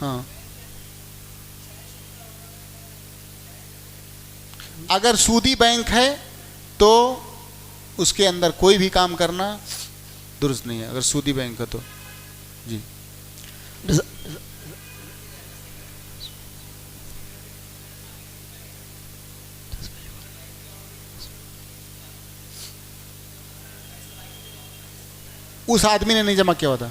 ہاں، اگر سودی بینک ہے تو اس کے اندر کوئی بھی کام کرنا درست نہیں ہے، اگر سودی بینک ہے تو. جی اس آدمی نے نہیں جمع کیا ہوتا.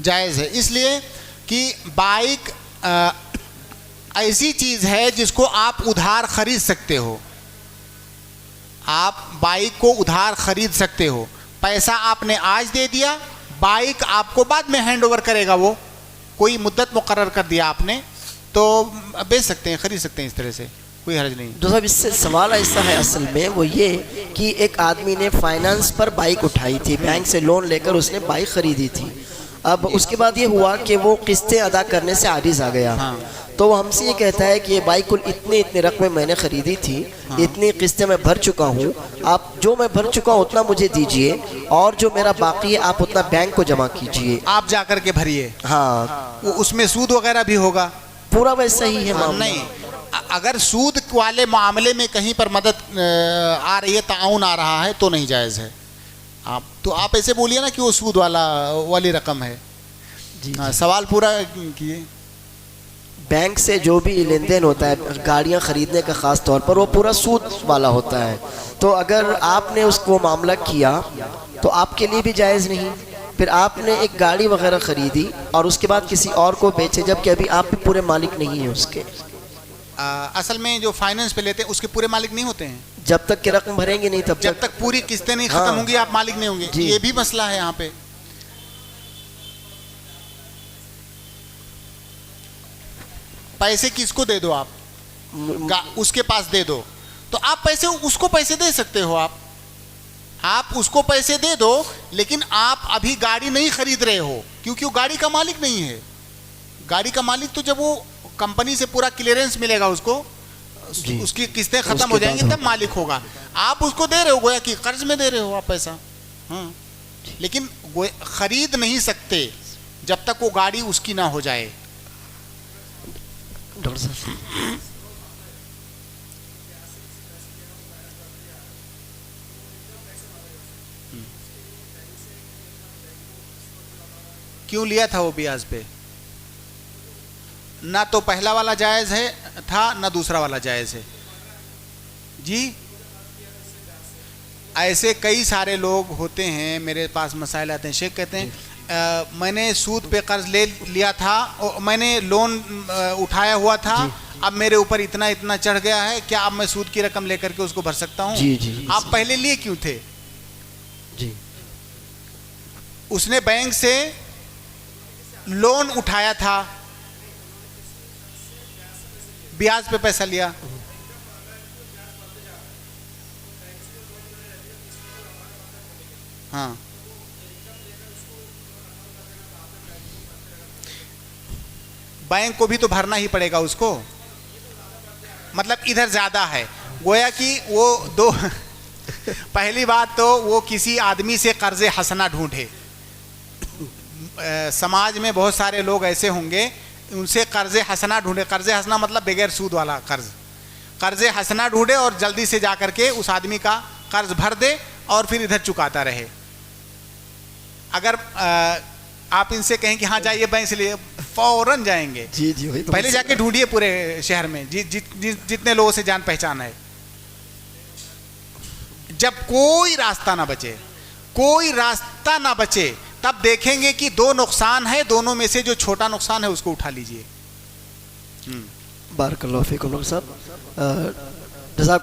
جائز ہے، اس لیے کہ بائک ایسی چیز ہے جس کو آپ ادھار خرید سکتے ہو. آپ بائک کو ادھار خرید سکتے ہو. پیسہ آپ نے آج دے دیا، بائک آپ کو بعد میں ہینڈ اوور کرے گا. وہ کوئی مدت مقرر کر دیا آپ نے تو بیچ سکتے ہیں، خرید سکتے ہیں، اس طرح سے کوئی حرج نہیں. جو صاحب اس سے سوال ایسا ہے اصل میں وہ یہ کہ ایک آدمی نے فائنانس پر بائک اٹھائی تھی، بینک سے لون لے کر اس نے بائک خریدی تھی. اب اس کے بعد یہ ہوا کہ وہ قسطیں ادا کرنے سے عاجز آ گیا. تو وہ ہم سے یہ کہتا ہے کہ یہ بائک کل اتنے رقم میں نے خریدی تھی، اتنی قسطیں میں بھر چکا ہوں، آپ جو میں بھر چکا ہوں اتنا مجھے دیجئے اور جو میرا باقی ہے آپ اتنا بینک کو جمع کیجئے. آپ جا کر کے بھریے. ہاں، اس میں سود وغیرہ بھی ہوگا؟ پورا ویسا ہی ہے معاملہ. نہیں، اگر سود والے معاملے میں کہیں پر مدد آ رہی ہے، تعاون آ رہا ہے تو نہیں جائز ہے. آپ ایسے بولیے نا کہ وہ سود والی رقم ہے. جی سوال پورا کیے. بینک سے جو بھی لین دین ہوتا ہے گاڑیاں خریدنے کا خاص طور پر وہ پورا سود والا ہوتا ہے. تو اگر آپ نے اس کو معاملہ کیا تو آپ کے لیے بھی جائز نہیں. پھر آپ نے ایک گاڑی وغیرہ خریدی اور اس کے بعد کسی اور کو بیچے جبکہ ابھی آپ بھی پورے مالک نہیں ہیں اس کے. اصل میں جو فائننس پہ لیتے ہیں اس کے پورے مالک نہیں ہوتے ہیں. جب تک کہ رقم بھریں گے نہیں تب جب تک پوری قسطیں نہیں ختم ہوں گی آپ مالک نہیں ہوں گے. جی. یہ بھی مسئلہ ہے یہاں پہ. پیسے کس کو دے دو آپ, اس کے پاس دے دو, تو آپ پیسے اس کو پیسے دے سکتے ہو. آپ اس کو پیسے دے دو, لیکن آپ ابھی گاڑی نہیں خرید رہے ہو کیونکہ وہ گاڑی کا مالک نہیں ہے. گاڑی کا مالک تو جب وہ کمپنی سے پورا کلیئرنس ملے گا اس کو, جی. اس کی قسطیں ختم ہو جائیں گی تب مالک ہوگا. آپ اس کو دے رہے ہو گویا کہ قرض میں دے رہے ہو آپ پیسہ. ہاں, لیکن خرید نہیں سکتے جب تک وہ گاڑی اس کی نہ ہو جائے. ڈاکٹر صاحب کیوں لیا تھا وہ بیاج پہ؟ نہ تو پہلا والا جائز ہے تھا نہ دوسرا والا جائز ہے. جی, ایسے کئی سارے لوگ ہوتے ہیں میرے پاس مسائل آتے ہیں. شیخ کہتے ہیں میں نے سود پہ قرض لے لیا تھا, میں نے لون اٹھایا ہوا تھا, اب میرے اوپر اتنا چڑھ گیا ہے, کیا اب میں سود کی رقم لے کر کے اس کو بھر سکتا ہوں؟ جی جی. آپ پہلے لیے کیوں تھے؟ جی, اس نے بینک سے لون اٹھایا تھا, بیاج پہ پیسہ لیا. ہاں, بینک کو بھی تو بھرنا ہی پڑے گا اس کو. مطلب ادھر زیادہ ہے گویا کہ وہ دو پہلی بات تو وہ کسی آدمی سے قرض حسنہ ڈھونڈے. سماج میں بہت سارے لوگ ایسے ہوں گے, ان سے قرض حسنہ ڈھونڈے. قرض حسنہ مطلب بغیر سود والا قرض. قرض حسنہ ڈھونڈے اور جلدی سے جا کر کے اس آدمی کا قرض بھر دے اور پھر ادھر چکاتا رہے. اگر آپ ان سے کہیں کہ ہاں جائیے بینک سے لیے, فوراً جائیں گے. جی جی, وہی تو پہلے جا کے ڈھونڈیے پورے شہر میں جتنے لوگوں سے جان پہچان ہے. جب کوئی راستہ نہ بچے تب دیکھیں گے کہ دو نقصان ہے, دونوں میں سے جو چھوٹا نقصان ہے اس کو اٹھا لیجئے. بارک اللہ فیکم ڈاکٹر صاحب. جزاک